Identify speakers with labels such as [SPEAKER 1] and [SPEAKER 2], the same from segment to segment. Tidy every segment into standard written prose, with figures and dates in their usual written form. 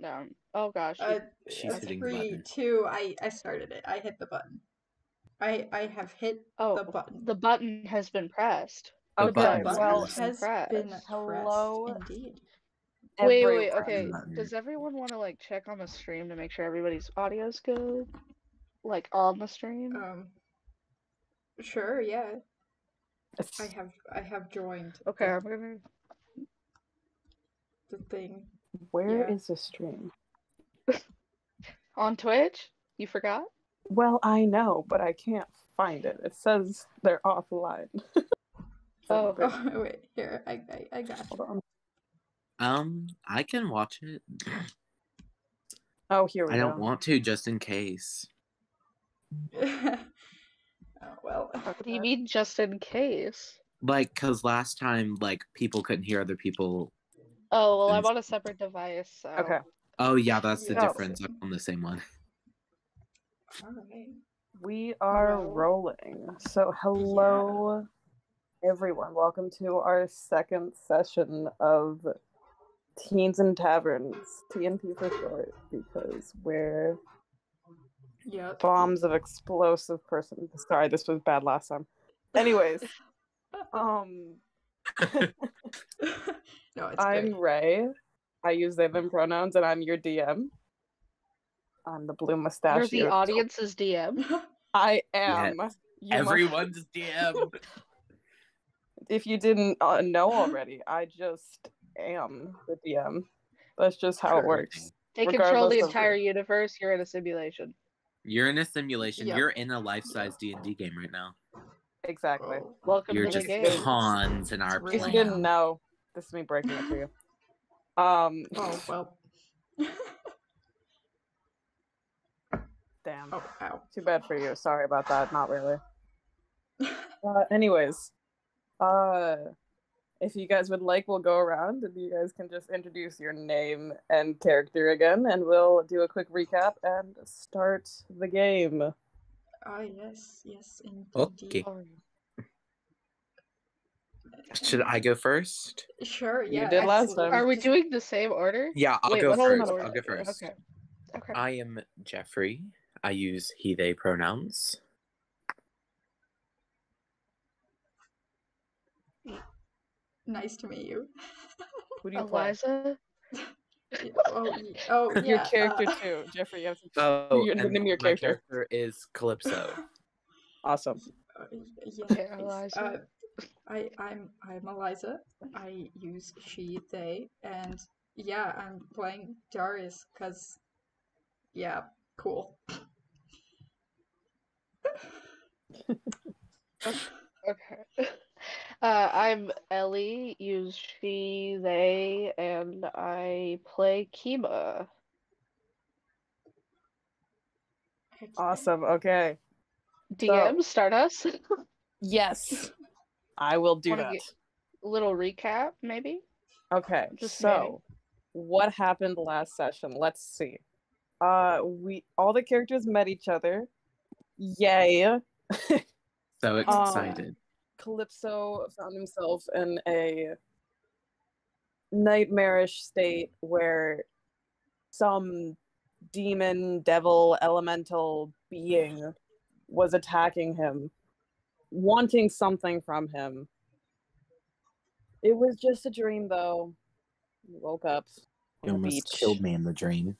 [SPEAKER 1] down. Oh gosh,
[SPEAKER 2] She's hitting the
[SPEAKER 3] 3,
[SPEAKER 2] button.
[SPEAKER 3] 2, I started it. I hit the button. I have hit the button.
[SPEAKER 1] The button has been pressed.
[SPEAKER 2] The
[SPEAKER 4] Okay,
[SPEAKER 2] button's
[SPEAKER 4] well,
[SPEAKER 2] pressed.
[SPEAKER 3] has been
[SPEAKER 4] hello.
[SPEAKER 3] pressed, indeed.
[SPEAKER 1] Wait,
[SPEAKER 4] Everyone.
[SPEAKER 1] okay.
[SPEAKER 2] Button.
[SPEAKER 1] Does everyone want to like check on the stream to make sure everybody's audio's good? Like on the stream?
[SPEAKER 3] Sure, yeah. I have joined.
[SPEAKER 1] Okay, I'm gonna.
[SPEAKER 3] The thing.
[SPEAKER 4] Where is the stream?
[SPEAKER 1] On Twitch? You forgot?
[SPEAKER 4] Well, I know, but I can't find it. It says they're offline.
[SPEAKER 1] Oh,
[SPEAKER 3] wait, here, I got you.
[SPEAKER 4] Hold on.
[SPEAKER 2] I can watch it.
[SPEAKER 4] Oh, here we go.
[SPEAKER 2] I don't want to, just in case.
[SPEAKER 3] Oh, well.
[SPEAKER 1] What do you mean, just in case?
[SPEAKER 2] Like, cause last time, like, people couldn't hear other people.
[SPEAKER 1] Oh, well, I'm on a separate device, so...
[SPEAKER 4] Okay.
[SPEAKER 2] Oh, yeah, that's the
[SPEAKER 3] Yeah.
[SPEAKER 2] difference. I'm on the same one.
[SPEAKER 3] Alright.
[SPEAKER 4] We are
[SPEAKER 3] Hello.
[SPEAKER 4] rolling. So, hello, everyone. Welcome to our second session of Teens and Taverns. TNT for short, because we're
[SPEAKER 3] Yep.
[SPEAKER 4] bombs of explosive person. Sorry, this was bad last time. Anyways,
[SPEAKER 3] No, it's
[SPEAKER 4] I'm
[SPEAKER 3] great.
[SPEAKER 4] Ray. I use they them pronouns, and I'm your DM. I'm the blue mustache.
[SPEAKER 1] You're the audience's DM?
[SPEAKER 4] I am.
[SPEAKER 2] Yes.
[SPEAKER 4] You must-
[SPEAKER 2] Everyone's DM.
[SPEAKER 4] If you didn't know already, I just am the DM. That's just how it works.
[SPEAKER 1] They control
[SPEAKER 4] Regardless
[SPEAKER 1] the
[SPEAKER 4] of-
[SPEAKER 1] entire universe, you're in a simulation.
[SPEAKER 2] You're in a simulation.
[SPEAKER 3] Yep.
[SPEAKER 2] You're in a life-size D&D game right now.
[SPEAKER 4] Exactly.
[SPEAKER 3] Oh.
[SPEAKER 1] Welcome
[SPEAKER 2] You're
[SPEAKER 1] to the
[SPEAKER 2] just
[SPEAKER 1] game.
[SPEAKER 2] pawns in our
[SPEAKER 3] It's
[SPEAKER 4] If
[SPEAKER 3] really
[SPEAKER 4] you
[SPEAKER 2] plan.
[SPEAKER 4] didn't know, this is me breaking it to you.
[SPEAKER 3] Oh, well.
[SPEAKER 4] Damn.
[SPEAKER 3] Oh, ow.
[SPEAKER 4] Too bad for you. Sorry about that. Not really. Anyways, if you guys would like, we'll go around and you guys can just introduce your name and character again, and we'll do a quick recap and start the game.
[SPEAKER 3] Yes, indeed.
[SPEAKER 2] Okay. Should I go first?
[SPEAKER 3] Sure,
[SPEAKER 4] You
[SPEAKER 3] yeah.
[SPEAKER 4] did last
[SPEAKER 3] absolutely.
[SPEAKER 4] time.
[SPEAKER 1] Are we
[SPEAKER 3] Just-
[SPEAKER 1] doing the same order?
[SPEAKER 2] Yeah, I'll
[SPEAKER 1] Wait,
[SPEAKER 2] go
[SPEAKER 1] what's
[SPEAKER 4] hold
[SPEAKER 1] the
[SPEAKER 4] on.
[SPEAKER 2] first.
[SPEAKER 1] order?
[SPEAKER 2] I'll go first.
[SPEAKER 1] Okay.
[SPEAKER 2] I am Jeffrey. I use he, they pronouns.
[SPEAKER 3] Nice to meet you.
[SPEAKER 4] Who do you play?
[SPEAKER 1] Eliza?
[SPEAKER 3] Oh, yeah.
[SPEAKER 4] Your character too, Jeffrey. You have to
[SPEAKER 2] Oh,
[SPEAKER 4] your
[SPEAKER 2] and
[SPEAKER 4] name of your
[SPEAKER 2] my
[SPEAKER 4] character.
[SPEAKER 2] character is Calypso.
[SPEAKER 4] Awesome.
[SPEAKER 3] Yeah,
[SPEAKER 1] Okay,
[SPEAKER 3] thanks.
[SPEAKER 1] Eliza.
[SPEAKER 3] I'm Eliza. I use she, they, and yeah, I'm playing Darius because, yeah, cool.
[SPEAKER 1] Okay. I'm Ellie, use she, they, and I play Kima.
[SPEAKER 4] Awesome. Okay.
[SPEAKER 1] DM, start us.
[SPEAKER 4] Yes. I will do
[SPEAKER 1] Wanna
[SPEAKER 4] that.
[SPEAKER 1] get a little recap, maybe?
[SPEAKER 4] Okay.
[SPEAKER 1] Just
[SPEAKER 4] So, what happened last session? Let's see. We all the characters met each other. Yay.
[SPEAKER 2] So excited.
[SPEAKER 4] Calypso found himself in a nightmarish state where some demon, devil, elemental being was attacking him, wanting something from him. It was just a dream, though. He woke up
[SPEAKER 2] He
[SPEAKER 4] on the
[SPEAKER 2] almost
[SPEAKER 4] beach
[SPEAKER 2] killed me in the dream.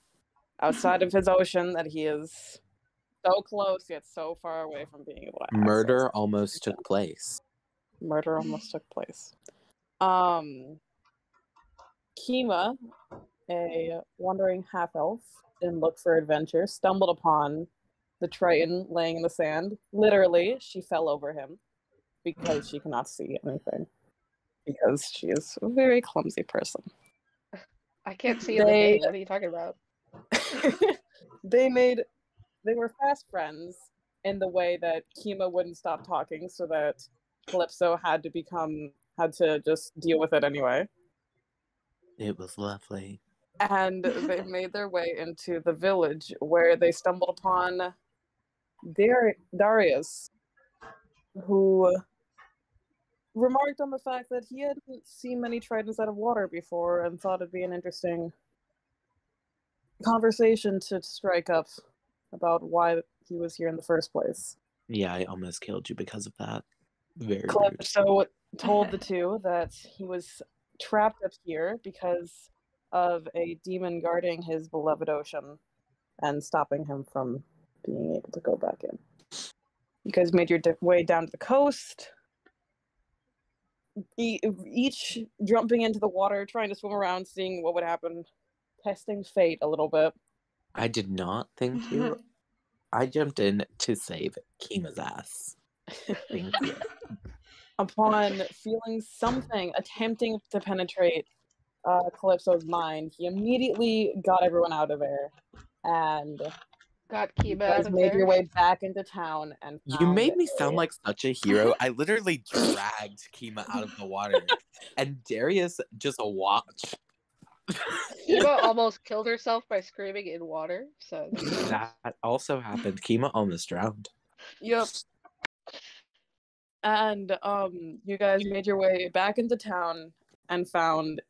[SPEAKER 4] outside of his ocean that he is so close yet so far away from being able to
[SPEAKER 2] Murder
[SPEAKER 4] access.
[SPEAKER 2] almost took place.
[SPEAKER 4] Murder almost took place. Kima, a wandering half-elf in look for adventure, stumbled upon the Triton laying in the sand. Literally, she fell over him because she cannot see anything. Because she is a very clumsy person.
[SPEAKER 1] I can't see in the game. What are you talking about?
[SPEAKER 4] They were fast friends in the way that Kima wouldn't stop talking, so that Calypso had to just deal with it anyway.
[SPEAKER 2] It was lovely.
[SPEAKER 4] And they made their way into the village where they stumbled upon Darius, who remarked on the fact that he hadn't seen many tridents out of water before and thought it'd be an interesting conversation to strike up about why he was here in the first place.
[SPEAKER 2] Yeah, I almost killed you because of that. Very rude.
[SPEAKER 4] Calypso told the two that he was trapped up here because of a demon guarding his beloved ocean and stopping him from being able to go back in. You guys made your way down to the coast, each jumping into the water, trying to swim around, seeing what would happen, testing fate a little bit.
[SPEAKER 2] I did not, thank you. I jumped in to save Kima's ass. Thank you.
[SPEAKER 4] Upon feeling something attempting to penetrate Calypso's mind, he immediately got everyone out of there, and
[SPEAKER 1] Got
[SPEAKER 4] you
[SPEAKER 1] Kima
[SPEAKER 4] guys
[SPEAKER 1] out of
[SPEAKER 4] made
[SPEAKER 1] there.
[SPEAKER 4] your way back into town and
[SPEAKER 2] You
[SPEAKER 4] found
[SPEAKER 2] made me
[SPEAKER 4] a-
[SPEAKER 2] sound like such a hero. I literally dragged Kima out of the water, and Darius just watched.
[SPEAKER 1] Kima almost killed herself by screaming in water. So
[SPEAKER 2] That also happened. Kima almost drowned.
[SPEAKER 4] Yep. And you guys made your way back into town and found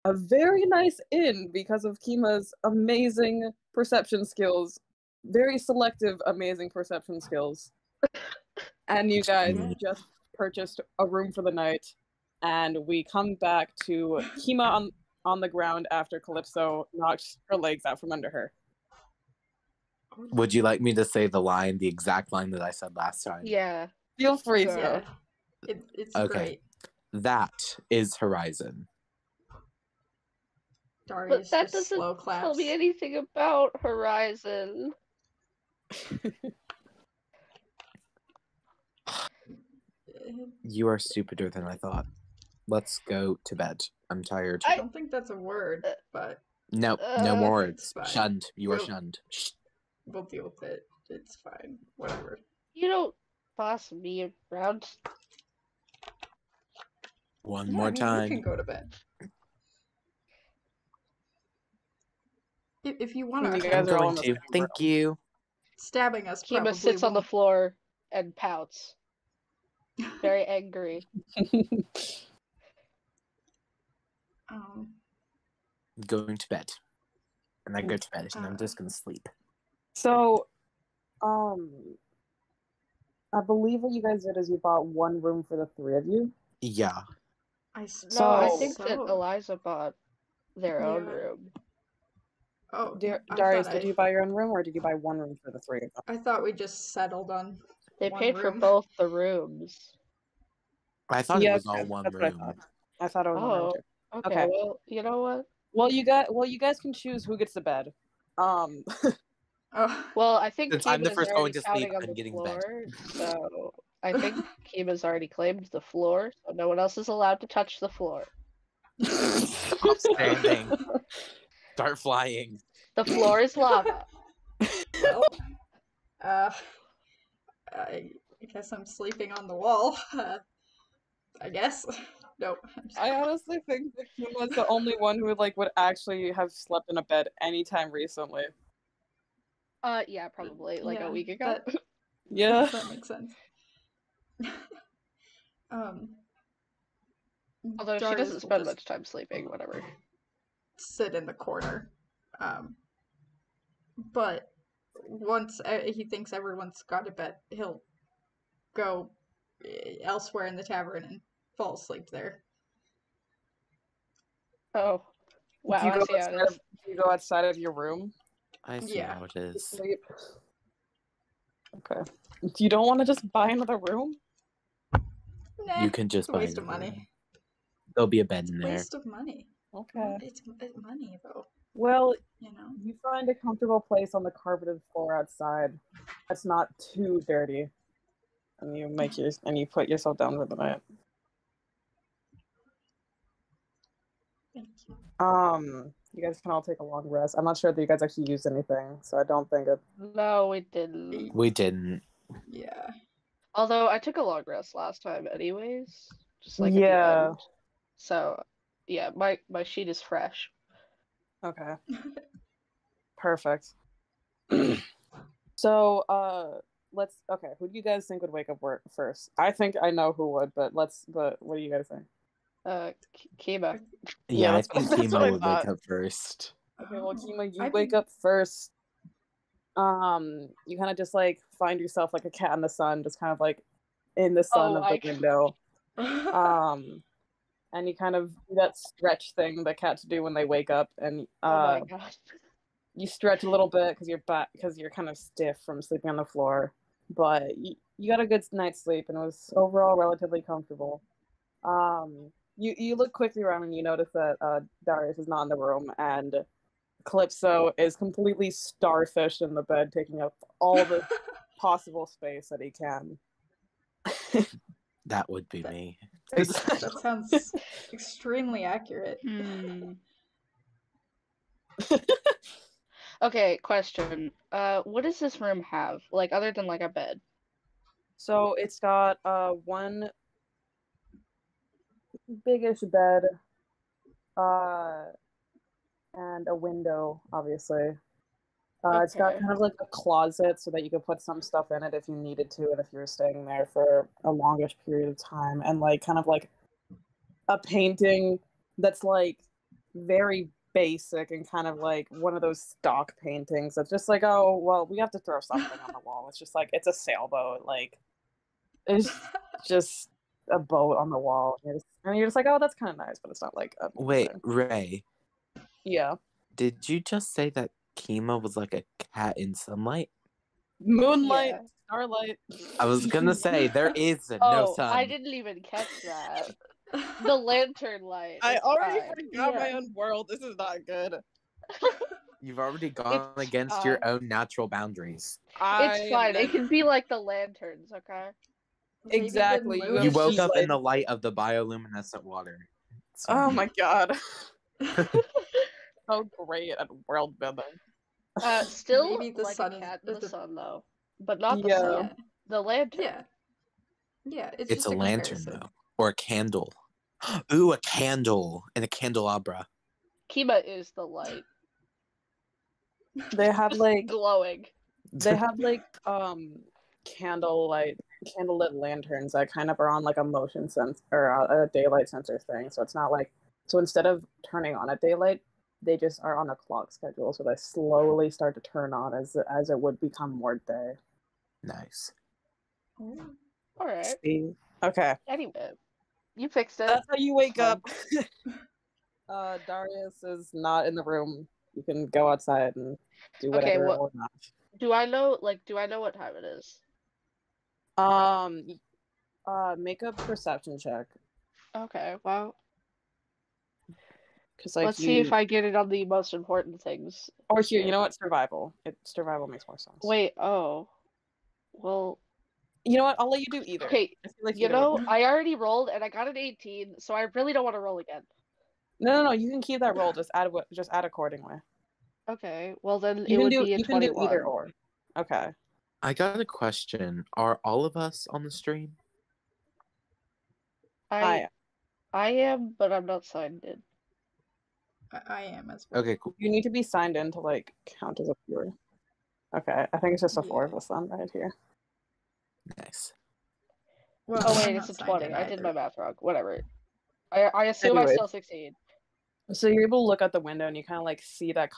[SPEAKER 4] a very nice inn because of Kima's amazing perception skills. Very selective, amazing perception skills. And you guys just purchased a room for the night. And we come back to Kima on the ground after Calypso knocked her legs out from under her.
[SPEAKER 2] Would you like me to say the exact line that I said last time?
[SPEAKER 1] yeah.
[SPEAKER 4] Feel free
[SPEAKER 1] Go
[SPEAKER 4] to.
[SPEAKER 1] ahead.
[SPEAKER 3] It's
[SPEAKER 2] Okay.
[SPEAKER 3] great.
[SPEAKER 2] That is Horizon.
[SPEAKER 3] Darius
[SPEAKER 1] But that
[SPEAKER 3] just
[SPEAKER 1] doesn't
[SPEAKER 3] slow claps.
[SPEAKER 1] tell me anything about Horizon.
[SPEAKER 2] You are stupider than I thought. Let's go to bed. I'm tired.
[SPEAKER 3] I don't think that's a word, but
[SPEAKER 2] No, no more words.
[SPEAKER 3] it's fine.
[SPEAKER 2] Shunned. You are
[SPEAKER 3] We'll-
[SPEAKER 2] shunned. Shh.
[SPEAKER 3] we'll deal with it. It's fine. Whatever.
[SPEAKER 1] You don't boss me around.
[SPEAKER 2] One
[SPEAKER 3] Yeah,
[SPEAKER 2] more
[SPEAKER 3] I mean,
[SPEAKER 2] time.
[SPEAKER 3] you can go to bed. If you want
[SPEAKER 4] You
[SPEAKER 3] to.
[SPEAKER 4] guys
[SPEAKER 2] I'm
[SPEAKER 4] are all
[SPEAKER 2] going
[SPEAKER 4] in the
[SPEAKER 2] to.
[SPEAKER 4] same
[SPEAKER 2] Thank you.
[SPEAKER 3] Stabbing us
[SPEAKER 1] Kima
[SPEAKER 3] probably
[SPEAKER 1] sits on the
[SPEAKER 3] won't.
[SPEAKER 1] floor and pouts. Very angry.
[SPEAKER 2] Going to bed. And I go to bed and I'm just going to sleep.
[SPEAKER 4] So, I believe what you guys did is you bought one room for the three of you.
[SPEAKER 2] Yeah.
[SPEAKER 1] No, I
[SPEAKER 4] So-
[SPEAKER 1] think that Eliza bought their own
[SPEAKER 3] Yeah.
[SPEAKER 1] room.
[SPEAKER 3] Oh,
[SPEAKER 4] Darius, did you buy your own room or did you buy one room for the three of them?
[SPEAKER 3] I thought we just settled on.
[SPEAKER 1] They
[SPEAKER 3] one
[SPEAKER 1] paid for
[SPEAKER 3] room.
[SPEAKER 1] both the rooms.
[SPEAKER 2] I thought
[SPEAKER 4] Yeah,
[SPEAKER 2] it was all one
[SPEAKER 4] that's what I
[SPEAKER 2] room.
[SPEAKER 4] thought. I thought it was one room
[SPEAKER 1] Oh,
[SPEAKER 4] too.
[SPEAKER 1] okay.
[SPEAKER 4] Okay.
[SPEAKER 1] Well, you know what?
[SPEAKER 4] Well, you guys can choose who gets to bed.
[SPEAKER 3] Oh,
[SPEAKER 1] Well, I think
[SPEAKER 2] Since I'm the
[SPEAKER 1] Kima's
[SPEAKER 2] first
[SPEAKER 1] already
[SPEAKER 2] going to sleep,
[SPEAKER 1] counting on
[SPEAKER 2] I'm
[SPEAKER 1] the
[SPEAKER 2] getting to bed.
[SPEAKER 1] floor, so I think Kima's already claimed the floor, so no one else is allowed to touch the floor.
[SPEAKER 2] Stop standing. Start flying.
[SPEAKER 1] The floor is lava.
[SPEAKER 3] well, I guess I'm sleeping on the wall. I guess. No.
[SPEAKER 4] I honestly think that Kim was the only one who would actually have slept in a bed anytime recently.
[SPEAKER 1] Yeah, probably like
[SPEAKER 3] Yeah,
[SPEAKER 1] a week ago.
[SPEAKER 4] Yeah.
[SPEAKER 3] That makes sense.
[SPEAKER 1] Although she
[SPEAKER 3] Darius
[SPEAKER 1] doesn't
[SPEAKER 3] will
[SPEAKER 1] spend
[SPEAKER 3] just
[SPEAKER 1] much time sleeping, whatever.
[SPEAKER 3] sit in the corner. But once he thinks everyone's got to bed, he'll go elsewhere in the tavern and fall asleep there.
[SPEAKER 1] Oh, wow!
[SPEAKER 4] Do you
[SPEAKER 1] I see how it is.
[SPEAKER 4] do you go outside of your room?
[SPEAKER 2] I see
[SPEAKER 3] Yeah.
[SPEAKER 2] how it is.
[SPEAKER 4] Sleep. Okay. You don't want to just buy another room?
[SPEAKER 3] Nah,
[SPEAKER 2] You can just
[SPEAKER 3] it's a
[SPEAKER 2] buy
[SPEAKER 3] waste of
[SPEAKER 2] another
[SPEAKER 3] money.
[SPEAKER 2] room. There'll be a bed in there.
[SPEAKER 3] Waste of money.
[SPEAKER 4] Okay.
[SPEAKER 3] It's money though.
[SPEAKER 4] Well,
[SPEAKER 3] You know.
[SPEAKER 4] you find a comfortable place on the carpeted floor outside that's not too dirty, and you put yourself down for the night.
[SPEAKER 3] Thank you.
[SPEAKER 4] You guys can all take a long rest. I'm not sure that you guys actually used anything, so I don't think it.
[SPEAKER 1] No, we didn't.
[SPEAKER 2] We didn't.
[SPEAKER 3] Yeah.
[SPEAKER 1] Although I took a long rest last time, anyways. Just like at
[SPEAKER 4] Yeah.
[SPEAKER 1] the end. So, yeah, my sheet is fresh.
[SPEAKER 4] Okay. Perfect. So, okay, who do you guys think would wake up first? I think I know who would, but what do you guys think?
[SPEAKER 1] Kima.
[SPEAKER 2] Yeah, I
[SPEAKER 4] that's
[SPEAKER 2] think
[SPEAKER 4] what I
[SPEAKER 2] Kima would
[SPEAKER 4] thought.
[SPEAKER 2] wake up first.
[SPEAKER 4] Okay, well, Kima, you
[SPEAKER 3] I
[SPEAKER 4] wake
[SPEAKER 3] mean-
[SPEAKER 4] up first. You kind of just like find yourself like a cat in the sun, just kind of like in the sun of the window. And you kind of do that stretch thing that cats do when they wake up, and
[SPEAKER 1] Oh my god.
[SPEAKER 4] you stretch a little bit because you're kind of stiff from sleeping on the floor, but you got a good night's sleep and it was overall relatively comfortable. You look quickly around and you notice that Darius is not in the room, and Calypso is completely starfish in the bed, taking up all the possible space that he can.
[SPEAKER 2] That would be me.
[SPEAKER 3] That sounds extremely accurate.
[SPEAKER 1] Okay, question. What does this room have? Like, other than like a bed?
[SPEAKER 4] So it's got one biggish bed, and a window, obviously. It's got
[SPEAKER 1] Okay.
[SPEAKER 4] kind of like a closet so that you could put some stuff in it if you needed to, and if you were staying there for a longish period of time, and like kind of like a painting that's like very basic and kind of like one of those stock paintings that's just like, oh well, we have to throw something on the wall. It's just like it's a sailboat, like it's just a boat on the wall. And you're just like, oh, that's kind of nice, but it's not like
[SPEAKER 2] Wait,
[SPEAKER 4] amazing.
[SPEAKER 2] Ray,
[SPEAKER 4] Yeah.
[SPEAKER 2] did you just say that Kima was like a cat in sunlight?
[SPEAKER 4] Moonlight,
[SPEAKER 1] Yeah.
[SPEAKER 4] starlight.
[SPEAKER 2] I was gonna say there is no
[SPEAKER 1] Oh,
[SPEAKER 2] sun.
[SPEAKER 1] I didn't even catch that. The lantern light.
[SPEAKER 4] I
[SPEAKER 1] It's
[SPEAKER 4] already
[SPEAKER 1] fine.
[SPEAKER 4] forgot my
[SPEAKER 3] Yeah.
[SPEAKER 4] own world. This is not good.
[SPEAKER 2] You've already gone
[SPEAKER 1] It's
[SPEAKER 2] against your own natural boundaries.
[SPEAKER 1] It's fine. It can be like the lanterns, okay?
[SPEAKER 3] Maybe
[SPEAKER 4] Exactly.
[SPEAKER 3] the
[SPEAKER 4] You
[SPEAKER 3] moon
[SPEAKER 2] You
[SPEAKER 4] have
[SPEAKER 3] is
[SPEAKER 2] woke
[SPEAKER 3] just
[SPEAKER 2] up in
[SPEAKER 4] light.
[SPEAKER 2] the light of the bioluminescent water. It's
[SPEAKER 4] Oh
[SPEAKER 2] fine.
[SPEAKER 4] my god. So great at world building.
[SPEAKER 1] Still
[SPEAKER 3] Maybe the
[SPEAKER 1] like
[SPEAKER 3] sun
[SPEAKER 1] a
[SPEAKER 3] is
[SPEAKER 1] cat in the
[SPEAKER 3] the
[SPEAKER 1] sun though, but not the
[SPEAKER 4] Yeah.
[SPEAKER 1] sun.
[SPEAKER 3] yeah.
[SPEAKER 1] The lantern.
[SPEAKER 3] Yeah. Yeah, it's
[SPEAKER 2] It's
[SPEAKER 3] just
[SPEAKER 2] a lantern
[SPEAKER 3] comparison.
[SPEAKER 2] though, or a candle. Ooh, a candle and a candelabra.
[SPEAKER 1] Kima is the light.
[SPEAKER 4] They have
[SPEAKER 1] Just
[SPEAKER 4] like
[SPEAKER 1] glowing.
[SPEAKER 4] candlelit lanterns that kind of are on like a motion sense or a daylight sensor thing. So it's not like, so instead of turning on at daylight, they just are on a clock schedule. So they slowly start to turn on as it would become more day.
[SPEAKER 2] Nice.
[SPEAKER 1] All right.
[SPEAKER 4] See? Okay.
[SPEAKER 1] Anyway, you fixed it.
[SPEAKER 4] That's how you wake
[SPEAKER 1] Fine.
[SPEAKER 4] up. Darius is not in the room. You can go outside and do
[SPEAKER 1] Okay,
[SPEAKER 4] whatever
[SPEAKER 1] what
[SPEAKER 4] or not.
[SPEAKER 1] do I know? Like, do I know what time it is?
[SPEAKER 4] Make a perception check.
[SPEAKER 1] Okay, well,
[SPEAKER 4] Because like
[SPEAKER 1] let's see if I get it on the most important things.
[SPEAKER 4] or here, you know what? Survival. Survival makes more sense.
[SPEAKER 1] Wait, oh, well,
[SPEAKER 4] You know what? I'll let you do either.
[SPEAKER 1] okay.
[SPEAKER 4] I feel like
[SPEAKER 1] You
[SPEAKER 4] either would
[SPEAKER 1] know,
[SPEAKER 4] be-
[SPEAKER 1] I already rolled and I got an 18, so I really don't want to roll again.
[SPEAKER 4] No. You can keep that roll. Just add accordingly.
[SPEAKER 1] Okay, well then
[SPEAKER 4] You
[SPEAKER 1] it
[SPEAKER 4] can
[SPEAKER 1] would
[SPEAKER 4] do
[SPEAKER 1] be a
[SPEAKER 4] you can do
[SPEAKER 1] 21.
[SPEAKER 4] either or. Okay.
[SPEAKER 2] I got a question. Are all of us on the stream?
[SPEAKER 1] I am, but I'm not signed in.
[SPEAKER 3] I am as well.
[SPEAKER 2] Okay, cool.
[SPEAKER 4] You need to be signed in to like count as a viewer. Okay, I think it's just a four of us then right here.
[SPEAKER 2] Nice.
[SPEAKER 3] Well,
[SPEAKER 1] Oh
[SPEAKER 3] I'm
[SPEAKER 1] wait,
[SPEAKER 3] not
[SPEAKER 1] it's a
[SPEAKER 3] signed
[SPEAKER 1] 20.
[SPEAKER 3] in
[SPEAKER 1] I did my
[SPEAKER 3] either.
[SPEAKER 1] math wrong. Whatever. I assume I
[SPEAKER 4] Anyways.
[SPEAKER 1] still succeed.
[SPEAKER 4] So you're able to look out the window and you kind of like see that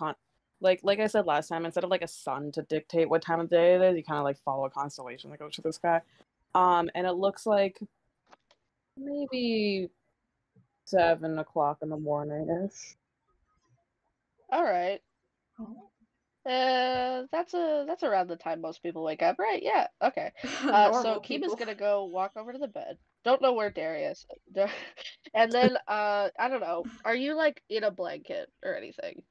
[SPEAKER 4] like I said last time, instead of like a sun to dictate what time of day it is, you kind of like follow a constellation that goes to the sky. And it looks like maybe 7 o'clock in the morning ish.
[SPEAKER 1] All right.
[SPEAKER 3] Oh.
[SPEAKER 1] That's around the time most people wake up, right? Yeah. Okay. So
[SPEAKER 3] Normal
[SPEAKER 1] Kima's
[SPEAKER 3] people.
[SPEAKER 1] gonna go walk over to the bed. Don't know where Darius is. And then I don't know. Are you like in a blanket or anything?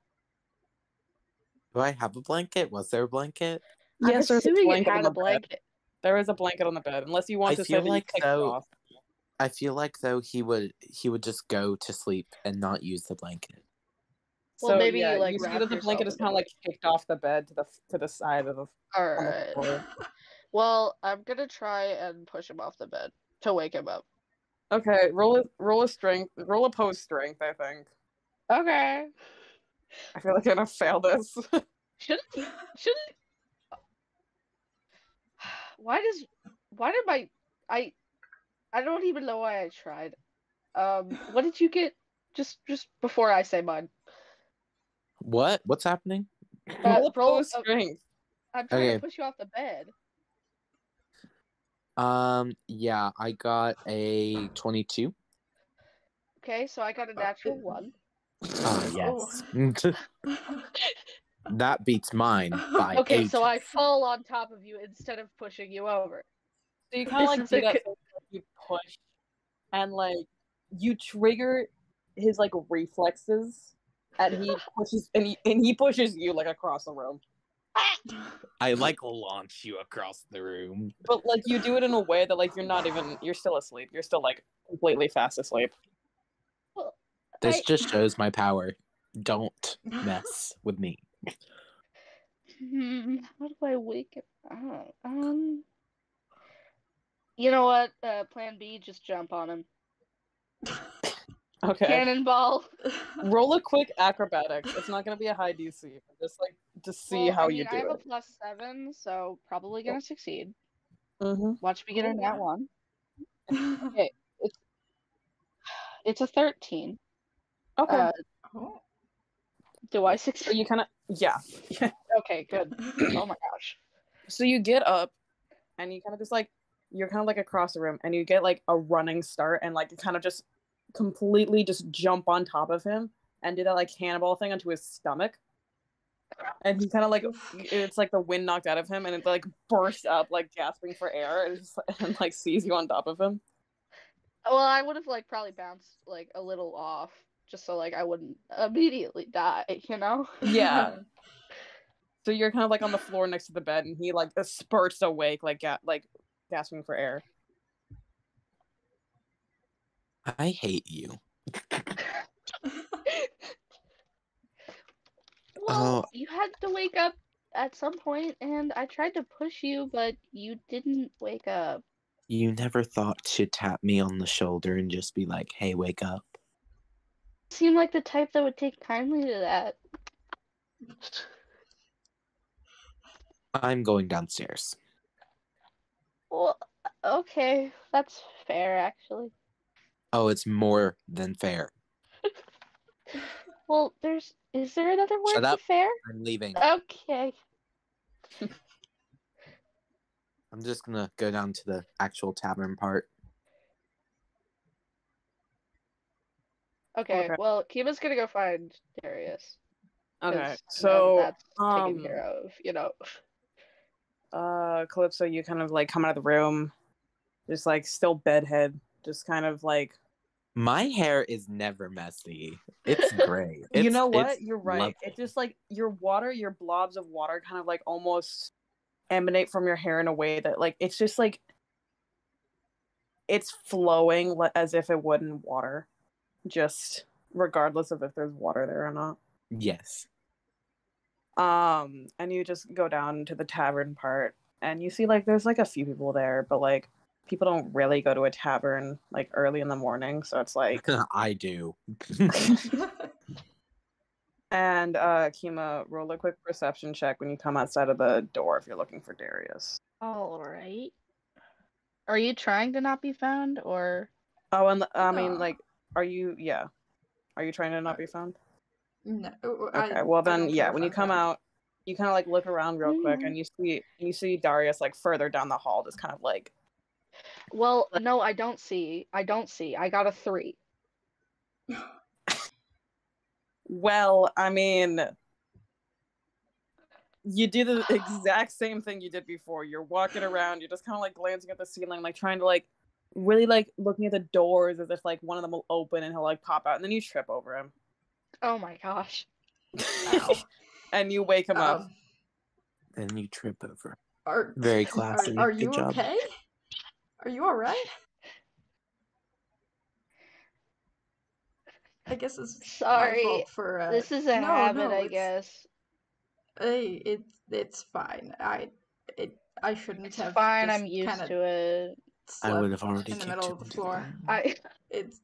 [SPEAKER 2] Do I have a blanket? Was there a blanket?
[SPEAKER 1] I'm
[SPEAKER 4] Yes, there's a
[SPEAKER 1] assuming you
[SPEAKER 4] blanket on
[SPEAKER 1] had
[SPEAKER 4] the
[SPEAKER 1] a
[SPEAKER 4] bed.
[SPEAKER 1] blanket.
[SPEAKER 4] There is a blanket on the bed, unless you want
[SPEAKER 2] I
[SPEAKER 4] to say
[SPEAKER 2] feel
[SPEAKER 4] that you
[SPEAKER 2] like
[SPEAKER 4] kicked it
[SPEAKER 2] though
[SPEAKER 4] off.
[SPEAKER 2] I feel like though he would just go to sleep and not use the blanket.
[SPEAKER 1] Well,
[SPEAKER 4] So
[SPEAKER 1] maybe
[SPEAKER 4] yeah,
[SPEAKER 1] you like
[SPEAKER 4] you see
[SPEAKER 1] wrap
[SPEAKER 4] that the blanket
[SPEAKER 1] yourself
[SPEAKER 4] is
[SPEAKER 1] in
[SPEAKER 4] kind of
[SPEAKER 1] it.
[SPEAKER 4] like kicked off the bed to the side of the
[SPEAKER 1] All
[SPEAKER 4] on the
[SPEAKER 1] right.
[SPEAKER 4] floor.
[SPEAKER 1] Well, I'm gonna try and push him off the bed to wake him up.
[SPEAKER 4] Okay, roll a pose strength. I think.
[SPEAKER 1] Okay.
[SPEAKER 4] I feel like I'm gonna fail this.
[SPEAKER 1] Shouldn't shouldn't why did my I I don't even know why I tried. What did you get just before I say mine?
[SPEAKER 2] What? What's happening?
[SPEAKER 4] Roll a
[SPEAKER 1] roll.
[SPEAKER 4] opposed strength.
[SPEAKER 1] I'm trying
[SPEAKER 2] Okay.
[SPEAKER 1] to push you off the bed.
[SPEAKER 2] Yeah, I got a 22.
[SPEAKER 1] Okay, so I got a natural 1.
[SPEAKER 2] Yes. That beats mine by
[SPEAKER 1] Okay,
[SPEAKER 2] 8.
[SPEAKER 1] so I fall on top of you instead of pushing you over.
[SPEAKER 4] So you kind of
[SPEAKER 1] This
[SPEAKER 4] like
[SPEAKER 1] is
[SPEAKER 4] do
[SPEAKER 1] the
[SPEAKER 4] that
[SPEAKER 1] co-
[SPEAKER 4] thing where you push, and like you trigger his like reflexes, and he pushes and he pushes you like across the room.
[SPEAKER 2] I like launch you across the room.
[SPEAKER 4] But like you do it in a way that like you're still asleep. You're still like completely fast asleep.
[SPEAKER 1] Well,
[SPEAKER 2] This just shows my power. Don't mess with me.
[SPEAKER 1] How do I wake it up? You know what? Plan B, just jump on him.
[SPEAKER 4] Okay.
[SPEAKER 1] Cannonball.
[SPEAKER 4] Roll a quick acrobatics. It's not gonna be a high DC. Just like to see
[SPEAKER 1] Well,
[SPEAKER 4] how
[SPEAKER 1] I mean,
[SPEAKER 4] you
[SPEAKER 1] I
[SPEAKER 4] do
[SPEAKER 1] have a
[SPEAKER 4] it.
[SPEAKER 1] +7, so probably gonna succeed.
[SPEAKER 4] Mm-hmm.
[SPEAKER 1] Watch me get a nat
[SPEAKER 3] wow.
[SPEAKER 1] 1. Okay, it's a 13.
[SPEAKER 4] Okay.
[SPEAKER 3] Oh.
[SPEAKER 1] Do I
[SPEAKER 4] So
[SPEAKER 1] succeed?
[SPEAKER 4] you kind of yeah.
[SPEAKER 1] Okay, good. Oh my gosh.
[SPEAKER 4] So you get up, and you kind of just like you're kind of like across the room, and you get like a running start, and like you kind of just completely just jump on top of him and do that like cannonball thing onto his stomach. And he kind of like it's like the wind knocked out of him, and it like bursts up like gasping for air, and, and like sees you on top of him.
[SPEAKER 1] Well, I would have like probably bounced like a little off, just so like I wouldn't immediately die, you know?
[SPEAKER 4] Yeah. So you're kind of like on the floor next to the bed, and he like spurts awake, like like gasping for air.
[SPEAKER 2] I hate you.
[SPEAKER 1] Well, you had to wake up at some point, and I tried to push you, but you didn't wake up.
[SPEAKER 2] You never thought to tap me on the shoulder and just be like, hey, wake up.
[SPEAKER 1] You seem like the type that would take kindly to that.
[SPEAKER 2] I'm going downstairs.
[SPEAKER 1] Well, okay, that's fair, actually.
[SPEAKER 2] Oh, it's more than fair.
[SPEAKER 1] Well, is there another word
[SPEAKER 2] Shut
[SPEAKER 1] for
[SPEAKER 2] up.
[SPEAKER 1] fair?
[SPEAKER 2] I'm leaving.
[SPEAKER 1] Okay.
[SPEAKER 2] I'm just gonna go down to the actual tavern part.
[SPEAKER 1] Okay, well, Kima's gonna go find Darius.
[SPEAKER 4] Okay,
[SPEAKER 1] 'Cause now
[SPEAKER 4] so
[SPEAKER 1] that that's taken care of, you know.
[SPEAKER 4] Calypso, you kind of like come out of the room, just like still bedhead, just kind of like.
[SPEAKER 2] My hair is never messy. It's gray.
[SPEAKER 4] You know what?
[SPEAKER 2] It's
[SPEAKER 4] You're right.
[SPEAKER 2] lovely.
[SPEAKER 4] It's just like your blobs of water kind of like almost emanate from your hair in a way that like it's just like it's flowing as if it would in water, just regardless of if there's water there or not.
[SPEAKER 2] Yes.
[SPEAKER 4] And you just go down to the tavern part, and you see like there's like a few people there, but like people don't really go to a tavern like early in the morning, so it's like
[SPEAKER 2] I do.
[SPEAKER 4] And Kima, roll a quick perception check when you come outside of the door if you're looking for Darius.
[SPEAKER 1] All right. Are you trying to not be found, or?
[SPEAKER 4] Oh, and I mean, like, are you? Yeah, are you trying to not be found?
[SPEAKER 3] No.
[SPEAKER 4] Okay, well
[SPEAKER 3] I
[SPEAKER 4] then,
[SPEAKER 3] don't
[SPEAKER 4] yeah.
[SPEAKER 3] care
[SPEAKER 4] When
[SPEAKER 3] if
[SPEAKER 4] you
[SPEAKER 3] I'm
[SPEAKER 4] come
[SPEAKER 3] found.
[SPEAKER 4] out, you kind of like look around real quick, and you see Darius like further down the hall, just kind of like.
[SPEAKER 1] Well, no, I don't see. I got a 3.
[SPEAKER 4] Well, I mean, you do the exact same thing you did before. You're walking around, you're just kind of like glancing at the ceiling, like trying to like really like looking at the doors as if like one of them will open and he'll like pop out, and then you trip over him.
[SPEAKER 1] Oh my gosh.
[SPEAKER 4] And you wake him up.
[SPEAKER 2] Then you trip over.
[SPEAKER 3] Are
[SPEAKER 2] Very classy.
[SPEAKER 3] Are
[SPEAKER 2] Good
[SPEAKER 3] you
[SPEAKER 2] job.
[SPEAKER 3] okay? Are you all right? I guess it's my
[SPEAKER 1] Sorry.
[SPEAKER 3] fault for
[SPEAKER 1] This is a habit, I
[SPEAKER 3] it's,
[SPEAKER 1] guess.
[SPEAKER 3] Hey, it's fine. I shouldn't
[SPEAKER 1] It's
[SPEAKER 3] have
[SPEAKER 1] fine.
[SPEAKER 3] just
[SPEAKER 1] I'm used
[SPEAKER 3] kind of
[SPEAKER 1] to it.
[SPEAKER 2] I would
[SPEAKER 3] slept
[SPEAKER 2] have already
[SPEAKER 3] in the
[SPEAKER 2] kicked
[SPEAKER 3] middle
[SPEAKER 2] him
[SPEAKER 3] of the
[SPEAKER 2] to the
[SPEAKER 3] floor.
[SPEAKER 2] ground.
[SPEAKER 3] It's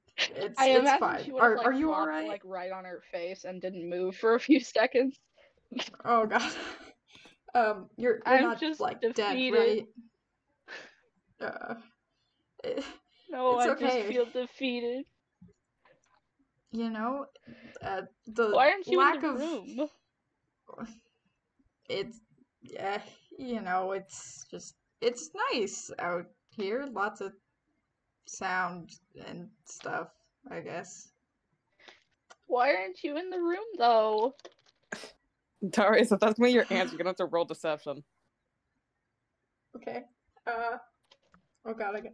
[SPEAKER 1] I
[SPEAKER 3] it's
[SPEAKER 1] imagine she
[SPEAKER 3] fine.
[SPEAKER 1] would have like
[SPEAKER 3] Are you all
[SPEAKER 1] flopped
[SPEAKER 3] right?
[SPEAKER 1] like right on her face and didn't move for a few seconds.
[SPEAKER 3] Oh God. You're
[SPEAKER 1] I'm
[SPEAKER 3] not
[SPEAKER 1] just
[SPEAKER 3] like dead,
[SPEAKER 1] defeated.
[SPEAKER 3] right? Uh, it,
[SPEAKER 1] No,
[SPEAKER 3] it's
[SPEAKER 1] I just
[SPEAKER 3] okay.
[SPEAKER 1] feel defeated.
[SPEAKER 3] you know, the
[SPEAKER 1] Why aren't you in
[SPEAKER 3] lack
[SPEAKER 1] the
[SPEAKER 3] of
[SPEAKER 1] room?
[SPEAKER 3] it's you know, it's nice out here. Lots of sound and stuff, I guess.
[SPEAKER 1] Why aren't you in the room though?
[SPEAKER 4] Darius, if that's gonna be your answer, you're gonna have to roll deception.
[SPEAKER 3] Okay. Oh god, okay.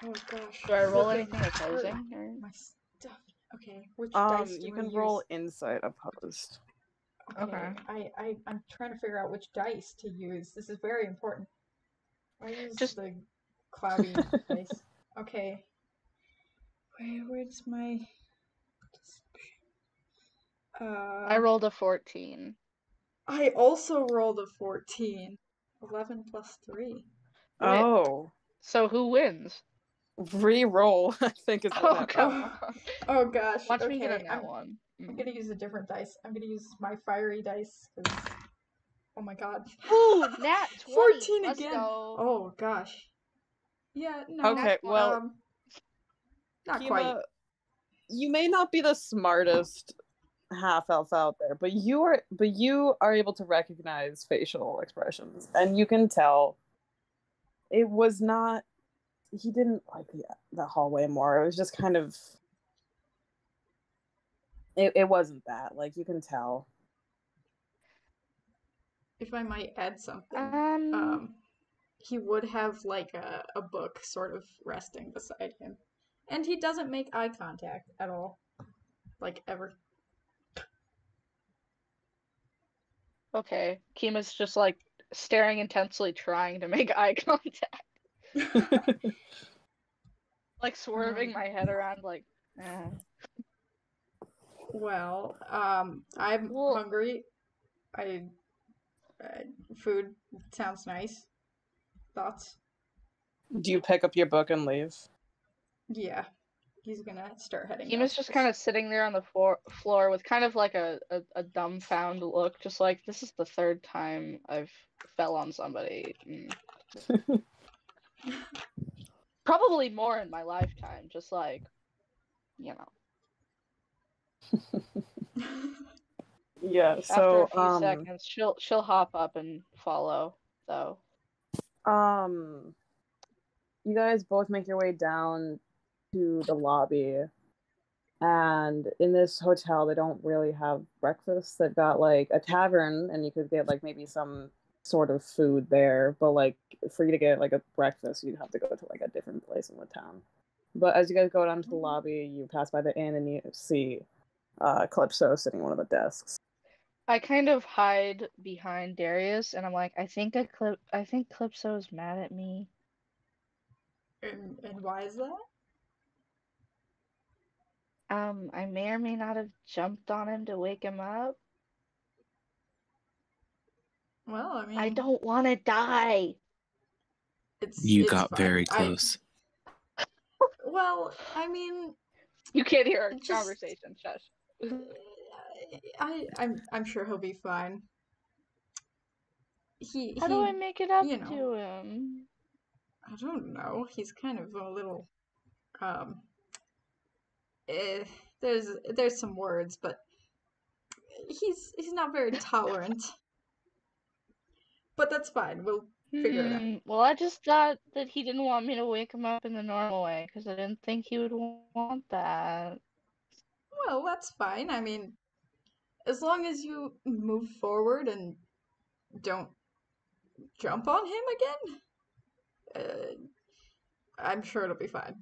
[SPEAKER 3] Oh gosh.
[SPEAKER 1] Do I roll
[SPEAKER 3] Flipping.
[SPEAKER 1] anything opposing? Or...
[SPEAKER 3] My stuff. Okay, which dice do
[SPEAKER 4] You
[SPEAKER 3] I
[SPEAKER 4] can
[SPEAKER 3] use?
[SPEAKER 4] roll insight opposed.
[SPEAKER 3] Okay. I'm trying to figure out which dice to use. This is very important. I use
[SPEAKER 1] Just
[SPEAKER 3] the cloudy dice. Okay. Where's my
[SPEAKER 1] I rolled a 14.
[SPEAKER 3] I also rolled a 14. 11 plus 3.
[SPEAKER 1] Wait,
[SPEAKER 4] Oh.
[SPEAKER 1] so who wins?
[SPEAKER 4] Re-roll, I think is what
[SPEAKER 1] Oh,
[SPEAKER 4] happened.
[SPEAKER 1] come on.
[SPEAKER 3] Oh gosh.
[SPEAKER 1] Watch me
[SPEAKER 3] Okay.
[SPEAKER 1] get a nat one.
[SPEAKER 3] I'm gonna use a different dice. I'm gonna use my fiery dice because oh my god.
[SPEAKER 1] Ooh, nat 20.
[SPEAKER 3] 14
[SPEAKER 1] Let's
[SPEAKER 3] again.
[SPEAKER 1] go.
[SPEAKER 3] Oh gosh. Yeah, no.
[SPEAKER 4] Okay, well,
[SPEAKER 3] Not
[SPEAKER 4] Kima,
[SPEAKER 3] quite.
[SPEAKER 4] you may not be the smartest half elf out there, but you are able to recognize facial expressions, and you can tell it was not. He didn't like the hallway more. It was just kind of. It wasn't that. Like you can tell.
[SPEAKER 3] If I might add something,
[SPEAKER 1] Um,
[SPEAKER 3] he would have like a book sort of resting beside him. And he doesn't make eye contact at all. Like ever.
[SPEAKER 1] okay. Kima's just like staring intensely, trying to make eye contact. Like swerving my head around, like, eh.
[SPEAKER 3] Well, I'm
[SPEAKER 1] Well,
[SPEAKER 3] hungry. I food sounds nice. Thoughts?
[SPEAKER 4] Do you pick up your book and leave?
[SPEAKER 3] Yeah. He's gonna start heading
[SPEAKER 1] Kima's
[SPEAKER 3] up.
[SPEAKER 1] just kind of sitting there on the floor with kind of like a dumbfound look, just like, this is the third time I've fell on somebody. Probably more in my lifetime, just like, you know.
[SPEAKER 4] Yeah.
[SPEAKER 1] After
[SPEAKER 4] So
[SPEAKER 1] a few seconds, she'll hop up and follow, though.
[SPEAKER 4] you guys both make your way down to the lobby, and in this hotel they don't really have breakfast. They've got like a tavern, and you could get like maybe some sort of food there, but like for you to get like a breakfast you'd have to go to like a different place in the town. But as you guys go down to the lobby, you pass by the inn and you see Calypso sitting at one of the desks.
[SPEAKER 1] I kind of hide behind Darius, and I'm like, I think Calypso's mad at me.
[SPEAKER 3] And why is that?
[SPEAKER 1] I may or may not have jumped on him to wake him up.
[SPEAKER 3] Well, I mean,
[SPEAKER 1] I don't want to die.
[SPEAKER 2] You
[SPEAKER 3] it's
[SPEAKER 2] got
[SPEAKER 3] fine.
[SPEAKER 2] very close.
[SPEAKER 3] Well, I mean,
[SPEAKER 1] You can't hear our
[SPEAKER 3] just
[SPEAKER 1] conversation, shush.
[SPEAKER 3] I'm sure he'll be fine.
[SPEAKER 1] How do I make it up
[SPEAKER 3] you know,
[SPEAKER 1] to him?
[SPEAKER 3] I don't know. He's kind of a little there's some words, but he's not very tolerant. But that's fine. We'll figure it out.
[SPEAKER 1] Well, I just thought that he didn't want me to wake him up in the normal way, because I didn't think he would want that.
[SPEAKER 3] Well, that's fine. I mean, as long as you move forward and don't jump on him again, I'm sure it'll be fine.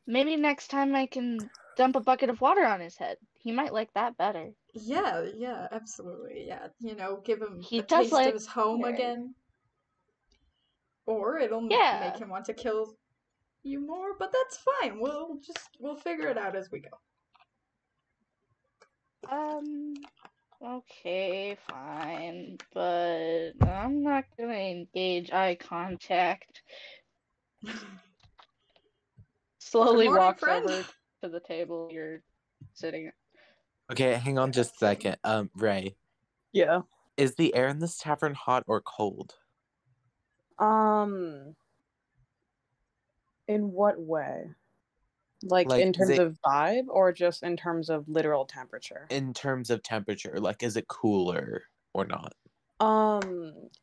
[SPEAKER 1] Maybe next time I can dump a bucket of water on his head. He might like that better.
[SPEAKER 3] Yeah, absolutely. Yeah, give him
[SPEAKER 1] He
[SPEAKER 3] a
[SPEAKER 1] does
[SPEAKER 3] taste of
[SPEAKER 1] like
[SPEAKER 3] his home
[SPEAKER 1] water.
[SPEAKER 3] again. Or it'll
[SPEAKER 1] Yeah.
[SPEAKER 3] make him want to kill you more, but that's fine. We'll figure it out as we go.
[SPEAKER 1] Okay, fine, but I'm not gonna engage eye contact. Slowly
[SPEAKER 3] morning,
[SPEAKER 1] walks
[SPEAKER 3] friend.
[SPEAKER 1] over to the table you're sitting at.
[SPEAKER 2] Okay, hang on just a second. Ray.
[SPEAKER 4] Yeah.
[SPEAKER 2] Is the air in this tavern hot or cold?
[SPEAKER 4] In what way? Like
[SPEAKER 2] Like,
[SPEAKER 4] in
[SPEAKER 2] is
[SPEAKER 4] terms
[SPEAKER 2] it
[SPEAKER 4] of vibe or just in terms of literal temperature?
[SPEAKER 2] in terms of temperature? Like, is it cooler or not?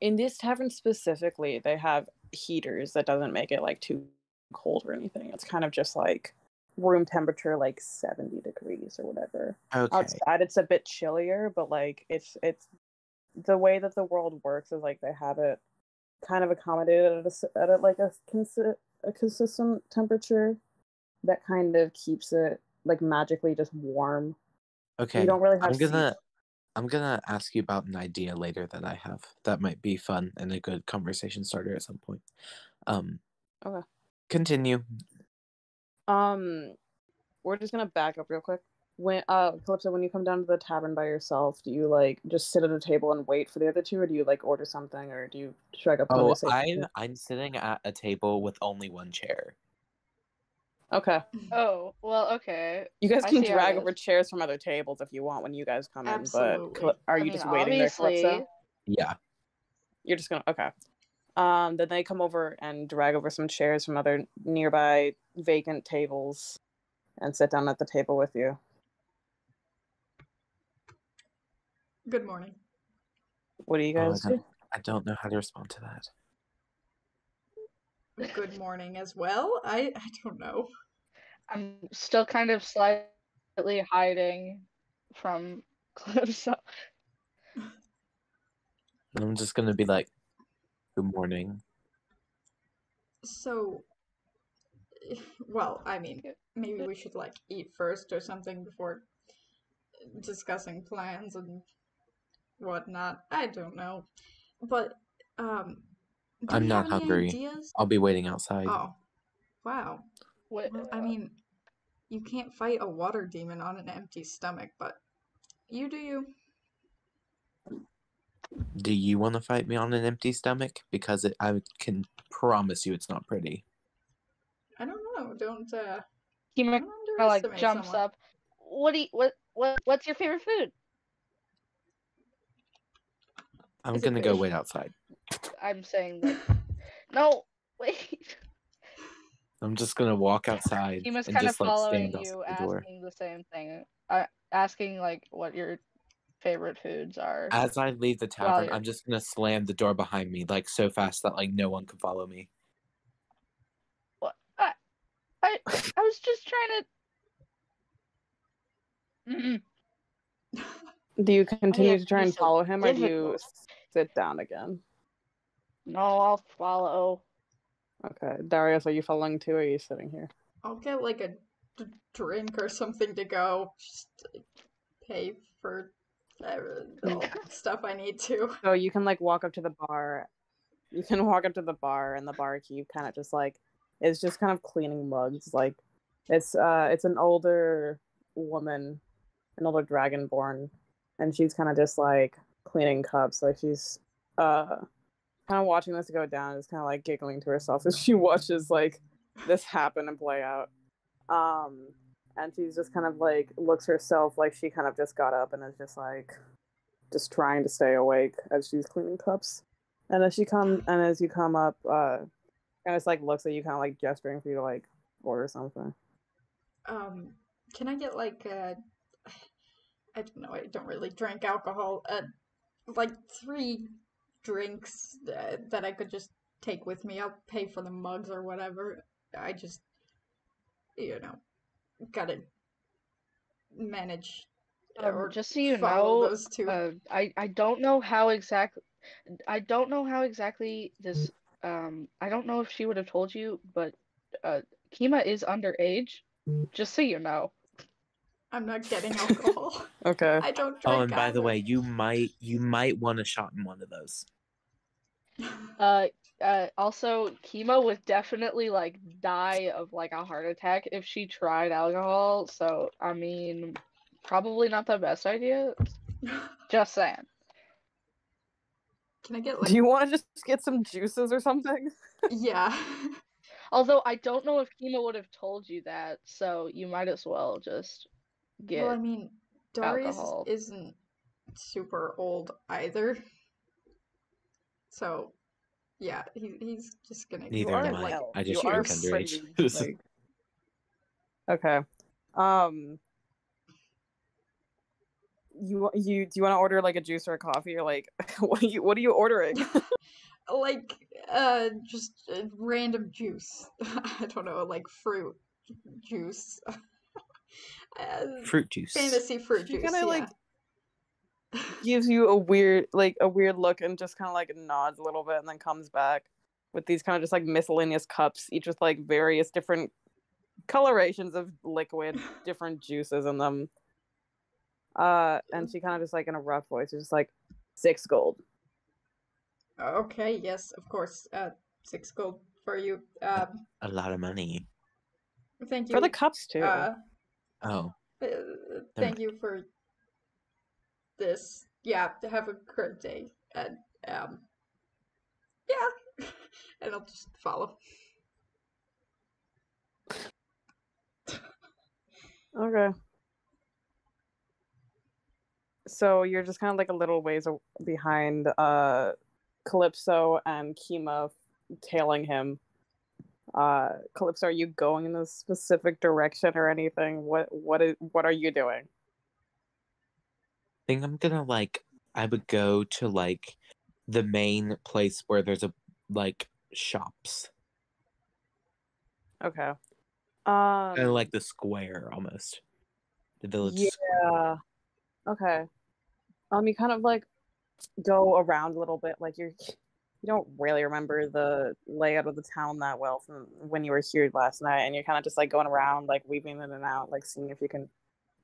[SPEAKER 4] In this tavern specifically, they have heaters that doesn't make it like too cold or anything. It's kind of just like room temperature, like 70 degrees or whatever.
[SPEAKER 2] Okay.
[SPEAKER 4] Outside, it's a bit chillier, but like it's the way that the world works is like they have it kind of accommodated at like a consistent temperature that kind of keeps it like magically just warm.
[SPEAKER 2] Okay.
[SPEAKER 4] You don't really have
[SPEAKER 2] I'm gonna ask you about an idea later that I have that might be fun and a good conversation starter at some point.
[SPEAKER 4] Okay.
[SPEAKER 2] Continue.
[SPEAKER 4] We're just gonna back up real quick. When Calypso, when you come down to the tavern by yourself, do you like just sit at a table and wait for the other two, or do you like order something, or do you strike up
[SPEAKER 2] Oh,
[SPEAKER 4] conversation?
[SPEAKER 2] I'm sitting at a table with only one chair.
[SPEAKER 4] Okay.
[SPEAKER 1] Oh, well, okay.
[SPEAKER 4] You guys
[SPEAKER 1] I
[SPEAKER 4] can
[SPEAKER 1] see how it
[SPEAKER 4] drag
[SPEAKER 1] is.
[SPEAKER 4] over chairs from other tables if you want when you guys come in, but
[SPEAKER 3] Absolutely.
[SPEAKER 4] are
[SPEAKER 1] I
[SPEAKER 4] you
[SPEAKER 1] mean,
[SPEAKER 4] just waiting there, Calypso?
[SPEAKER 1] obviously.
[SPEAKER 2] Yeah.
[SPEAKER 4] You're just gonna okay. Then they come over and drag over some chairs from other nearby vacant tables and sit down at the table with you.
[SPEAKER 3] Good morning.
[SPEAKER 4] What do you
[SPEAKER 2] Oh,
[SPEAKER 4] guys do?
[SPEAKER 2] I don't know how to respond to that.
[SPEAKER 3] Good morning as well. I don't know.
[SPEAKER 1] I'm still kind of slightly hiding from Calypso.
[SPEAKER 2] I'm just gonna be like, good morning.
[SPEAKER 3] So, well, I mean, maybe we should like eat first or something before discussing plans and whatnot. I don't know. But do
[SPEAKER 2] I'm
[SPEAKER 3] we have
[SPEAKER 2] not
[SPEAKER 3] any
[SPEAKER 2] hungry.
[SPEAKER 3] ideas?
[SPEAKER 2] I'll be waiting outside.
[SPEAKER 3] Oh, wow.
[SPEAKER 1] What?
[SPEAKER 3] Well, I mean, you can't fight a water demon on an empty stomach, but you do you.
[SPEAKER 2] Do you want to fight me on an empty stomach? Because I can promise you it's not pretty.
[SPEAKER 3] I don't know.
[SPEAKER 1] Kima
[SPEAKER 3] Don't
[SPEAKER 1] like
[SPEAKER 3] underestimate
[SPEAKER 1] jumps
[SPEAKER 3] someone.
[SPEAKER 1] up. What's your favorite food?
[SPEAKER 2] I'm
[SPEAKER 3] Is it
[SPEAKER 2] gonna go
[SPEAKER 3] big?
[SPEAKER 2] wait outside.
[SPEAKER 1] I'm saying like, no, wait.
[SPEAKER 2] I'm just gonna walk outside
[SPEAKER 1] Kima's
[SPEAKER 2] and
[SPEAKER 1] kind of
[SPEAKER 2] just like
[SPEAKER 1] following
[SPEAKER 2] stand outside
[SPEAKER 1] you,
[SPEAKER 2] the door.
[SPEAKER 1] asking the same thing. Asking like what your favorite foods are.
[SPEAKER 2] As I leave the
[SPEAKER 1] While
[SPEAKER 2] tavern,
[SPEAKER 1] you're
[SPEAKER 2] I'm just gonna slam the door behind me like so fast that like no one can follow me.
[SPEAKER 1] what? I was just trying to.
[SPEAKER 4] Do you continue to try
[SPEAKER 1] Be
[SPEAKER 4] and
[SPEAKER 1] so
[SPEAKER 4] follow him, or do you
[SPEAKER 1] difficult.
[SPEAKER 4] sit down again?
[SPEAKER 1] No, I'll follow.
[SPEAKER 4] Okay, Darius, are you following too, or are you sitting here?
[SPEAKER 3] I'll get like a drink or something to go. Just pay for all the stuff I need to.
[SPEAKER 4] So you can like walk up to the bar. You can walk up to the bar, and the barkeep kind of just like is just kind of cleaning mugs. Like it's an older woman, an older dragonborn, and she's kind of just like cleaning cups. Like she's kind of watching this go down, is kind of like giggling to herself as she watches like this happen and play out. And she's just kind of like looks herself like she kind of just got up and is just trying to stay awake as she's cleaning cups. And as you come up, and it's like looks at you, kind of like gesturing for you to like order something.
[SPEAKER 3] Can I get like I don't know. I don't really drink alcohol. Like 3 drinks that I could just take with me. I'll pay for the mugs or whatever. I just, you know, gotta manage or
[SPEAKER 1] Just so you
[SPEAKER 3] follow
[SPEAKER 1] know,
[SPEAKER 3] those two.
[SPEAKER 1] I don't know how exactly. I don't know how exactly this. I don't know if she would have told you, but Kima is underage. Just so you know.
[SPEAKER 3] I'm not getting alcohol.
[SPEAKER 4] Okay.
[SPEAKER 3] I don't
[SPEAKER 2] Oh,
[SPEAKER 3] drink
[SPEAKER 2] and by the
[SPEAKER 3] either.
[SPEAKER 2] way, you might want a shot in one of those.
[SPEAKER 1] Also, Kima would definitely like die of like a heart attack if she tried alcohol. So, I mean, probably not the best idea. Just saying.
[SPEAKER 3] Can I get
[SPEAKER 4] Do
[SPEAKER 3] like
[SPEAKER 4] you want to just get some juices or something?
[SPEAKER 3] yeah?
[SPEAKER 1] Although I don't know if Kima would have told you that, so you might as well just
[SPEAKER 3] Well, I
[SPEAKER 1] get
[SPEAKER 3] mean, Darius
[SPEAKER 1] alcohol.
[SPEAKER 3] isn't super old either. So, Yeah, he's just gonna
[SPEAKER 2] Neither
[SPEAKER 3] get
[SPEAKER 2] am I.
[SPEAKER 3] like
[SPEAKER 2] I
[SPEAKER 4] You
[SPEAKER 2] just
[SPEAKER 4] are
[SPEAKER 2] drink
[SPEAKER 3] juice.
[SPEAKER 2] underage.
[SPEAKER 4] pretty, like... Okay. You do you want to order like a juice or a coffee, or like what are you ordering?
[SPEAKER 3] Like just random juice. I don't know, like fruit juice.
[SPEAKER 2] Fruit juice.
[SPEAKER 3] Fantasy fruit
[SPEAKER 4] She
[SPEAKER 3] juice,
[SPEAKER 4] kind of
[SPEAKER 3] yeah.
[SPEAKER 4] gives you a weird look and just kind of like nods a little bit and then comes back with these kind of just like miscellaneous cups, each with like various different colorations of liquid, different juices in them. And she kind of just like in a rough voice is just like 6 gold.
[SPEAKER 3] Okay, yes, of course. 6 gold for you.
[SPEAKER 2] A lot of money.
[SPEAKER 3] Thank
[SPEAKER 4] For the
[SPEAKER 3] you.
[SPEAKER 4] cups too.
[SPEAKER 2] Oh.
[SPEAKER 3] Thank you for this. Yeah, have a great day. And yeah. And I'll just follow.
[SPEAKER 4] Okay. So you're just kind of like a little ways behind Calypso and Kima tailing him. Calypso, are you going in a specific direction or anything? What are you doing?
[SPEAKER 2] I think I'm gonna I would go to the main place where there's shops.
[SPEAKER 4] Okay.
[SPEAKER 2] Kind of like the square almost. The village square.
[SPEAKER 4] Yeah. Okay. You kind of like go around a little bit, like you don't really remember the layout of the town that well from when you were here last night, and you're kind of just like going around, like weaving in and out, like seeing if you can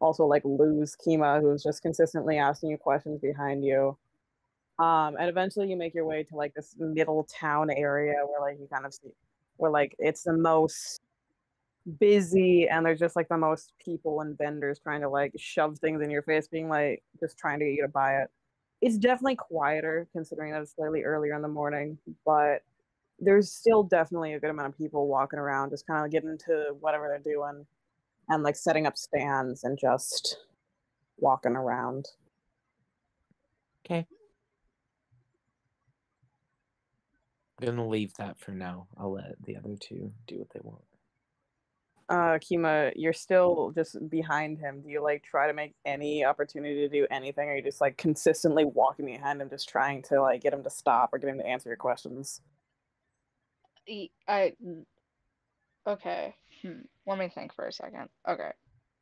[SPEAKER 4] also like lose Kima, who's just consistently asking you questions behind you. And eventually you make your way to like this middle town area where like you kind of see where like it's the most busy and there's just like the most people and vendors trying to like shove things in your face, being like just trying to get you to buy it. It's definitely quieter considering that it's slightly earlier in the morning, but there's still definitely a good amount of people walking around, just kind of getting into whatever they're doing and like setting up stands and just walking around.
[SPEAKER 2] Okay. I'm gonna leave that for now. I'll let the other two do what they want.
[SPEAKER 4] Kima, you're still just behind him. Do you like try to make any opportunity to do anything, or are you just like consistently walking behind him, just trying to like get him to stop or get him to answer your questions?
[SPEAKER 1] Okay. Let me think for a second. Okay.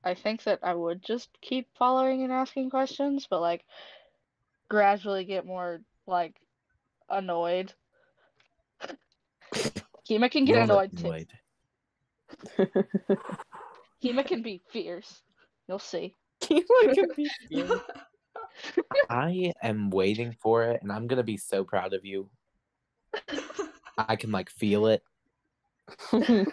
[SPEAKER 1] I think that I would just keep following and asking questions, but like gradually get more like annoyed. Kima can get
[SPEAKER 2] You're
[SPEAKER 1] annoyed too.
[SPEAKER 2] annoyed.
[SPEAKER 1] Kima can be fierce. You'll see.
[SPEAKER 4] Kima can be fierce.
[SPEAKER 2] I am waiting for it, and I'm gonna be so proud of you. I can feel it.
[SPEAKER 1] Why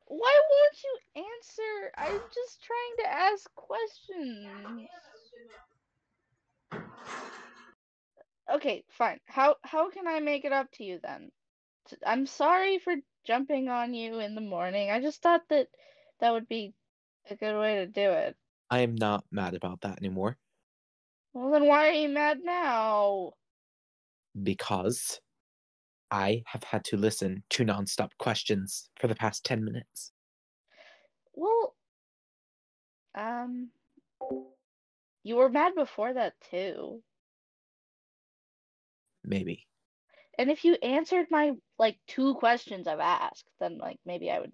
[SPEAKER 1] won't you answer? I'm just trying to ask questions. Okay, fine. How can I make it up to you then? I'm sorry for jumping on you in the morning. I just thought that would be a good way to do it.
[SPEAKER 2] I am not mad about that anymore.
[SPEAKER 1] Well, then why are you mad now?
[SPEAKER 2] Because I have had to listen to nonstop questions for the past 10 minutes.
[SPEAKER 1] Well, you were mad before that too.
[SPEAKER 2] Maybe.
[SPEAKER 1] And if you answered my 2 questions I've asked, then maybe I would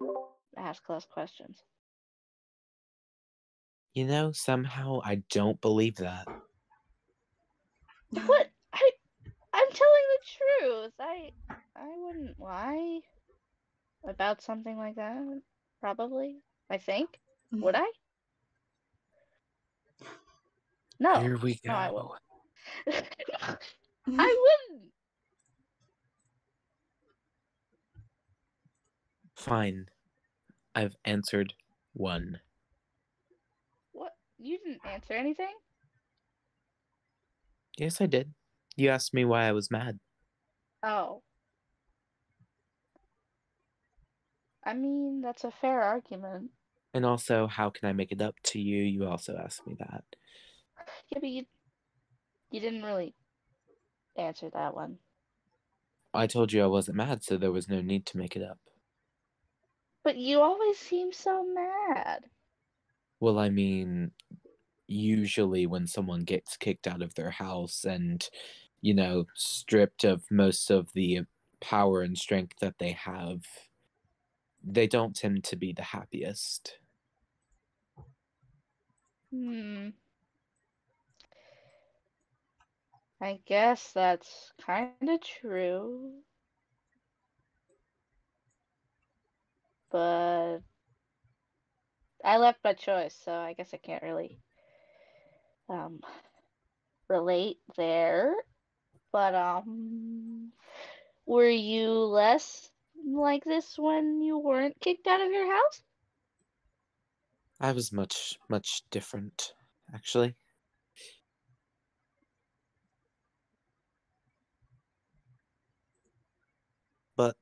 [SPEAKER 1] ask less questions.
[SPEAKER 2] Somehow I don't believe that.
[SPEAKER 1] What? I'm telling the truth. I wouldn't lie about something like that. Probably. I think. Would I? No.
[SPEAKER 2] Here we go.
[SPEAKER 1] No, I wouldn't. I wouldn't.
[SPEAKER 2] Fine. I've answered 1.
[SPEAKER 1] What? You didn't answer anything?
[SPEAKER 2] Yes, I did. You asked me why I was mad.
[SPEAKER 1] Oh. I mean, that's a fair argument.
[SPEAKER 2] And also, how can I make it up to you? You also asked me that.
[SPEAKER 1] Yeah, but you didn't really answer that one.
[SPEAKER 2] I told you I wasn't mad, so there was no need to make it up.
[SPEAKER 1] But you always seem so mad.
[SPEAKER 2] Well, I mean, usually when someone gets kicked out of their house and, stripped of most of the power and strength that they have, they don't tend to be the happiest.
[SPEAKER 1] I guess that's kind of true. But I left by choice, so I guess I can't really relate there. But were you less like this when you weren't kicked out of your house?
[SPEAKER 2] I was much, much different, actually. But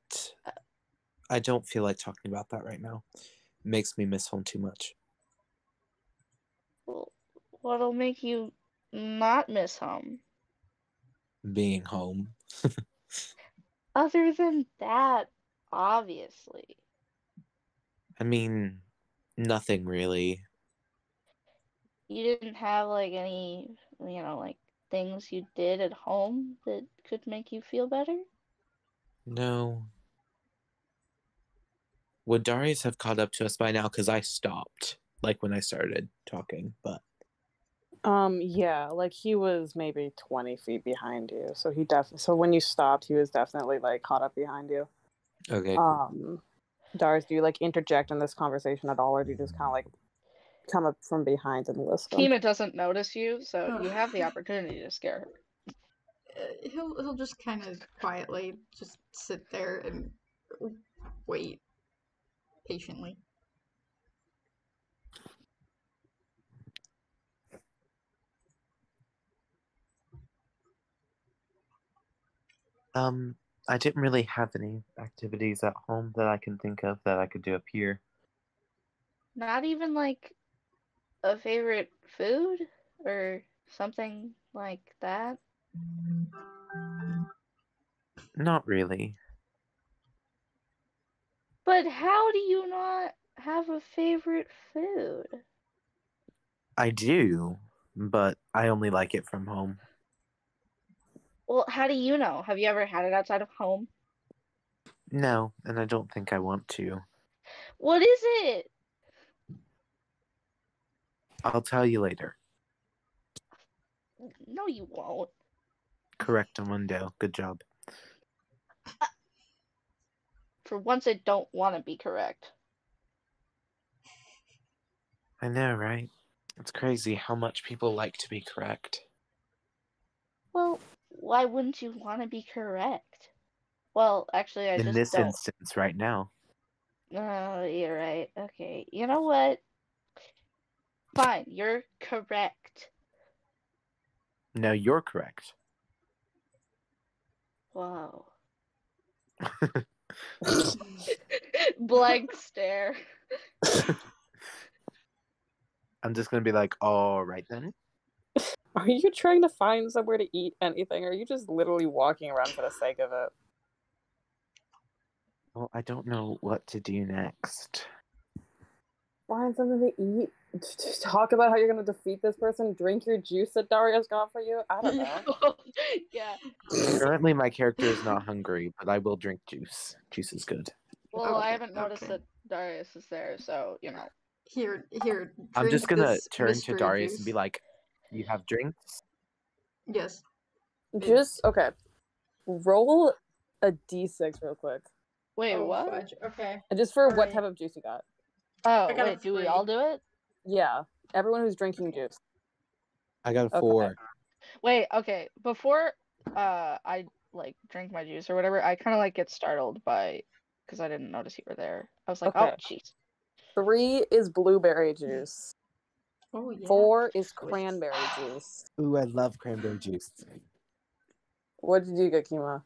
[SPEAKER 2] I don't feel like talking about that right now. It makes me miss home too much.
[SPEAKER 1] Well, what'll make you not miss home?
[SPEAKER 2] Being home.
[SPEAKER 1] Other than that, obviously.
[SPEAKER 2] I mean, nothing really.
[SPEAKER 1] You didn't have like any, like things you did at home that could make you feel better?
[SPEAKER 2] No. Would Darius have caught up to us by now? Because I stopped, like when I started talking, but...
[SPEAKER 4] Yeah, like he was maybe 20 feet behind you. So so when you stopped, he was definitely like caught up behind you.
[SPEAKER 2] Okay, cool.
[SPEAKER 4] Darius, do you like interject in this conversation at all, or do you just kind of like come up from behind and listen?
[SPEAKER 1] Kima doesn't notice you, so you have the opportunity to scare her.
[SPEAKER 3] He'll just kind of quietly just sit there and wait patiently.
[SPEAKER 2] I didn't really have any activities at home that I can think of that I could do up here.
[SPEAKER 1] Not even like a favorite food or something like that?
[SPEAKER 2] Not really.
[SPEAKER 1] But how do you not have a favorite food?
[SPEAKER 2] I do, but I only like it from home.
[SPEAKER 1] Well, how do you know? Have you ever had it outside of home?
[SPEAKER 2] No, and I don't think I want to.
[SPEAKER 1] What is it?
[SPEAKER 2] I'll tell you later.
[SPEAKER 1] No, you won't.
[SPEAKER 2] Correct, Amundo. Good job.
[SPEAKER 1] For once, I don't want to be correct.
[SPEAKER 2] I know, right? It's crazy how much people like to be correct.
[SPEAKER 1] Well, why wouldn't you want to be correct? Well, actually, I
[SPEAKER 2] In
[SPEAKER 1] just
[SPEAKER 2] this
[SPEAKER 1] don't.
[SPEAKER 2] instance, right now.
[SPEAKER 1] Oh, you're right. Okay. You know what? Fine, you're correct.
[SPEAKER 2] No, you're correct.
[SPEAKER 1] Wow. Blank stare.
[SPEAKER 2] I'm just gonna be like, all right then.
[SPEAKER 4] Are you trying to find somewhere to eat anything, or are you just literally walking around for the sake of it?
[SPEAKER 2] Well, I don't know what to do next.
[SPEAKER 4] Find something to eat. Talk about how you're going to defeat this person. Drink your juice that Darius got for you. I don't know.
[SPEAKER 1] Yeah.
[SPEAKER 2] Currently, my character is not hungry, but I will drink juice. Juice is good.
[SPEAKER 1] Well, I
[SPEAKER 3] Okay,
[SPEAKER 1] haven't noticed
[SPEAKER 3] okay.
[SPEAKER 1] that Darius is there, so,
[SPEAKER 3] Here,
[SPEAKER 2] I'm just
[SPEAKER 3] drink
[SPEAKER 2] gonna
[SPEAKER 3] this
[SPEAKER 2] turn to
[SPEAKER 3] mystery
[SPEAKER 2] Darius
[SPEAKER 3] juice.
[SPEAKER 2] and be like, "You have drinks?"
[SPEAKER 3] Yes.
[SPEAKER 4] Just, okay. Roll a d6 real quick.
[SPEAKER 1] Wait,
[SPEAKER 3] Oh,
[SPEAKER 1] what?
[SPEAKER 3] fudge. Okay.
[SPEAKER 4] And just for what
[SPEAKER 3] Alright.
[SPEAKER 4] type of juice you got.
[SPEAKER 1] Oh,
[SPEAKER 3] I got a
[SPEAKER 1] wait, do we
[SPEAKER 3] 3.
[SPEAKER 1] all do it?
[SPEAKER 4] Yeah. Everyone who's drinking juice.
[SPEAKER 2] I got a
[SPEAKER 4] Okay.
[SPEAKER 2] 4.
[SPEAKER 1] Wait, okay. Before I like drink my juice or whatever, I kind of like get startled because I didn't notice you were there. I was like,
[SPEAKER 4] Okay.
[SPEAKER 1] oh, jeez.
[SPEAKER 4] 3 is blueberry juice.
[SPEAKER 3] Oh, yeah.
[SPEAKER 4] 4 is
[SPEAKER 3] Swish.
[SPEAKER 4] cranberry juice.
[SPEAKER 2] Ooh, I love cranberry juice.
[SPEAKER 4] What did you get, Kima?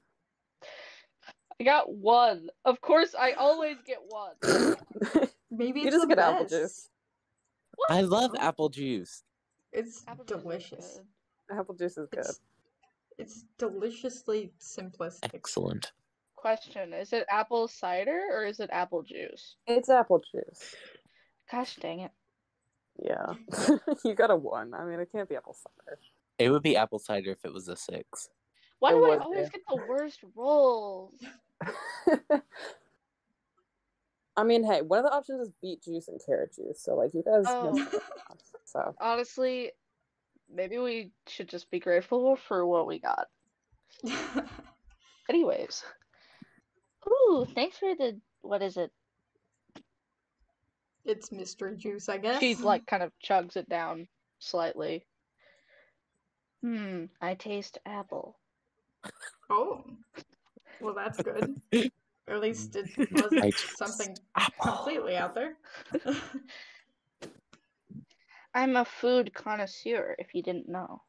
[SPEAKER 1] I got 1. Of course, I always get 1.
[SPEAKER 3] Maybe
[SPEAKER 4] You
[SPEAKER 3] it's
[SPEAKER 4] just
[SPEAKER 3] the
[SPEAKER 4] get apple
[SPEAKER 3] best.
[SPEAKER 4] juice.
[SPEAKER 2] I love
[SPEAKER 3] Oh.
[SPEAKER 2] apple juice.
[SPEAKER 3] It's
[SPEAKER 1] Apple juice is
[SPEAKER 3] delicious.
[SPEAKER 1] good.
[SPEAKER 4] Apple juice is good.
[SPEAKER 3] It's deliciously simplistic.
[SPEAKER 2] Excellent.
[SPEAKER 1] Question: is it apple cider or is it apple juice?
[SPEAKER 4] It's apple juice.
[SPEAKER 1] Gosh dang it!
[SPEAKER 4] Yeah. You got a 1. I mean, it can't be apple cider.
[SPEAKER 2] It would be apple cider if it was a 6.
[SPEAKER 1] Why
[SPEAKER 4] It
[SPEAKER 1] do I
[SPEAKER 4] would
[SPEAKER 1] always
[SPEAKER 4] be.
[SPEAKER 1] get the worst rolls?
[SPEAKER 4] I mean, hey, one of the options is beet juice and carrot juice. So, like, you guys
[SPEAKER 1] Oh.
[SPEAKER 4] missed it. So,
[SPEAKER 1] Honestly, maybe we should just be grateful for what we got. Anyways. Ooh, thanks for the, what is it?
[SPEAKER 3] It's mystery juice, I guess.
[SPEAKER 1] She, like, kind of chugs it down slightly. I taste apple.
[SPEAKER 3] Oh. Well, that's good. Or at least it wasn't something completely out there.
[SPEAKER 1] I'm a food connoisseur, if you didn't know.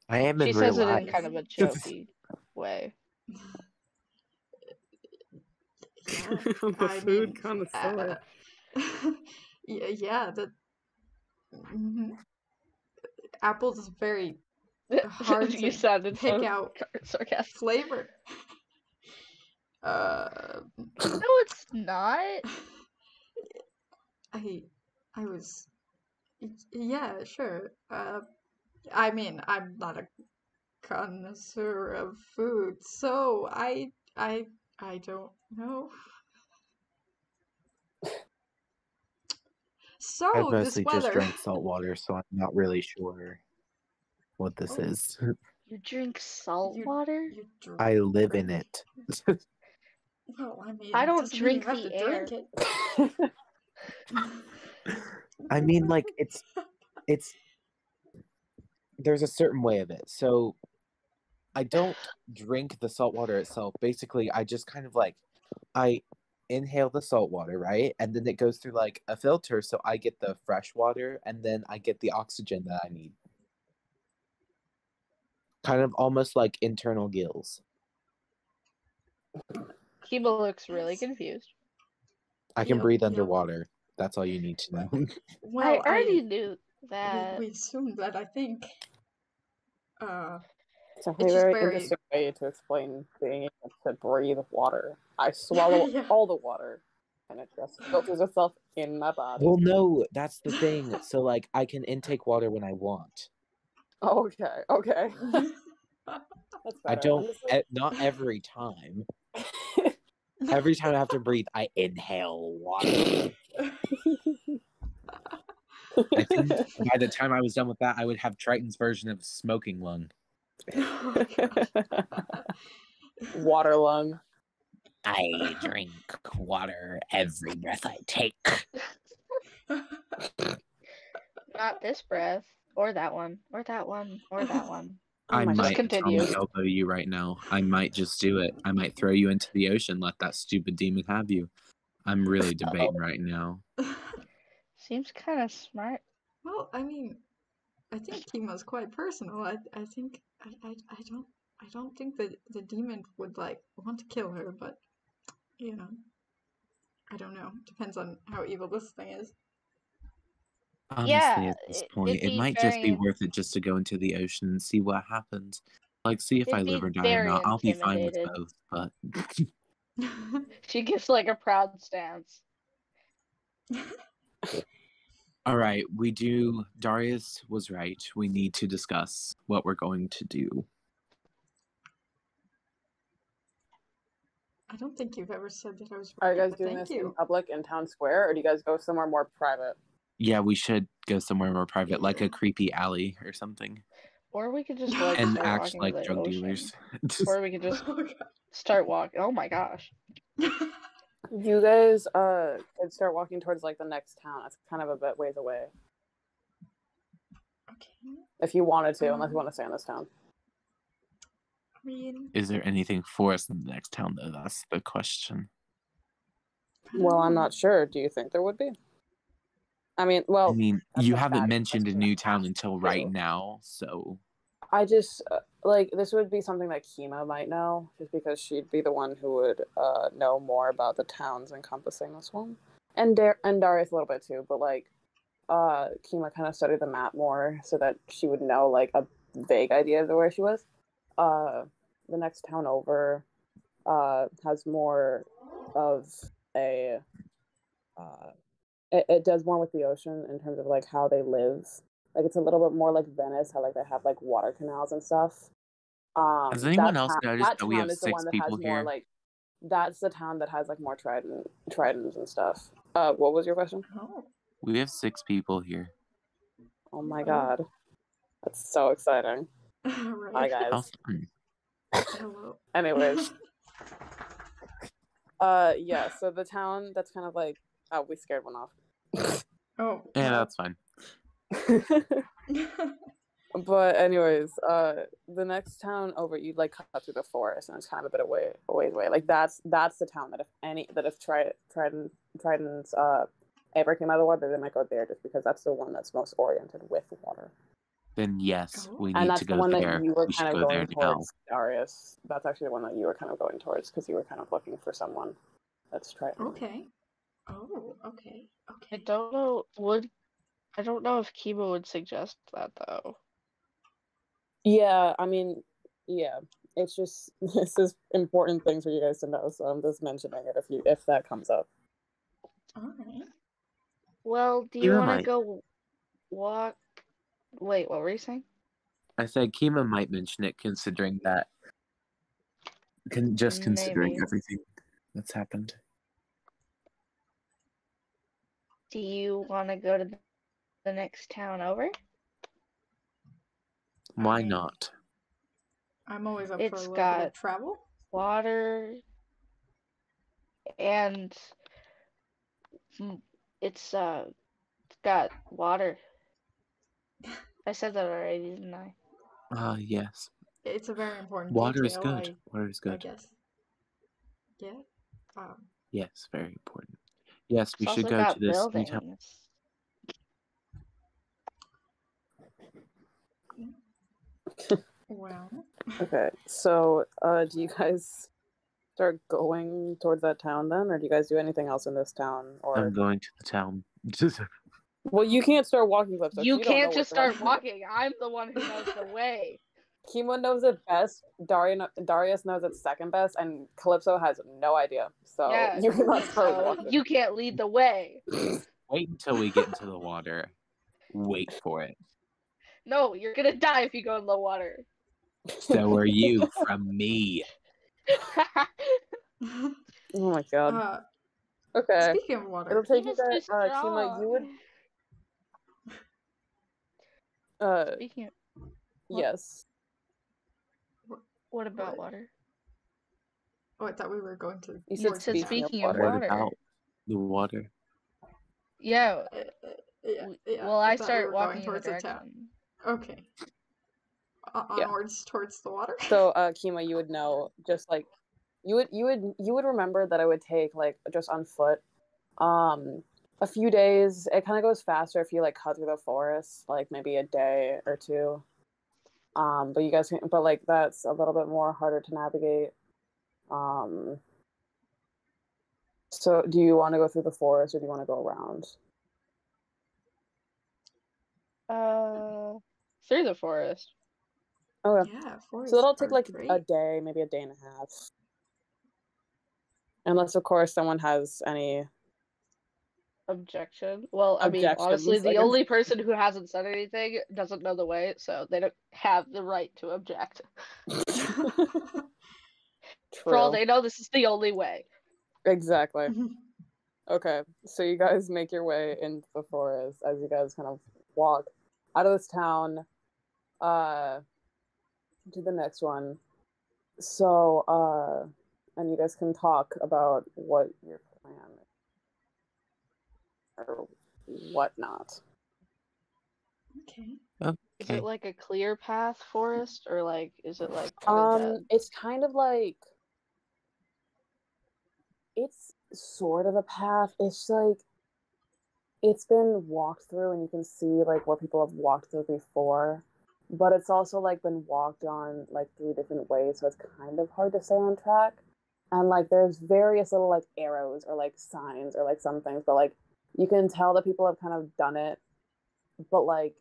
[SPEAKER 2] I am
[SPEAKER 1] She
[SPEAKER 2] in
[SPEAKER 1] says
[SPEAKER 2] real
[SPEAKER 1] it in
[SPEAKER 2] life.
[SPEAKER 1] kind of a jokey way.
[SPEAKER 3] Yeah,
[SPEAKER 4] I'm a
[SPEAKER 3] I
[SPEAKER 4] food
[SPEAKER 3] mean,
[SPEAKER 4] connoisseur.
[SPEAKER 3] yeah, mhm. Apple's is very hard
[SPEAKER 1] You
[SPEAKER 3] to
[SPEAKER 1] sounded
[SPEAKER 3] pick
[SPEAKER 1] so
[SPEAKER 3] out
[SPEAKER 1] sarcastic.
[SPEAKER 3] flavor.
[SPEAKER 1] No, it's not.
[SPEAKER 3] I was, yeah, sure. I mean, I'm not a connoisseur of food, so I don't know. So
[SPEAKER 2] I've
[SPEAKER 3] this
[SPEAKER 2] mostly just
[SPEAKER 3] weather.
[SPEAKER 2] drank salt water, so I'm not really sure what this
[SPEAKER 3] Oh.
[SPEAKER 2] is.
[SPEAKER 1] You drink salt
[SPEAKER 3] You-
[SPEAKER 1] water?
[SPEAKER 3] You
[SPEAKER 2] I live in it.
[SPEAKER 3] Well, I mean,
[SPEAKER 1] I
[SPEAKER 3] it
[SPEAKER 1] don't
[SPEAKER 3] doesn't mean you
[SPEAKER 1] drink
[SPEAKER 3] have
[SPEAKER 1] the
[SPEAKER 3] to
[SPEAKER 1] air.
[SPEAKER 3] drink it.
[SPEAKER 2] I mean, like, it's there's a certain way of it. So I don't drink the salt water itself. Basically, I just kind of like I inhale the salt water, right? And then it goes through like a filter, so I get the fresh water and then I get the oxygen that I need. Kind of almost like internal gills.
[SPEAKER 1] Kiba looks really confused.
[SPEAKER 2] I can
[SPEAKER 3] Yep,
[SPEAKER 2] breathe
[SPEAKER 3] yep.
[SPEAKER 2] underwater. That's all you need to know.
[SPEAKER 1] I
[SPEAKER 3] Well,
[SPEAKER 1] already knew that.
[SPEAKER 3] we assumed that. I think.
[SPEAKER 4] It's a
[SPEAKER 3] It's just
[SPEAKER 4] very
[SPEAKER 3] very.
[SPEAKER 4] interesting way to explain being able to breathe water. I swallow
[SPEAKER 3] Yeah.
[SPEAKER 4] all the water, and it just filters itself in my body.
[SPEAKER 2] Well, no, that's the thing. So, like, I can intake water when I want.
[SPEAKER 4] Okay. That's better.
[SPEAKER 2] I don't,
[SPEAKER 4] Honestly.
[SPEAKER 2] not every time. Every time I have to breathe, I inhale water. I think by the time I was done with that, I would have Triton's version of smoking lung.
[SPEAKER 3] Oh my gosh.
[SPEAKER 4] Water lung.
[SPEAKER 2] I drink water every breath I take.
[SPEAKER 1] Not this breath. Or that one. Or that one. Or that one.
[SPEAKER 4] Oh
[SPEAKER 2] I
[SPEAKER 4] my
[SPEAKER 1] Just
[SPEAKER 2] might
[SPEAKER 4] God.
[SPEAKER 1] continue.
[SPEAKER 2] atomic elbow you right now. I might just do it. I might throw you into the ocean, let that stupid demon have you. I'm really debating right now.
[SPEAKER 1] Seems kind of smart.
[SPEAKER 3] Well, I mean, I think Kima's quite personal. I think I don't think that the demon would like want to kill her, but you know, I don't know. Depends on how evil this thing is.
[SPEAKER 2] Honestly,
[SPEAKER 1] Yeah,
[SPEAKER 2] at this
[SPEAKER 1] it'd
[SPEAKER 2] point, it
[SPEAKER 1] be
[SPEAKER 2] might just be
[SPEAKER 1] very,
[SPEAKER 2] worth it just to go into the ocean and see what happens. Like, see if I
[SPEAKER 1] it'd
[SPEAKER 2] live or
[SPEAKER 1] be
[SPEAKER 2] die or
[SPEAKER 1] very
[SPEAKER 2] not. I'll be fine with
[SPEAKER 1] intimidated.
[SPEAKER 2] both, but
[SPEAKER 1] She gives like a proud stance.
[SPEAKER 2] all right, Darius was right. We need to discuss what we're going to do.
[SPEAKER 3] I don't think you've ever said that I was
[SPEAKER 4] Are
[SPEAKER 3] right.
[SPEAKER 4] you guys
[SPEAKER 3] But
[SPEAKER 4] doing
[SPEAKER 3] thank
[SPEAKER 4] this in
[SPEAKER 3] you.
[SPEAKER 4] public in town square, or do you guys go somewhere more private?
[SPEAKER 2] Yeah, we should go somewhere more private, like a creepy alley or something,
[SPEAKER 1] Or we could just like
[SPEAKER 2] and
[SPEAKER 1] start
[SPEAKER 2] act
[SPEAKER 1] walking to
[SPEAKER 2] like
[SPEAKER 1] the
[SPEAKER 2] drug
[SPEAKER 1] ocean.
[SPEAKER 2] dealers.
[SPEAKER 1] Or we could just
[SPEAKER 3] Oh god.
[SPEAKER 1] start walking. Oh my gosh.
[SPEAKER 4] You guys could start walking towards like the next town. It's kind of a bit ways away.
[SPEAKER 3] Okay.
[SPEAKER 4] If you wanted to, unless you want to stay in this town.
[SPEAKER 3] I mean,
[SPEAKER 2] Is there anything for us in the next town, though? That's the question.
[SPEAKER 3] I don't
[SPEAKER 4] Well, I'm
[SPEAKER 3] know.
[SPEAKER 4] not sure. Do you think there would be? I mean,
[SPEAKER 2] I
[SPEAKER 4] well,
[SPEAKER 2] mean,
[SPEAKER 4] that's
[SPEAKER 2] you
[SPEAKER 4] a
[SPEAKER 2] haven't
[SPEAKER 4] bad
[SPEAKER 2] mentioned a
[SPEAKER 4] question
[SPEAKER 2] new
[SPEAKER 4] to
[SPEAKER 2] town
[SPEAKER 4] ask,
[SPEAKER 2] until
[SPEAKER 4] too.
[SPEAKER 2] right now, so
[SPEAKER 4] I just like this would be something that Kima might know, just because she'd be the one who would know more about the towns encompassing this one, and Darius a little bit too. But like, Kima kind of studied the map more, so that she would know like a vague idea of where she was. the next town over has more of a it does more with the ocean in terms of like how they live. Like it's a little bit more like Venice, how like they have like water canals and stuff.
[SPEAKER 2] Has anyone else
[SPEAKER 4] that
[SPEAKER 2] noticed that we
[SPEAKER 4] town
[SPEAKER 2] have
[SPEAKER 4] is the one
[SPEAKER 2] 6
[SPEAKER 4] that
[SPEAKER 2] people
[SPEAKER 4] has more
[SPEAKER 2] here?
[SPEAKER 4] like that's the town that has like more tridents and stuff. What was your question?
[SPEAKER 3] Oh.
[SPEAKER 2] We have 6 people here.
[SPEAKER 4] Oh my god. That's so exciting.
[SPEAKER 3] Right.
[SPEAKER 4] Hi
[SPEAKER 2] How
[SPEAKER 4] guys.
[SPEAKER 2] fun.
[SPEAKER 3] Hello.
[SPEAKER 4] Anyways. Yeah, so the town that's kind of like we scared one off.
[SPEAKER 3] Oh.
[SPEAKER 2] Yeah,
[SPEAKER 3] well.
[SPEAKER 2] that's fine.
[SPEAKER 4] But anyways, the next town over, you'd like cut through the forest, and it's kind of a bit a ways away. Like that's the town that if tridents ever came out of the water, they might go there just because that's the one that's most oriented with water.
[SPEAKER 2] Then yes,
[SPEAKER 3] Oh.
[SPEAKER 2] we
[SPEAKER 4] And
[SPEAKER 2] need
[SPEAKER 4] that's
[SPEAKER 2] to
[SPEAKER 4] the
[SPEAKER 2] go
[SPEAKER 4] one that
[SPEAKER 2] there.
[SPEAKER 4] you were
[SPEAKER 2] We should
[SPEAKER 4] kind of
[SPEAKER 2] go there
[SPEAKER 4] going
[SPEAKER 2] now.
[SPEAKER 4] towards, Darius. That's actually the one that you were kind of going towards because you were kind of looking for someone that's trident.
[SPEAKER 3] Okay. Oh. Okay.
[SPEAKER 1] I
[SPEAKER 3] Okay.
[SPEAKER 1] don't know. I don't know if Kiba would suggest that though.
[SPEAKER 4] Yeah, I mean, yeah. It's just this is important things for you guys to know, so I'm just mentioning it if that comes up.
[SPEAKER 3] All right.
[SPEAKER 1] Well, do you
[SPEAKER 2] Kima
[SPEAKER 1] want to
[SPEAKER 2] might.
[SPEAKER 1] go walk? Wait, what were you saying?
[SPEAKER 2] I said Kima might mention it, considering that. Considering
[SPEAKER 1] Maybe.
[SPEAKER 2] everything that's happened.
[SPEAKER 1] Do you want to go to the next town over?
[SPEAKER 2] Why
[SPEAKER 3] mean,
[SPEAKER 2] not?
[SPEAKER 3] I'm always up for a
[SPEAKER 1] It's
[SPEAKER 3] little bit of
[SPEAKER 1] got
[SPEAKER 3] travel.
[SPEAKER 1] water and it's got water. I said that already, didn't I?
[SPEAKER 2] Yes.
[SPEAKER 3] It's a very important
[SPEAKER 2] Water is
[SPEAKER 3] detail.
[SPEAKER 2] good. Water is
[SPEAKER 3] I
[SPEAKER 2] good.
[SPEAKER 3] guess. Yeah.
[SPEAKER 2] Yes, very important. Yes, we
[SPEAKER 1] It's
[SPEAKER 2] should
[SPEAKER 1] also
[SPEAKER 2] go to
[SPEAKER 1] got
[SPEAKER 2] this new town.
[SPEAKER 1] buildings.
[SPEAKER 3] Well.
[SPEAKER 4] Okay, so do you guys start going towards that town then, or do you guys do anything else in this town? Or
[SPEAKER 2] I'm going to the town.
[SPEAKER 4] well, you can't start walking, Calypso.
[SPEAKER 1] You
[SPEAKER 4] You don't know
[SPEAKER 1] can't just
[SPEAKER 4] what's around.
[SPEAKER 1] start walking. I'm the one who knows the way.
[SPEAKER 4] Kimo knows it best. Darius knows it second best, and Calypso has no idea. So
[SPEAKER 1] Yeah,
[SPEAKER 4] you cannot start
[SPEAKER 1] so
[SPEAKER 4] walking.
[SPEAKER 1] you can't lead the way.
[SPEAKER 2] Wait until we get into the water. Wait for it.
[SPEAKER 1] No, you're gonna die if you go in the water.
[SPEAKER 2] So are you from me.
[SPEAKER 4] Oh my god. Okay.
[SPEAKER 3] Speaking of water,
[SPEAKER 4] It'll take you
[SPEAKER 1] Kima's too
[SPEAKER 4] guys. Kima, you would.
[SPEAKER 1] Speaking of,
[SPEAKER 4] Yes.
[SPEAKER 1] what about
[SPEAKER 3] What?
[SPEAKER 1] water?
[SPEAKER 3] Oh, I thought we were going to.
[SPEAKER 4] You said
[SPEAKER 3] towards the town.
[SPEAKER 4] speaking
[SPEAKER 1] of
[SPEAKER 2] What
[SPEAKER 1] water.
[SPEAKER 2] about the water?
[SPEAKER 1] Yeah.
[SPEAKER 3] Yeah.
[SPEAKER 1] Well, I
[SPEAKER 3] thought we
[SPEAKER 1] start
[SPEAKER 3] were
[SPEAKER 1] walking
[SPEAKER 3] going
[SPEAKER 1] in the
[SPEAKER 3] towards the
[SPEAKER 1] direction.
[SPEAKER 3] town. Okay. Onwards towards the water.
[SPEAKER 4] So, Kima, you would know, just like you would remember that I would take like just on foot, a few days. It kind of goes faster if you like cut through the forest, like maybe a day or two. But you guys, but like that's a little bit more harder to navigate. So do you want to go through the forest or do you want to go around?
[SPEAKER 1] Through the forest.
[SPEAKER 4] Okay.
[SPEAKER 3] Yeah, forests
[SPEAKER 4] So that'll take
[SPEAKER 3] are
[SPEAKER 4] like
[SPEAKER 3] great.
[SPEAKER 4] a day, maybe a day and a half. Unless, of course, someone has any
[SPEAKER 1] Objection. Well, I mean,
[SPEAKER 4] objections.
[SPEAKER 1] honestly, the
[SPEAKER 4] I guess.
[SPEAKER 1] only person who hasn't said anything doesn't know the way, so they don't have the right to object. For all
[SPEAKER 4] True.
[SPEAKER 1] they know, this is the only way.
[SPEAKER 4] Exactly. Okay, so you guys make your way into the forest as you guys kind of walk out of this town to the next one. So, and you guys can talk about what your plan is or whatnot.
[SPEAKER 3] Okay.
[SPEAKER 1] Is it like a clear path forest, or like is it like dead?
[SPEAKER 4] It's kind of like it's sort of a path. It's like it's been walked through and you can see like where people have walked through before, but it's also like been walked on like 3 different ways, so it's kind of hard to stay on track. And like there's various little like arrows or like signs or like some things, but like you can tell that people have kind of done it, but like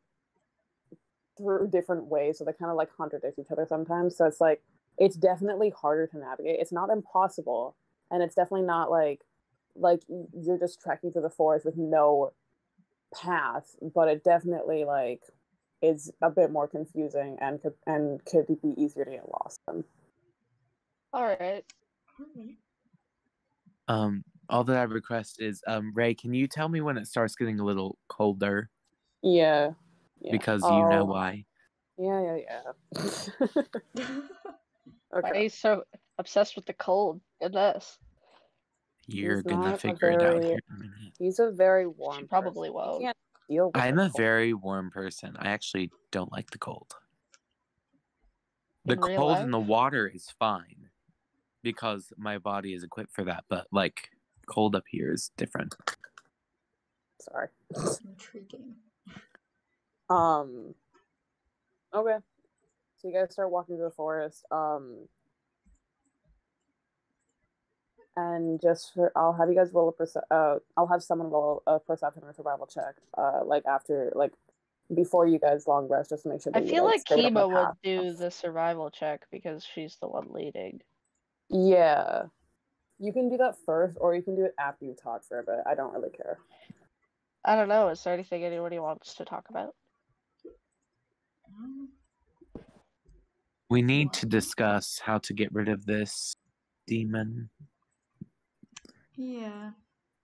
[SPEAKER 4] through different ways, so they kind of like contradict each other sometimes. So it's like it's definitely harder to navigate. It's not impossible, and it's definitely not like you're just trekking through the forest with no path, but it definitely like is a bit more confusing and could be easier to get lost in.
[SPEAKER 1] All right.
[SPEAKER 2] All that I request is, Ray, can you tell me when it starts getting a little colder?
[SPEAKER 4] Yeah.
[SPEAKER 2] Because you know why.
[SPEAKER 4] Yeah.
[SPEAKER 1] Why are
[SPEAKER 4] Okay.
[SPEAKER 1] you so obsessed with the cold in this?
[SPEAKER 2] You're
[SPEAKER 4] He's
[SPEAKER 2] gonna
[SPEAKER 4] not a
[SPEAKER 2] figure it out
[SPEAKER 4] very-
[SPEAKER 2] here in a minute.
[SPEAKER 4] He's a very warm
[SPEAKER 1] She probably
[SPEAKER 4] person.
[SPEAKER 1] won't.
[SPEAKER 4] He can't deal with
[SPEAKER 2] I'm
[SPEAKER 4] the
[SPEAKER 2] a
[SPEAKER 4] cold.
[SPEAKER 2] very warm person. I actually don't like the cold. The
[SPEAKER 1] In real
[SPEAKER 2] cold
[SPEAKER 1] life?
[SPEAKER 2] in the water is fine because my body is equipped for that, but like cold up here is different.
[SPEAKER 4] Sorry.
[SPEAKER 3] Intriguing.
[SPEAKER 4] Okay. So you guys start walking through the forest. And just for, I'll have you guys roll I'll have someone roll a perception or survival check. Like after, like before you guys long rest, just to make sure that
[SPEAKER 1] I
[SPEAKER 4] you
[SPEAKER 1] feel like
[SPEAKER 4] stayed on the
[SPEAKER 1] Kima would
[SPEAKER 4] path.
[SPEAKER 1] do the survival check because she's the one leading.
[SPEAKER 4] Yeah, you can do that first, or you can do it after you talk for a bit. I don't really care.
[SPEAKER 1] I don't know. Is there anything anybody wants to talk about?
[SPEAKER 2] We need to discuss how to get rid of this demon.
[SPEAKER 3] Yeah,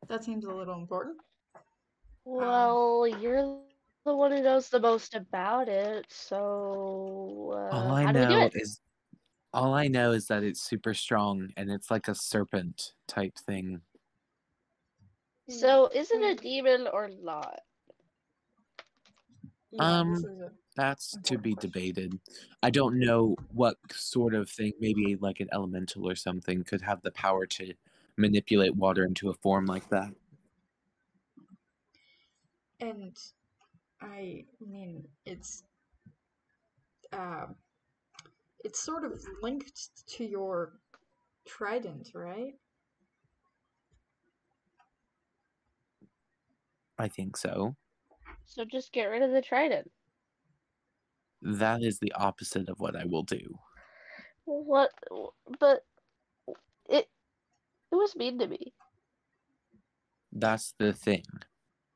[SPEAKER 3] that seems a little important.
[SPEAKER 1] Well, you're the one who knows the most about it, so how do we do it?
[SPEAKER 2] All I know is that it's super strong and it's like a serpent type thing.
[SPEAKER 1] So, is it a demon or not?
[SPEAKER 3] Yeah, this is a
[SPEAKER 2] That's to be
[SPEAKER 3] important question.
[SPEAKER 2] debated. I don't know what sort of thing, maybe like an elemental or something, could have the power to manipulate water into a form like that.
[SPEAKER 3] And I mean, it's sort of linked to your trident, right?
[SPEAKER 2] I think so.
[SPEAKER 1] So just get rid of the trident.
[SPEAKER 2] That is the opposite of what I will do.
[SPEAKER 1] What? But it was mean to me.
[SPEAKER 2] That's the thing.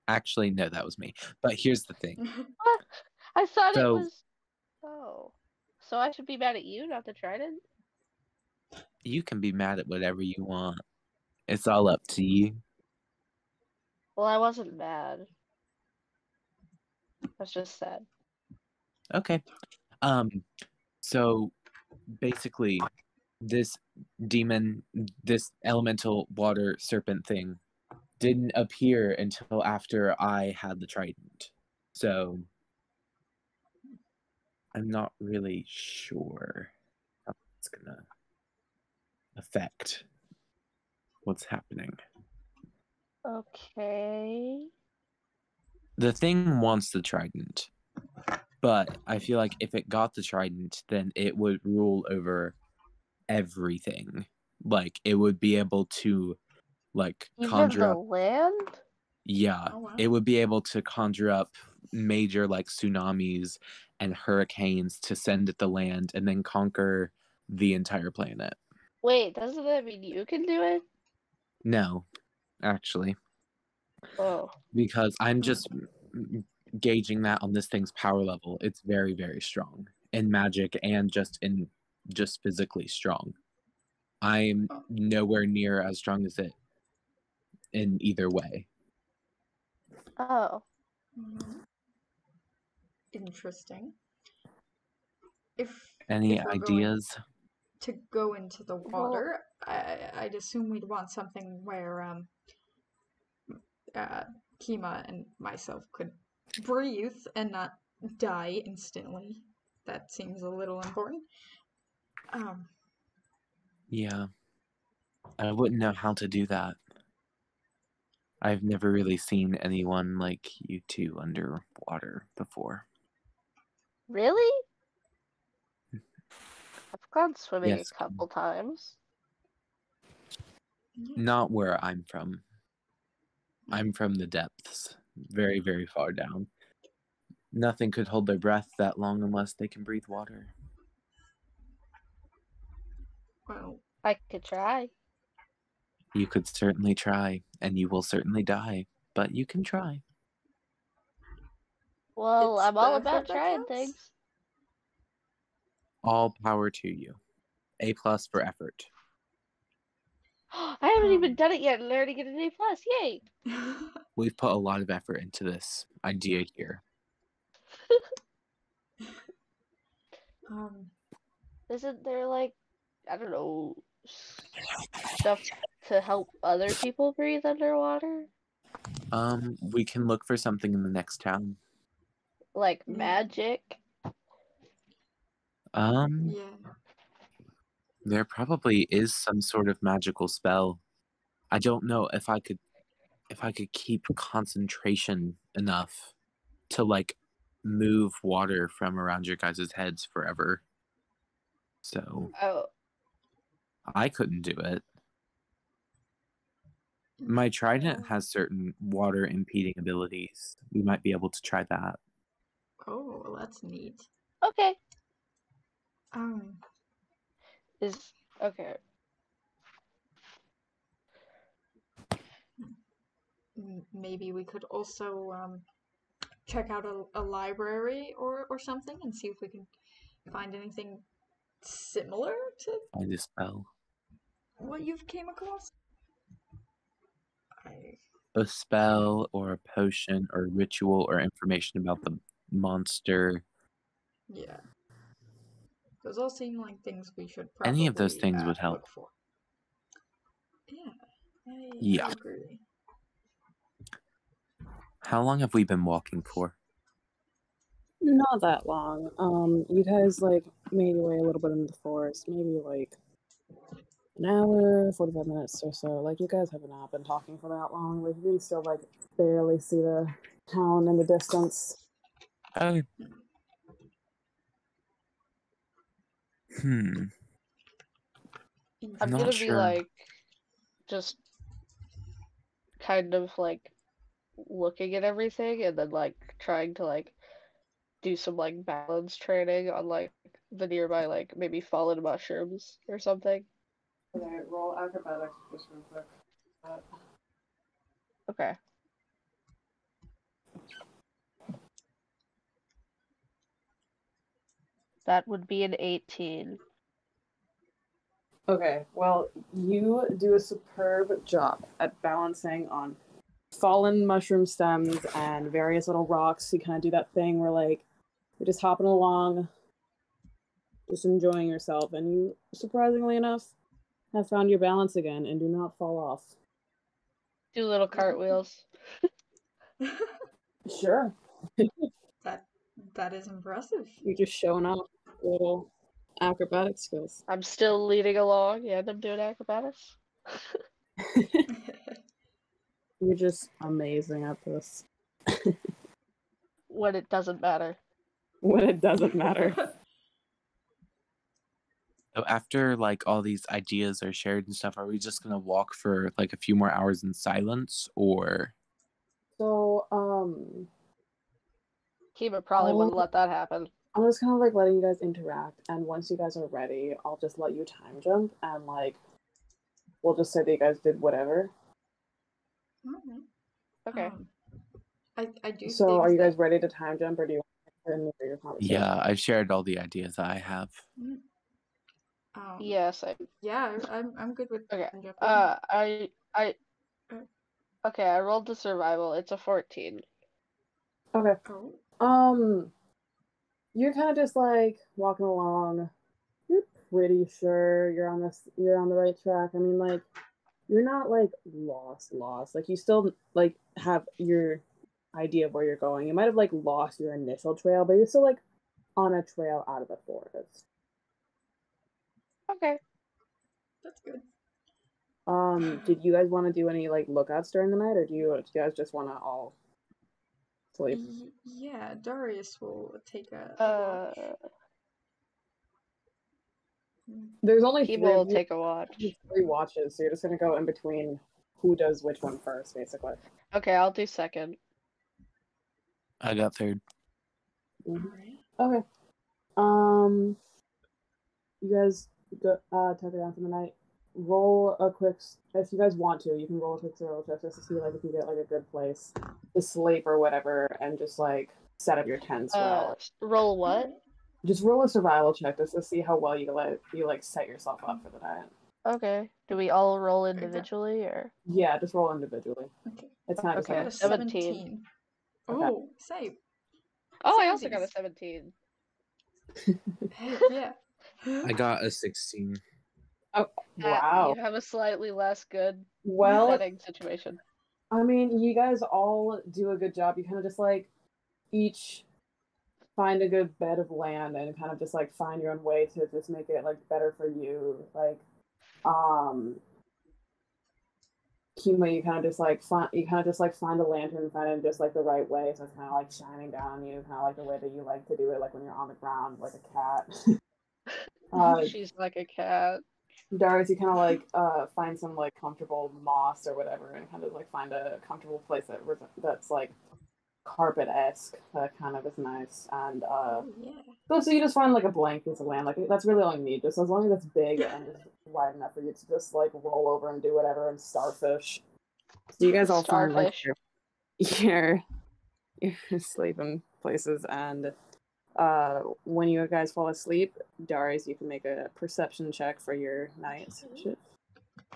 [SPEAKER 2] Actually, no, that was me. But here's the thing.
[SPEAKER 1] What? I thought it
[SPEAKER 2] So,
[SPEAKER 1] was. Oh, so I should be mad at you, not the trident?
[SPEAKER 2] you can be mad at whatever you want. It's all up to you.
[SPEAKER 1] Well, I wasn't mad. I was just sad.
[SPEAKER 2] Okay. So basically, this demon, this elemental water serpent thing, didn't appear until after I had the trident. So I'm not really sure how it's gonna affect what's happening.
[SPEAKER 1] Okay.
[SPEAKER 2] The thing wants the trident, but I feel like if it got the trident, then it would rule over everything. Like it would be able to like
[SPEAKER 1] Even
[SPEAKER 2] conjure
[SPEAKER 1] the
[SPEAKER 2] up.
[SPEAKER 1] land?
[SPEAKER 2] Yeah,
[SPEAKER 3] Oh, wow.
[SPEAKER 2] it would be able to conjure up major like tsunamis and hurricanes to send at the land and then conquer the entire planet.
[SPEAKER 1] Wait, doesn't that mean you can do it?
[SPEAKER 2] No, actually,
[SPEAKER 1] Oh.
[SPEAKER 2] because I'm just gauging that on this thing's power level. It's very, very strong in magic and just physically strong. I'm nowhere near as strong as it in either way.
[SPEAKER 1] Oh.
[SPEAKER 3] Interesting. If
[SPEAKER 2] Any
[SPEAKER 3] if we're going
[SPEAKER 2] ideas?
[SPEAKER 3] to go into the
[SPEAKER 1] Well,
[SPEAKER 3] water, I'd assume we'd want something where Kima and myself could breathe and not die instantly. That seems a little important.
[SPEAKER 2] Yeah. I wouldn't know how to do that. I've never really seen anyone like you two underwater before.
[SPEAKER 1] really? I've gone swimming
[SPEAKER 2] Yes,
[SPEAKER 1] a couple times.
[SPEAKER 2] not where I'm from. I'm from the depths, very, very far down. Nothing could hold their breath that long unless they can breathe water.
[SPEAKER 3] Well,
[SPEAKER 1] I could try.
[SPEAKER 2] You could certainly try, and you will certainly die, but you can try.
[SPEAKER 1] Well,
[SPEAKER 3] it's
[SPEAKER 1] I'm
[SPEAKER 3] the
[SPEAKER 1] all
[SPEAKER 3] effort
[SPEAKER 1] about
[SPEAKER 3] that
[SPEAKER 1] trying
[SPEAKER 3] counts.
[SPEAKER 1] things.
[SPEAKER 2] All power to you. A+ for effort.
[SPEAKER 1] I haven't even done it yet and already get an A+. Yay!
[SPEAKER 2] We've put a lot of effort into this idea here.
[SPEAKER 1] Isn't there like, I don't know, stuff to help other people breathe underwater?
[SPEAKER 2] We can look for something in the next town.
[SPEAKER 1] Like
[SPEAKER 3] Yeah.
[SPEAKER 1] magic?
[SPEAKER 3] Yeah.
[SPEAKER 2] There probably is some sort of magical spell. I don't know if I could keep concentration enough to like move water from around your guys' heads forever. So
[SPEAKER 1] Oh,
[SPEAKER 2] I couldn't do it. My trident has certain water impeding abilities. We might be able to try that.
[SPEAKER 3] Oh, well, that's neat.
[SPEAKER 1] okay.
[SPEAKER 3] Um,
[SPEAKER 1] Okay.
[SPEAKER 3] maybe we could also check out a library or something and see if we can find anything similar to
[SPEAKER 2] Find a spell.
[SPEAKER 3] what you've came across.
[SPEAKER 2] A spell or a potion or ritual or information about the monster.
[SPEAKER 3] Yeah. Those all seem like things we should probably
[SPEAKER 2] Any of those things would help.
[SPEAKER 3] look for. Yeah,
[SPEAKER 2] Yeah.
[SPEAKER 3] I agree.
[SPEAKER 2] How long have we been walking for?
[SPEAKER 4] Not that long. You guys like made your way a little bit into the forest, maybe like an hour, 45 minutes or so. Like you guys have not been talking for that long. Like you can still like barely see the town in the distance.
[SPEAKER 2] I'm
[SPEAKER 1] I'm
[SPEAKER 2] not
[SPEAKER 1] gonna be
[SPEAKER 2] sure.
[SPEAKER 1] like, just kind of like looking at everything and then like trying to like do some like balance training on like the nearby like maybe fallen mushrooms or something.
[SPEAKER 4] Okay, roll acrobatics just real quick.
[SPEAKER 1] Okay. That would be an 18.
[SPEAKER 4] Okay, well, you do a superb job at balancing on fallen mushroom stems and various little rocks. You kind of do that thing where, like, you're just hopping along, just enjoying yourself, and you, surprisingly enough, have found your balance again and do not fall off.
[SPEAKER 1] Do little cartwheels.
[SPEAKER 4] Sure.
[SPEAKER 3] That is impressive.
[SPEAKER 4] You're just showing off little acrobatic skills.
[SPEAKER 1] I'm still leading along and I'm doing acrobatics.
[SPEAKER 4] You're just amazing at this.
[SPEAKER 1] When it doesn't matter.
[SPEAKER 4] When it doesn't matter.
[SPEAKER 2] So after like all these ideas are shared and stuff, are we just gonna walk for like a few more hours in silence, or?
[SPEAKER 4] So,
[SPEAKER 1] Kima probably wouldn't let that happen.
[SPEAKER 4] I'm just kind of like letting you guys interact, and once you guys are ready, I'll just let you time jump, and like, we'll just say that you guys did whatever.
[SPEAKER 1] Okay.
[SPEAKER 3] I do.
[SPEAKER 4] So,
[SPEAKER 3] think
[SPEAKER 4] are you
[SPEAKER 3] that-
[SPEAKER 4] guys ready to time jump, or do you want to your conversation?
[SPEAKER 2] Yeah, I've shared all the ideas I have.
[SPEAKER 1] Yes,
[SPEAKER 3] Yeah, I'm good with
[SPEAKER 1] okay.
[SPEAKER 3] time jumping.
[SPEAKER 1] Okay, I rolled the survival. It's a 14.
[SPEAKER 4] Okay.
[SPEAKER 3] Oh.
[SPEAKER 4] You're kind of just like walking along. You're pretty sure you're on the right track. I mean, like, you're not like lost. Like, you still like have your idea of where you're going. You might have like lost your initial trail, but you're still like on a trail out of the forest.
[SPEAKER 1] Okay.
[SPEAKER 3] That's good.
[SPEAKER 4] Did you guys want to do any like lookouts during the night, or do you guys just want to all sleep?
[SPEAKER 3] Yeah, Darius will take a watch.
[SPEAKER 4] There's only
[SPEAKER 1] Kima
[SPEAKER 4] three.
[SPEAKER 1] will take a watch.
[SPEAKER 4] 3 watches, so you're just gonna go in between who does which one first, basically.
[SPEAKER 1] Okay, I'll do second.
[SPEAKER 2] I got third.
[SPEAKER 4] Okay. You guys go tuck around for the night. Roll a quick. If you guys want to, you can roll a quick survival check just to see like if you get like a good place to sleep or whatever, and just like set up your tents well.
[SPEAKER 1] Roll what?
[SPEAKER 4] Just roll a survival check just to see how well you like set yourself up for the night.
[SPEAKER 1] Okay. Do we all roll individually or?
[SPEAKER 4] Yeah, just roll individually.
[SPEAKER 3] Okay.
[SPEAKER 4] It's kind of
[SPEAKER 1] Okay.
[SPEAKER 3] I got a 17.
[SPEAKER 4] Okay.
[SPEAKER 3] Oh, same.
[SPEAKER 1] Oh, I
[SPEAKER 3] Same
[SPEAKER 1] also got a
[SPEAKER 3] these.
[SPEAKER 1] 17.
[SPEAKER 3] Heck yeah.
[SPEAKER 2] I got a 16.
[SPEAKER 4] Oh, wow.
[SPEAKER 1] You have a slightly less good
[SPEAKER 4] Well,
[SPEAKER 1] bedding situation.
[SPEAKER 4] I mean, you guys all do a good job. You kind of just like each find a good bed of land and kind of just like find your own way to just make it like better for you. Like, Kima, you kind of just like find a lantern and find it just like the right way, so it's kind of like shining down on you, kind of like the way that you like to do it, like when you're on the ground, like a cat.
[SPEAKER 1] She's like a cat.
[SPEAKER 4] Darius, you kind of like find some like comfortable moss or whatever, and kind of like find a comfortable place that's like carpet-esque. That kind of is nice. And
[SPEAKER 3] yeah.
[SPEAKER 4] so you just find like a blank piece of land. Like that's really all you need. Just as long as it's big and just wide enough for you to just like roll over and do whatever and starfish. So you guys all find like your sleeping places, and when you guys fall asleep, Darius, you can make a perception check for your night shift.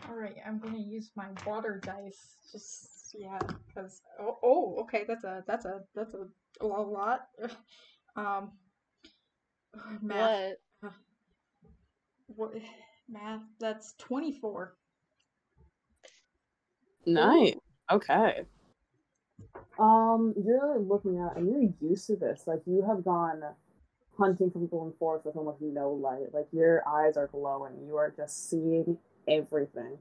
[SPEAKER 3] Alright, I'm gonna use my water dice. Just because okay, that's a lot. Math. What math? That's 24.
[SPEAKER 4] Nice. Ooh. Okay. You're looking at and you're used to this. Like you have gone hunting for people in forest with almost no light. Like your eyes are glowing. You are just seeing everything.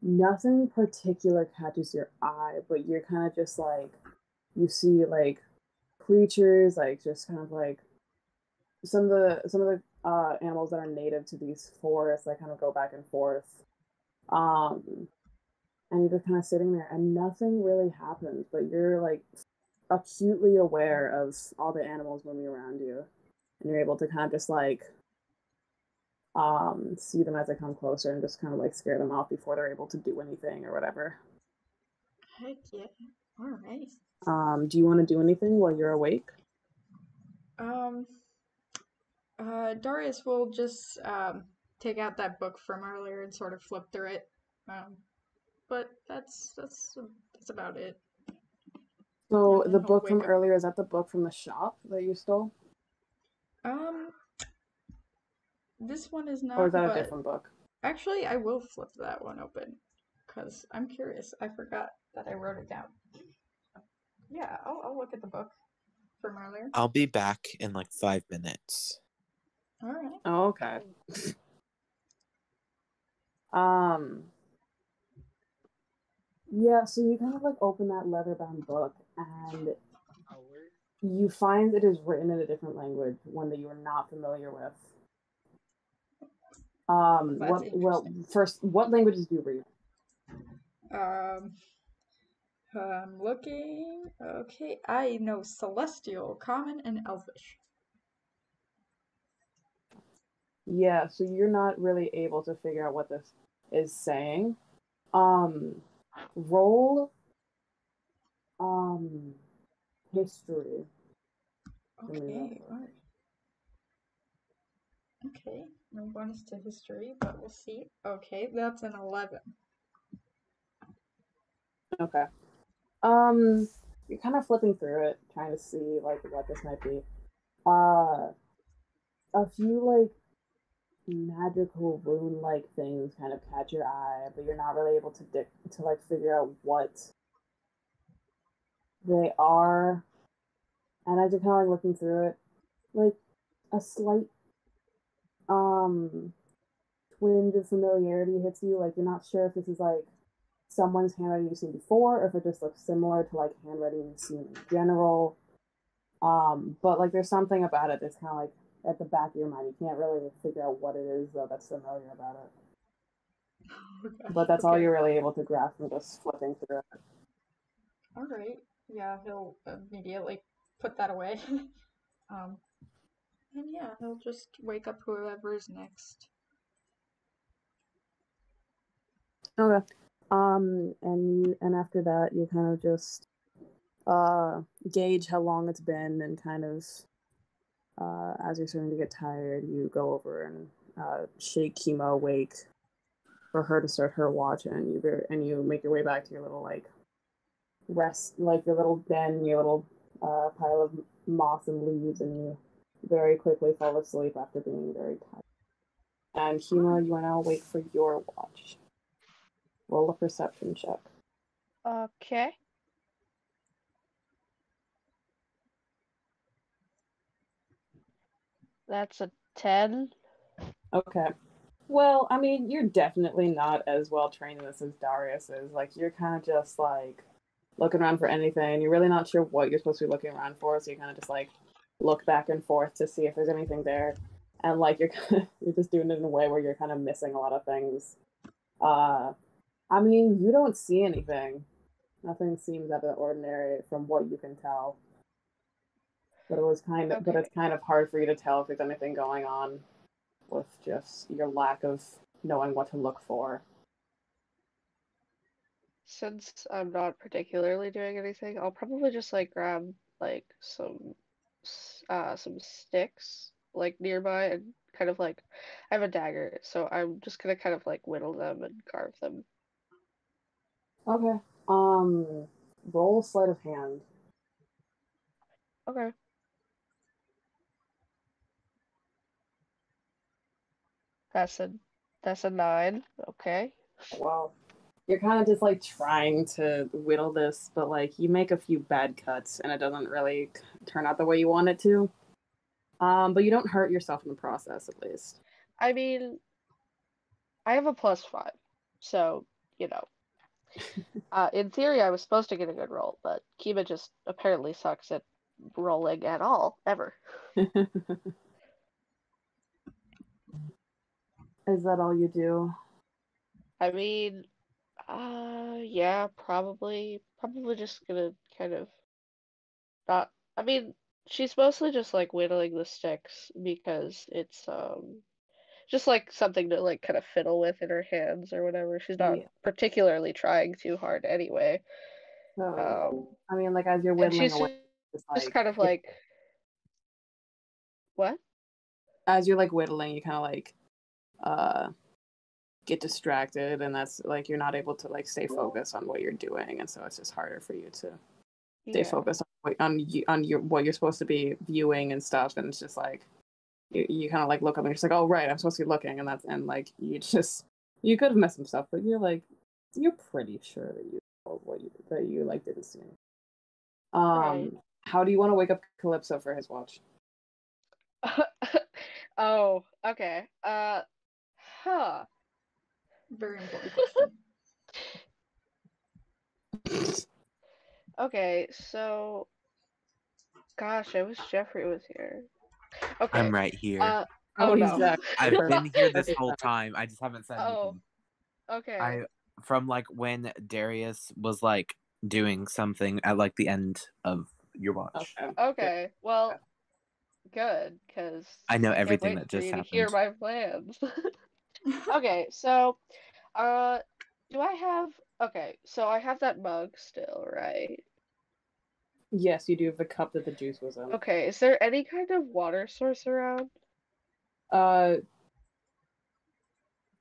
[SPEAKER 4] Nothing particular catches your eye, but you're kind of just like you see like creatures, like just kind of like some of the animals that are native to these forests. That kind of go back and forth. And you're just kind of sitting there, and nothing really happens, but you're like acutely aware of all the animals moving around you, and you're able to kind of just like see them as they come closer and just kind of like scare them off before they're able to do anything or whatever.
[SPEAKER 3] Heck yeah. Alright.
[SPEAKER 4] Do you want to do anything while you're awake?
[SPEAKER 3] Darius will just take out that book from earlier and sort of flip through it. But that's about it.
[SPEAKER 4] So the book from earlier, is that the book from the shop that you stole?
[SPEAKER 3] This one is not.
[SPEAKER 4] Or is that a different book?
[SPEAKER 3] Actually, I will flip that one open because I'm curious. I forgot that I wrote it down. Yeah, I'll look at the book from earlier.
[SPEAKER 2] I'll be back in like 5 minutes.
[SPEAKER 3] All right.
[SPEAKER 4] Oh, okay. Yeah, so you kind of like open that leather-bound book and you find it is written in a different language, one that you are not familiar with. First, what languages do you read?
[SPEAKER 3] I'm looking. Okay, I know Celestial, Common, and Elvish.
[SPEAKER 4] Yeah, so you're not really able to figure out what this is saying. Roll history.
[SPEAKER 3] Okay, alright. Okay, no bonus to history, but we'll see. Okay, that's an 11.
[SPEAKER 4] Okay. You're kind of flipping through it, trying to see like what this might be. A few like magical rune-like things kind of catch your eye, but you're not really able to like figure out what they are. And as you're kind of like looking through it, like a slight twinge of familiarity hits you. Like you're not sure if this is like someone's handwriting you've seen before, or if it just looks similar to like handwriting you've seen in general. But like there's something about it that's kind of like at the back of your mind. You can't really figure out what it is though that's familiar about it. Oh, but that's all you're really able to grasp from just flipping through it.
[SPEAKER 3] Alright. Yeah, he'll immediately put that away. And yeah, he'll just wake up whoever is next.
[SPEAKER 4] Okay. And after that, you kind of just gauge how long it's been, and kind of as you're starting to get tired, you go over and shake Kima awake for her to start her watch, and you make your way back to your little like rest, like your little den, your little pile of moss and leaves, and you very quickly fall asleep after being very tired. And Kima, you are now awake for your watch. Roll a perception check.
[SPEAKER 1] Okay. That's a 10.
[SPEAKER 4] Okay. Well, I mean, you're definitely not as well trained in this as Darius is. Like, you're kind of just like looking around for anything. You're really not sure what you're supposed to be looking around for, so you kind of just like look back and forth to see if there's anything there. And like you're just doing it in a way where you're kind of missing a lot of things. I mean, you don't see anything. Nothing seems out of the ordinary from what you can tell. But
[SPEAKER 1] Okay.
[SPEAKER 4] it's kind of hard for you to tell if there's anything going on with just your lack of knowing what to look for.
[SPEAKER 1] Since I'm not particularly doing anything, I'll probably just like grab like some sticks like nearby and kind of like I have a dagger, so I'm just gonna kind of like whittle them and carve them.
[SPEAKER 4] Okay. Roll sleight of hand.
[SPEAKER 1] Okay. That's a that's a 9. Okay.
[SPEAKER 4] Well, you're kind of just like trying to whittle this, but like you make a few bad cuts and it doesn't really turn out the way you want it to. But you don't hurt yourself in the process, at least.
[SPEAKER 1] I mean, I have a +5, so you know. In theory, I was supposed to get a good roll, but Kiba just apparently sucks at rolling at all, ever.
[SPEAKER 4] Is that all you do?
[SPEAKER 1] I mean, yeah, probably just gonna kind of not. I mean, she's mostly just like whittling the sticks because it's just like something to like kind of fiddle with in her hands or whatever. She's not
[SPEAKER 4] Yeah.
[SPEAKER 1] particularly trying too hard anyway.
[SPEAKER 4] So,
[SPEAKER 1] Um,
[SPEAKER 4] I mean, like as you're
[SPEAKER 1] and
[SPEAKER 4] whittling
[SPEAKER 1] she's
[SPEAKER 4] away, it's
[SPEAKER 1] just
[SPEAKER 4] like
[SPEAKER 1] kind of like what?
[SPEAKER 4] as you're like whittling, you kind of like uh get distracted, and that's like you're not able to like stay focused on what you're doing, and so it's just harder for you to stay
[SPEAKER 1] Yeah.
[SPEAKER 4] focused on your what you're supposed to be viewing and stuff, and it's just like you kind of like look up and you're just like, oh right, I'm supposed to be looking, and like you could have missed some stuff, but you're pretty sure that you that you like didn't see anything.
[SPEAKER 1] Right.
[SPEAKER 4] How do you want to wake up Calypso for his watch?
[SPEAKER 1] Oh, okay. Huh.
[SPEAKER 3] Very important question.
[SPEAKER 1] Okay, so gosh, I wish Jeffrey was here. Okay.
[SPEAKER 2] I'm right here.
[SPEAKER 1] Oh
[SPEAKER 4] He's
[SPEAKER 1] no.
[SPEAKER 4] back.
[SPEAKER 2] I've been here this
[SPEAKER 4] Perfect.
[SPEAKER 2] whole time. I just haven't said
[SPEAKER 1] Oh,
[SPEAKER 2] anything.
[SPEAKER 1] okay.
[SPEAKER 2] I from like when Darius was like doing something at like the end of your watch.
[SPEAKER 4] Okay.
[SPEAKER 1] Okay. Well, good, because
[SPEAKER 2] I know
[SPEAKER 1] I can't
[SPEAKER 2] everything
[SPEAKER 1] wait
[SPEAKER 2] that
[SPEAKER 1] for
[SPEAKER 2] just
[SPEAKER 1] you to hear
[SPEAKER 2] happened.
[SPEAKER 1] my plans. Okay, so uh do I have okay, so I have that mug still, right?
[SPEAKER 4] Yes, you do have the cup that the juice was in.
[SPEAKER 1] Okay, is there any kind of water source around?
[SPEAKER 4] Uh,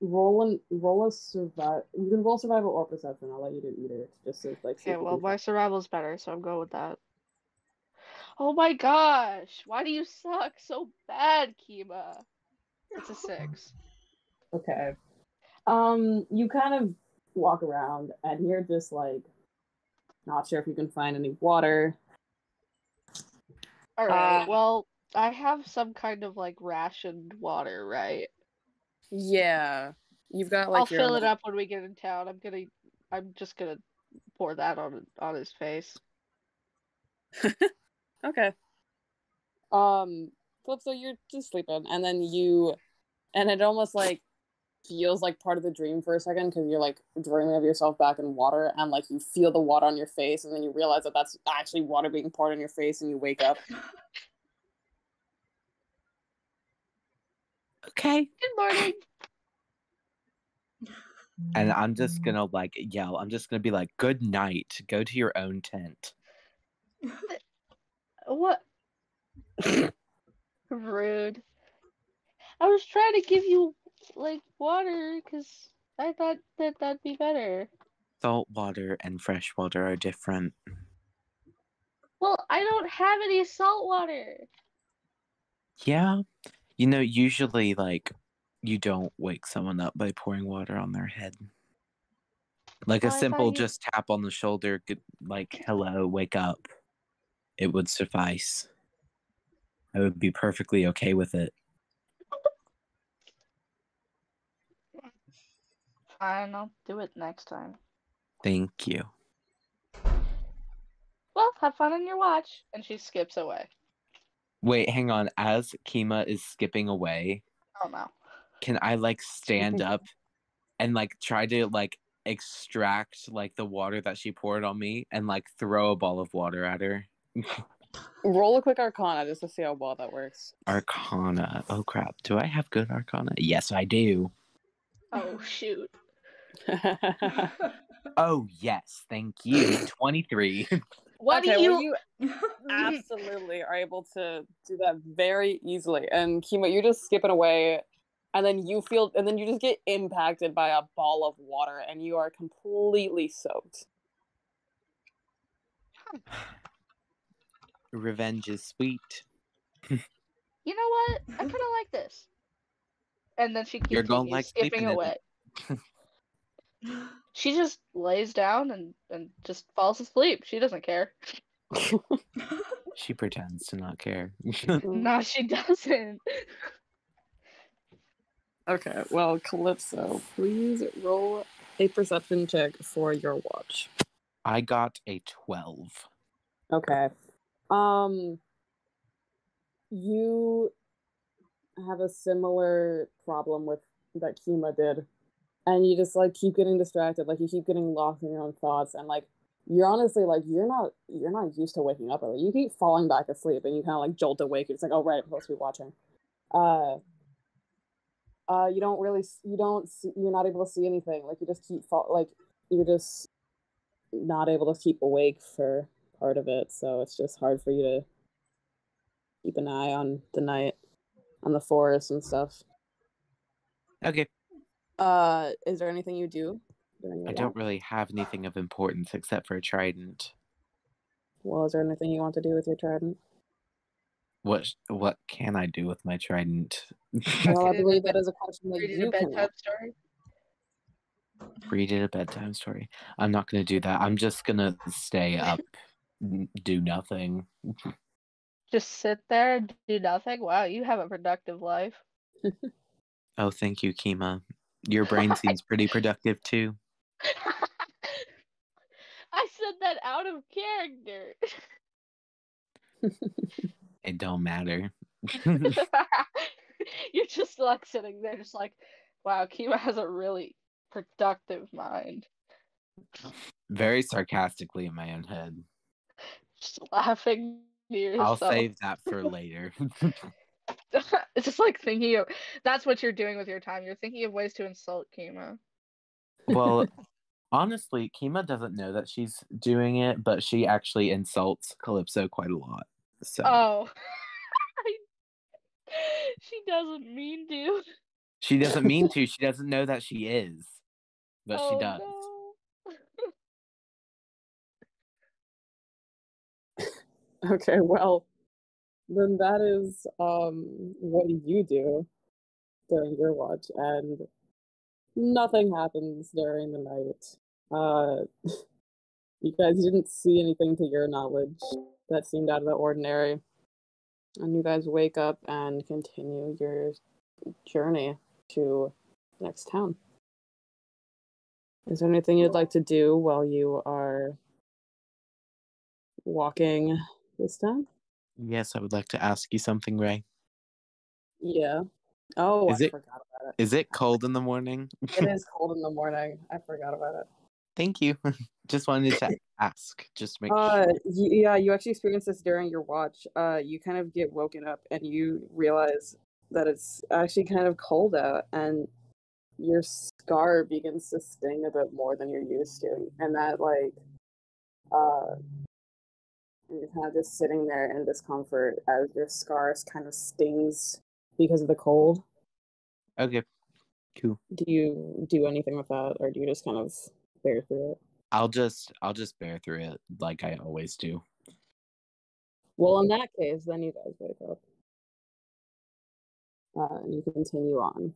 [SPEAKER 4] roll a survive. You can roll survival or perception. I'll let you do either, just to like see
[SPEAKER 1] Okay,
[SPEAKER 4] if you
[SPEAKER 1] well
[SPEAKER 4] can find.
[SPEAKER 1] my survival's better, so I'm going with that. Oh my gosh, why do you suck so bad, Kima? It's a 6.
[SPEAKER 4] Okay. You kind of walk around, and you're just like not sure if you can find any water.
[SPEAKER 1] Alright, well, I have some kind of like rationed water, right?
[SPEAKER 4] Yeah, you've got
[SPEAKER 1] I'll
[SPEAKER 4] like your
[SPEAKER 1] fill it
[SPEAKER 4] little.
[SPEAKER 1] up when we get in town. I'm just gonna pour that on his face.
[SPEAKER 4] Okay. Flip, so you're just sleeping, and then and it almost like feels like part of the dream for a second because you're like dreaming of yourself back in water and like you feel the water on your face and then you realize that that's actually water being poured on your face and you wake up.
[SPEAKER 2] Okay.
[SPEAKER 1] Good morning.
[SPEAKER 2] And I'm just gonna like yell. I'm just gonna be like, "Good night. Go to your own tent."
[SPEAKER 1] What? Rude. I was trying to give you like water because I thought that that'd be better.
[SPEAKER 2] Salt water and fresh water are different.
[SPEAKER 1] Well, I don't have any salt water.
[SPEAKER 2] Yeah. You know, usually like you don't wake someone up by pouring water on their head. Like
[SPEAKER 1] Oh,
[SPEAKER 2] a
[SPEAKER 1] I
[SPEAKER 2] simple
[SPEAKER 1] thought you.
[SPEAKER 2] just tap on the shoulder, like, hello, wake up. It would suffice. I would be perfectly okay with it.
[SPEAKER 1] Fine, I'll do it next time.
[SPEAKER 2] Thank you.
[SPEAKER 1] Well, have fun on your watch. And she skips away.
[SPEAKER 2] Wait, hang on. As Kima is skipping away,
[SPEAKER 1] Oh no.
[SPEAKER 2] can I like stand up and like try to like extract like the water that she poured on me and like throw a ball of water at her?
[SPEAKER 4] Roll a quick Arcana just to see how well that works.
[SPEAKER 2] Arcana. Oh crap. Do I have good Arcana? Yes, I do.
[SPEAKER 1] Oh shoot.
[SPEAKER 2] Oh yes, thank you. 23.
[SPEAKER 1] What
[SPEAKER 4] okay,
[SPEAKER 1] do you?
[SPEAKER 4] well, you absolutely are able to do that very easily. And Kima, you're just skipping away, and then you just get impacted by a ball of water, and you are completely soaked.
[SPEAKER 2] Revenge is sweet.
[SPEAKER 1] You know what? I kind of like this. And then she
[SPEAKER 2] You're gonna
[SPEAKER 1] continues
[SPEAKER 2] like
[SPEAKER 1] skipping
[SPEAKER 2] sleeping in
[SPEAKER 1] away. She just lays down and just falls asleep. She doesn't care.
[SPEAKER 2] She pretends to not care.
[SPEAKER 1] No, she doesn't.
[SPEAKER 4] Okay, well, Calypso, please roll a perception check for your watch.
[SPEAKER 2] I got a 12.
[SPEAKER 4] Okay. You have a similar problem with that Kima did. And you just like keep getting distracted, like you keep getting lost in your own thoughts, and like you're honestly like you're not used to waking up early. You keep falling back asleep and you kinda like jolt awake. It's like, oh right, I'm supposed to be watching. You don't really you're not able to see anything. Like you just you're just not able to keep awake for part of it, so it's just hard for you to keep an eye on the night, on the forest and stuff.
[SPEAKER 2] Okay.
[SPEAKER 4] Is there anything you do during your
[SPEAKER 2] I don't really have anything of importance except for a trident.
[SPEAKER 4] Well, is there anything you want to do with your trident?
[SPEAKER 2] What can I do with my trident?
[SPEAKER 4] Well, I believe that is a question that
[SPEAKER 1] Read it a
[SPEAKER 4] you can
[SPEAKER 1] bedtime
[SPEAKER 4] ask.
[SPEAKER 1] story.
[SPEAKER 2] Read it a bedtime story. I'm not gonna do that. I'm just gonna stay up, do nothing.
[SPEAKER 1] Just sit there and do nothing. Wow, you have a productive life.
[SPEAKER 2] Oh, thank you, Kima. Your brain seems pretty productive too.
[SPEAKER 1] I said that out of character.
[SPEAKER 2] It don't matter.
[SPEAKER 1] You're just like sitting there, just like, wow, Kima has a really productive mind.
[SPEAKER 2] Very sarcastically in my own head.
[SPEAKER 1] Just laughing to yourself.
[SPEAKER 2] I'll save that for later.
[SPEAKER 1] It's just like thinking of that's what you're doing with your time. You're thinking of ways to insult Kima.
[SPEAKER 2] Well, honestly, Kima doesn't know that she's doing it, but she actually insults Calypso quite a lot. So
[SPEAKER 1] Oh. She doesn't mean to.
[SPEAKER 2] she doesn't mean to. She doesn't know that she is, but she
[SPEAKER 1] Oh
[SPEAKER 2] does.
[SPEAKER 1] no.
[SPEAKER 4] Okay, well, then that is what you do during your watch, and nothing happens during the night. You guys didn't see anything to your knowledge that seemed out of the ordinary. And you guys wake up and continue your journey to the next town. Is there anything you'd like to do while you are walking this town?
[SPEAKER 2] Yes, I would like to ask you something, Ray.
[SPEAKER 4] Yeah. Oh,
[SPEAKER 2] Is
[SPEAKER 4] I
[SPEAKER 2] it
[SPEAKER 4] forgot
[SPEAKER 2] Is it cold in the morning?
[SPEAKER 4] It is cold in the morning. I forgot about it.
[SPEAKER 2] Thank you. Just wanted to ask. Just make sure.
[SPEAKER 4] Yeah, you actually experience this during your watch. You kind of get woken up and you realize that it's actually kind of cold out, and your scar begins to sting a bit more than you're used to, and that you're kind of just sitting there in discomfort as your scars kind of stings because of the cold.
[SPEAKER 2] Okay. Cool.
[SPEAKER 4] Do you do anything with that, or do you just kind of bear through it?
[SPEAKER 2] I'll just bear through it like I always do.
[SPEAKER 4] Well, in that case, then you guys wake up. And you continue on.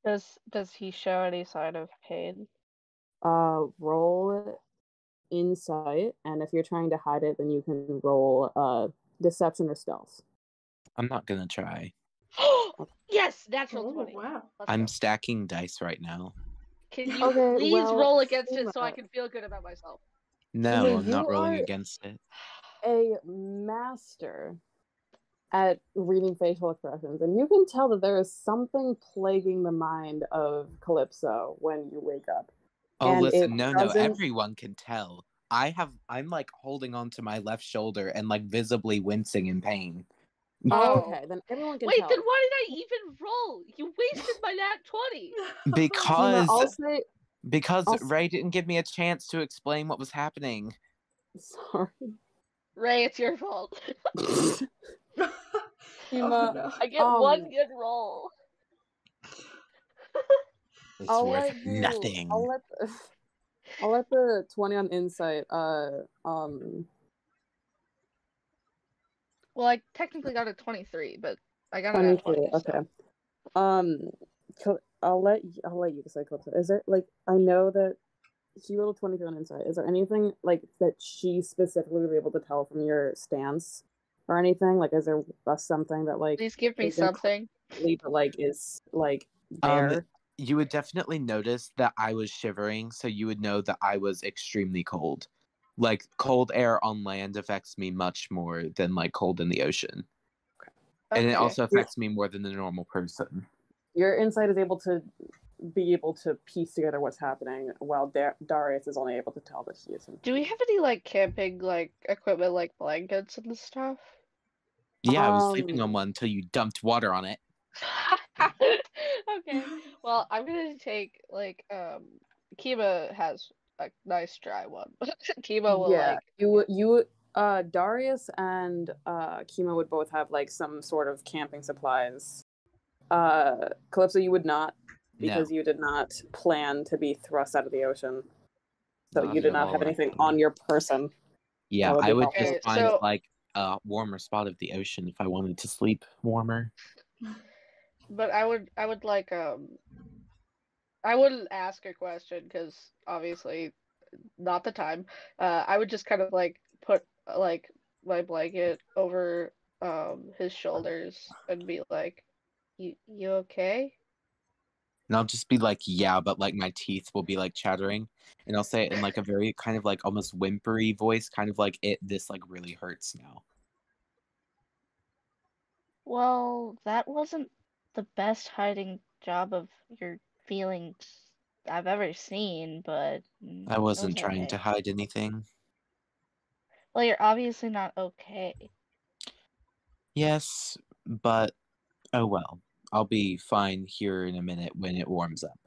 [SPEAKER 1] Does he show any sign of pain?
[SPEAKER 4] Roll insight, and if you're trying to hide it, then you can roll deception or stealth.
[SPEAKER 2] I'm not gonna try.
[SPEAKER 1] Yes, natural
[SPEAKER 3] Oh,
[SPEAKER 1] 20.
[SPEAKER 3] wow.
[SPEAKER 1] Let's
[SPEAKER 2] I'm
[SPEAKER 1] go.
[SPEAKER 2] stacking dice right now.
[SPEAKER 1] Can you
[SPEAKER 4] Okay,
[SPEAKER 1] please
[SPEAKER 4] well,
[SPEAKER 1] roll against it so I
[SPEAKER 4] Kima.
[SPEAKER 1] can feel good about myself?
[SPEAKER 2] No,
[SPEAKER 4] Kima,
[SPEAKER 2] I'm not
[SPEAKER 4] you
[SPEAKER 2] rolling
[SPEAKER 4] are
[SPEAKER 2] against it.
[SPEAKER 4] a master at reading facial expressions, and you can tell that there is something plaguing the mind of Calypso when you wake up.
[SPEAKER 2] Oh,
[SPEAKER 4] And it
[SPEAKER 2] listen, no,
[SPEAKER 4] doesn't-
[SPEAKER 2] everyone can tell. I'm like holding on to my left shoulder and like visibly wincing in pain.
[SPEAKER 1] Oh.
[SPEAKER 4] Okay, then everyone can
[SPEAKER 1] Wait,
[SPEAKER 4] tell.
[SPEAKER 1] then why did I even roll? You wasted my nat 20.
[SPEAKER 4] Kima,
[SPEAKER 2] Because
[SPEAKER 4] I'll say
[SPEAKER 2] Ray didn't give me a chance to explain what was happening.
[SPEAKER 4] sorry.
[SPEAKER 1] Ray, it's your fault.
[SPEAKER 3] Oh,
[SPEAKER 4] Kima,
[SPEAKER 3] no.
[SPEAKER 1] I get one good roll.
[SPEAKER 2] It's
[SPEAKER 4] I'll
[SPEAKER 2] worth
[SPEAKER 4] let you.
[SPEAKER 2] nothing.
[SPEAKER 4] I'll let the 20 on insight.
[SPEAKER 1] Well, I technically got a 23, but I got a nat 20.
[SPEAKER 4] Okay.
[SPEAKER 1] So.
[SPEAKER 4] I'll let you decide. Is there like I know that she rolled 23 on insight. Is there anything like that she specifically was able to tell from your stance or anything? Like, is there something that like
[SPEAKER 1] Please give me
[SPEAKER 4] isn't
[SPEAKER 1] something.
[SPEAKER 4] clearly, but like is like there?
[SPEAKER 2] You would definitely notice that I was shivering, so you would know that I was extremely cold. Like cold air on land affects me much more than like cold in the ocean. And it
[SPEAKER 1] Okay.
[SPEAKER 2] also affects me more than the normal person.
[SPEAKER 4] Your insight is able to be able to piece together what's happening, while Darius is only able to tell that he isn't.
[SPEAKER 1] Do we have any like camping like equipment like blankets and stuff?
[SPEAKER 2] Yeah, I was sleeping on one until you dumped water on it.
[SPEAKER 1] Okay. Well, I'm gonna take like Kiba has a nice dry one. Kiba will
[SPEAKER 4] Yeah,
[SPEAKER 1] like
[SPEAKER 4] you Darius and Kima would both have like some sort of camping supplies. Calypso, you would not, because you did not plan to be thrust out of the ocean. So
[SPEAKER 2] Not
[SPEAKER 4] you did
[SPEAKER 2] at
[SPEAKER 4] not
[SPEAKER 2] all,
[SPEAKER 4] have anything
[SPEAKER 2] actually.
[SPEAKER 4] on your person.
[SPEAKER 2] Yeah,
[SPEAKER 4] That
[SPEAKER 2] I
[SPEAKER 4] be
[SPEAKER 2] would
[SPEAKER 4] helpful.
[SPEAKER 2] just find
[SPEAKER 1] so
[SPEAKER 2] like a warmer spot of the ocean if I wanted to sleep warmer.
[SPEAKER 1] but I would like I wouldn't ask a question because obviously not the time. I would just kind of like put like my blanket over his shoulders and be like, you okay?
[SPEAKER 2] And I'll just be like, yeah, but like my teeth will be like chattering. And I'll say it in like a very kind of like almost whimpery voice, kind of like this like really hurts now.
[SPEAKER 1] Well, that wasn't the best hiding job of your feelings I've ever seen, but
[SPEAKER 2] I
[SPEAKER 1] it
[SPEAKER 2] wasn't
[SPEAKER 1] was
[SPEAKER 2] trying to
[SPEAKER 1] okay.
[SPEAKER 2] hide anything.
[SPEAKER 1] Well, you're obviously not okay.
[SPEAKER 2] Yes, but oh well. I'll be fine here in a minute when it warms up.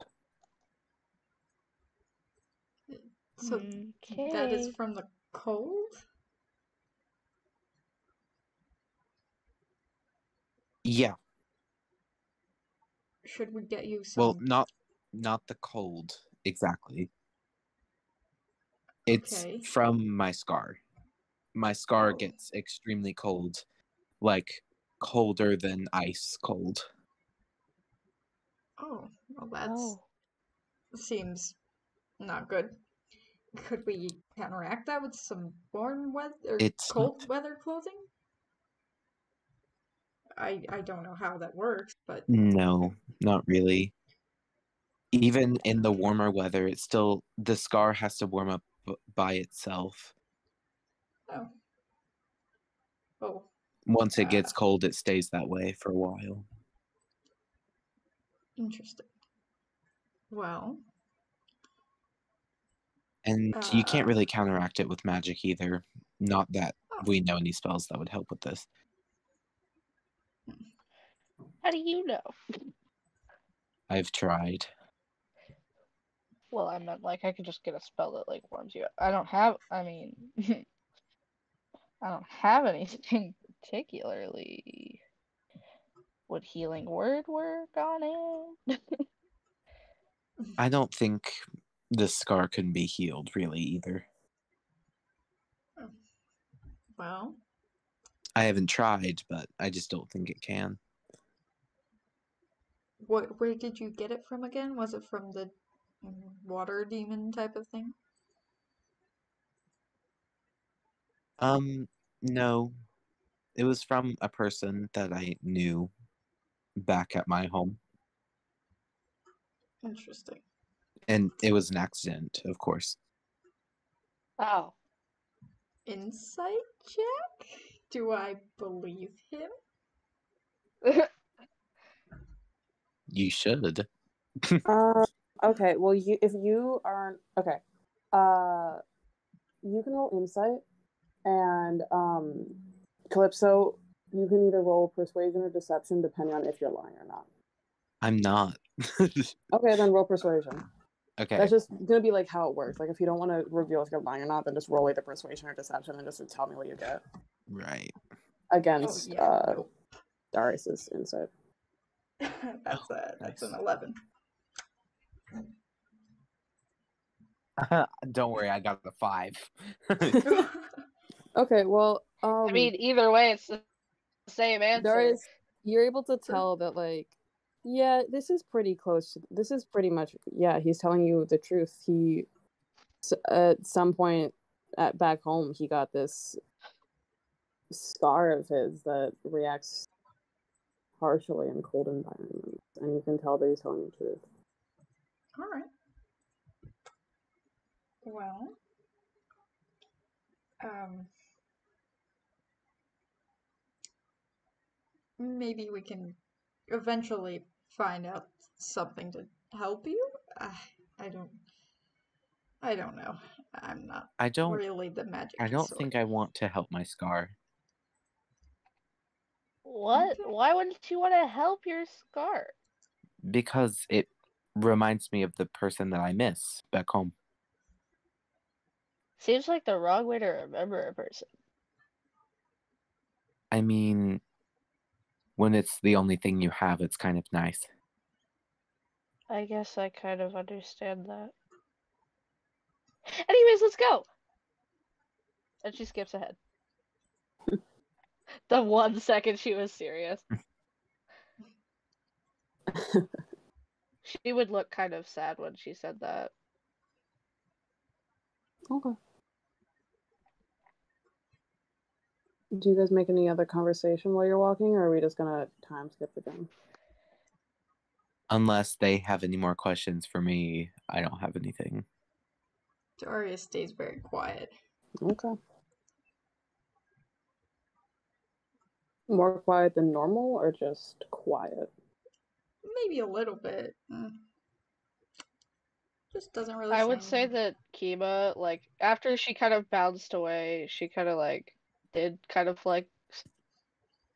[SPEAKER 3] So that is
[SPEAKER 1] Okay.
[SPEAKER 3] from the cold?
[SPEAKER 2] Yeah.
[SPEAKER 3] Should we get you
[SPEAKER 2] Well,
[SPEAKER 3] some?
[SPEAKER 2] not the cold exactly. It's
[SPEAKER 3] Okay.
[SPEAKER 2] from my scar. My scar
[SPEAKER 3] Oh.
[SPEAKER 2] gets extremely cold, like colder than ice cold.
[SPEAKER 3] Oh, well, that
[SPEAKER 1] Oh.
[SPEAKER 3] seems not good. Could we counteract that with some warm weather or
[SPEAKER 2] It's
[SPEAKER 3] cold weather clothing? I don't know how that works, but
[SPEAKER 2] no, not really. Even in the warmer weather, it's still the scar has to warm up by itself.
[SPEAKER 3] oh, oh,
[SPEAKER 2] Once it gets cold, it stays that way for a while.
[SPEAKER 3] Interesting. Well,
[SPEAKER 2] And you can't really counteract it with magic either. Not that
[SPEAKER 3] Oh.
[SPEAKER 2] we know any spells that would help with this.
[SPEAKER 1] How do you know?
[SPEAKER 2] I've tried.
[SPEAKER 1] Well, I meant like I could just get a spell that like warms you up. I don't have. I mean, I don't have anything particularly. Would healing word work on it?
[SPEAKER 2] I don't think this scar can be healed really either.
[SPEAKER 3] well,
[SPEAKER 2] I haven't tried, but I just don't think it can.
[SPEAKER 3] where did you get it from again? Was it from the water demon type of thing?
[SPEAKER 2] No. It was from a person that I knew back at my home.
[SPEAKER 3] Interesting.
[SPEAKER 2] And it was an accident, of course.
[SPEAKER 1] Oh,
[SPEAKER 3] Insight check? Do I believe him?
[SPEAKER 2] You should.
[SPEAKER 4] Okay, well, if you aren't okay, you can roll insight, and Calypso, you can either roll persuasion or deception depending on if you're lying or not.
[SPEAKER 2] I'm not.
[SPEAKER 4] Okay, then roll persuasion.
[SPEAKER 2] Okay.
[SPEAKER 4] That's just gonna be like how it works. Like if you don't want to reveal if you're lying or not, then just roll either persuasion or deception and just tell me what you get
[SPEAKER 2] Right.
[SPEAKER 4] against
[SPEAKER 3] Nope.
[SPEAKER 4] Darius's insight.
[SPEAKER 3] That's
[SPEAKER 2] Nice.
[SPEAKER 3] an 11.
[SPEAKER 2] Don't worry, I got a 5.
[SPEAKER 4] Okay, well,
[SPEAKER 1] I mean, either way, it's the same answer.
[SPEAKER 4] Darius, you're able to tell that, like, yeah, this is pretty close. This is pretty much, yeah, he's telling you the truth. He, at some point back home, he got this scar of his that reacts harshly in cold environments, and you can tell that he's telling the truth.
[SPEAKER 3] All right. Well, maybe we can eventually find out something to help you. I don't know. I'm not
[SPEAKER 2] I don't
[SPEAKER 3] really the magic sort.
[SPEAKER 2] think I want to help my scar.
[SPEAKER 1] What?
[SPEAKER 3] Okay.
[SPEAKER 1] Why wouldn't you want to help your scar?
[SPEAKER 2] Because it reminds me of the person that I miss back home.
[SPEAKER 1] Seems like the wrong way to remember a person.
[SPEAKER 2] I mean, when it's the only thing you have, it's kind of nice.
[SPEAKER 1] I guess I kind of understand that. Anyways, let's go! And she skips ahead. The 1 second she was serious. She would look kind of sad when she said that.
[SPEAKER 4] Okay. Do you guys make any other conversation while you're walking, or are we just gonna time skip again?
[SPEAKER 2] Unless they have any more questions for me, I don't have anything.
[SPEAKER 3] Darius stays very quiet.
[SPEAKER 4] Okay. More quiet than normal, or just quiet?
[SPEAKER 3] Maybe a little bit. Just doesn't really
[SPEAKER 1] I would say
[SPEAKER 3] anything.
[SPEAKER 1] that Kima, like, after she kind of bounced away, she kind of, like, did kind of, like,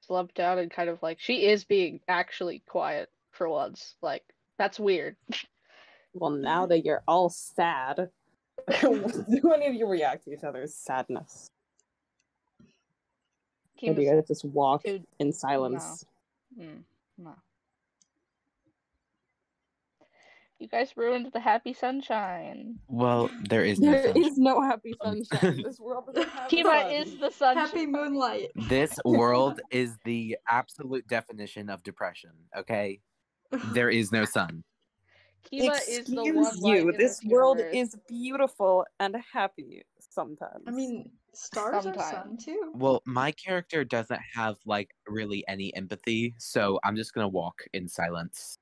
[SPEAKER 1] slump down and kind of, like, she is being actually quiet for once. Like, that's weird.
[SPEAKER 4] Well, now that you're all sad, do any of you react to each other's sadness? Or do you
[SPEAKER 1] Kima's
[SPEAKER 4] guys just walk
[SPEAKER 1] too...
[SPEAKER 4] in silence?
[SPEAKER 1] No. You guys ruined the happy sunshine.
[SPEAKER 2] Well, there is no
[SPEAKER 4] There
[SPEAKER 2] sunshine.
[SPEAKER 4] is no happy sunshine. This world doesn't have
[SPEAKER 1] Kima
[SPEAKER 4] sun.
[SPEAKER 1] is the sunshine.
[SPEAKER 3] Happy moonlight.
[SPEAKER 2] This world is the absolute definition of depression, okay? There is no sun.
[SPEAKER 1] Kima is the one
[SPEAKER 4] Excuse
[SPEAKER 1] light
[SPEAKER 4] you.
[SPEAKER 1] in
[SPEAKER 4] This
[SPEAKER 1] this
[SPEAKER 4] world
[SPEAKER 1] universe.
[SPEAKER 4] is beautiful and happy sometimes.
[SPEAKER 3] I mean, stars are sun
[SPEAKER 1] Sometimes.
[SPEAKER 3] too.
[SPEAKER 2] Well, my character doesn't have, like, really any empathy, so I'm just gonna walk in silence.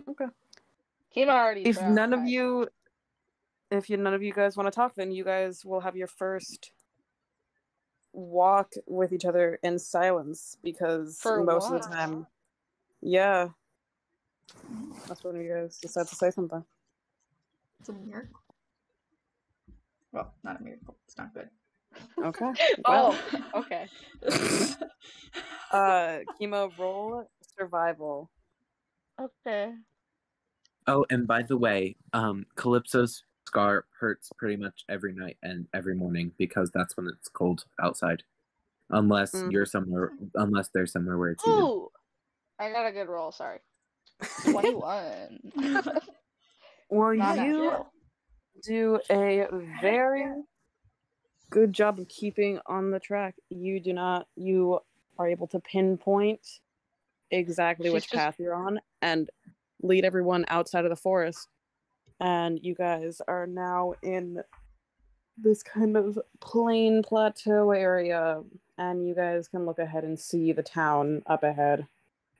[SPEAKER 4] Okay.
[SPEAKER 1] Kima already
[SPEAKER 4] If
[SPEAKER 1] drowned.
[SPEAKER 4] none of you guys want to talk, then you guys will have your first walk with each other in silence, because
[SPEAKER 1] For
[SPEAKER 4] most of
[SPEAKER 1] once.
[SPEAKER 4] the time, yeah, That's when you guys decide to say something.
[SPEAKER 3] It's a miracle. Well, not a miracle. It's not good.
[SPEAKER 4] Okay. Well,
[SPEAKER 1] okay.
[SPEAKER 4] Chemo, roll survival.
[SPEAKER 1] Okay.
[SPEAKER 2] Oh, and by the way, Calypso's scar hurts pretty much every night and every morning because that's when it's cold outside. Unless there's somewhere where it's heated.
[SPEAKER 1] Ooh! I got a good roll, sorry. 21.
[SPEAKER 4] Well,
[SPEAKER 1] Not
[SPEAKER 4] you
[SPEAKER 1] natural.
[SPEAKER 4] do a very good job of keeping on the track. You are able to pinpoint exactly which path you're on and lead everyone outside of the forest. And you guys are now in this kind of plain plateau area, and you guys can look ahead and see the town up ahead,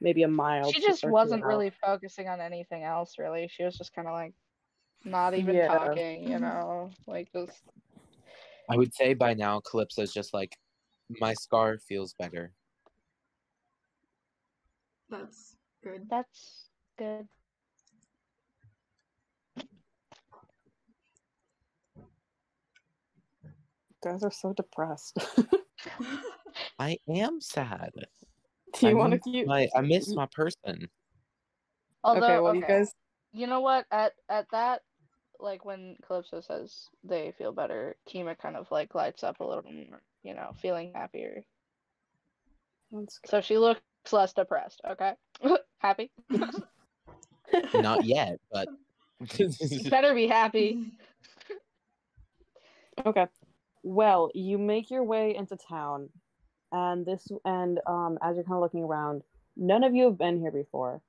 [SPEAKER 4] maybe a mile.
[SPEAKER 1] She just
[SPEAKER 4] or
[SPEAKER 1] wasn't
[SPEAKER 4] two
[SPEAKER 1] really
[SPEAKER 4] out.
[SPEAKER 1] focusing on anything else, really. She was just kind of like not even talking, you know, like just.
[SPEAKER 2] I would say by now Calypso's just like, my scar feels better.
[SPEAKER 3] That's good.
[SPEAKER 1] That's good.
[SPEAKER 4] You guys are so depressed.
[SPEAKER 2] I am sad.
[SPEAKER 4] Do you want to keep?
[SPEAKER 2] I miss my person.
[SPEAKER 1] Although,
[SPEAKER 4] okay, well, you guys.
[SPEAKER 1] You know what? At that, like when Calypso says they feel better, Kima kind of like lights up a little more, you know, feeling happier. So she looks less depressed. Okay, happy.
[SPEAKER 2] Not yet, but
[SPEAKER 1] better be happy.
[SPEAKER 4] Okay. Well, you make your way into town, and as you're kind of looking around, none of you have been here before.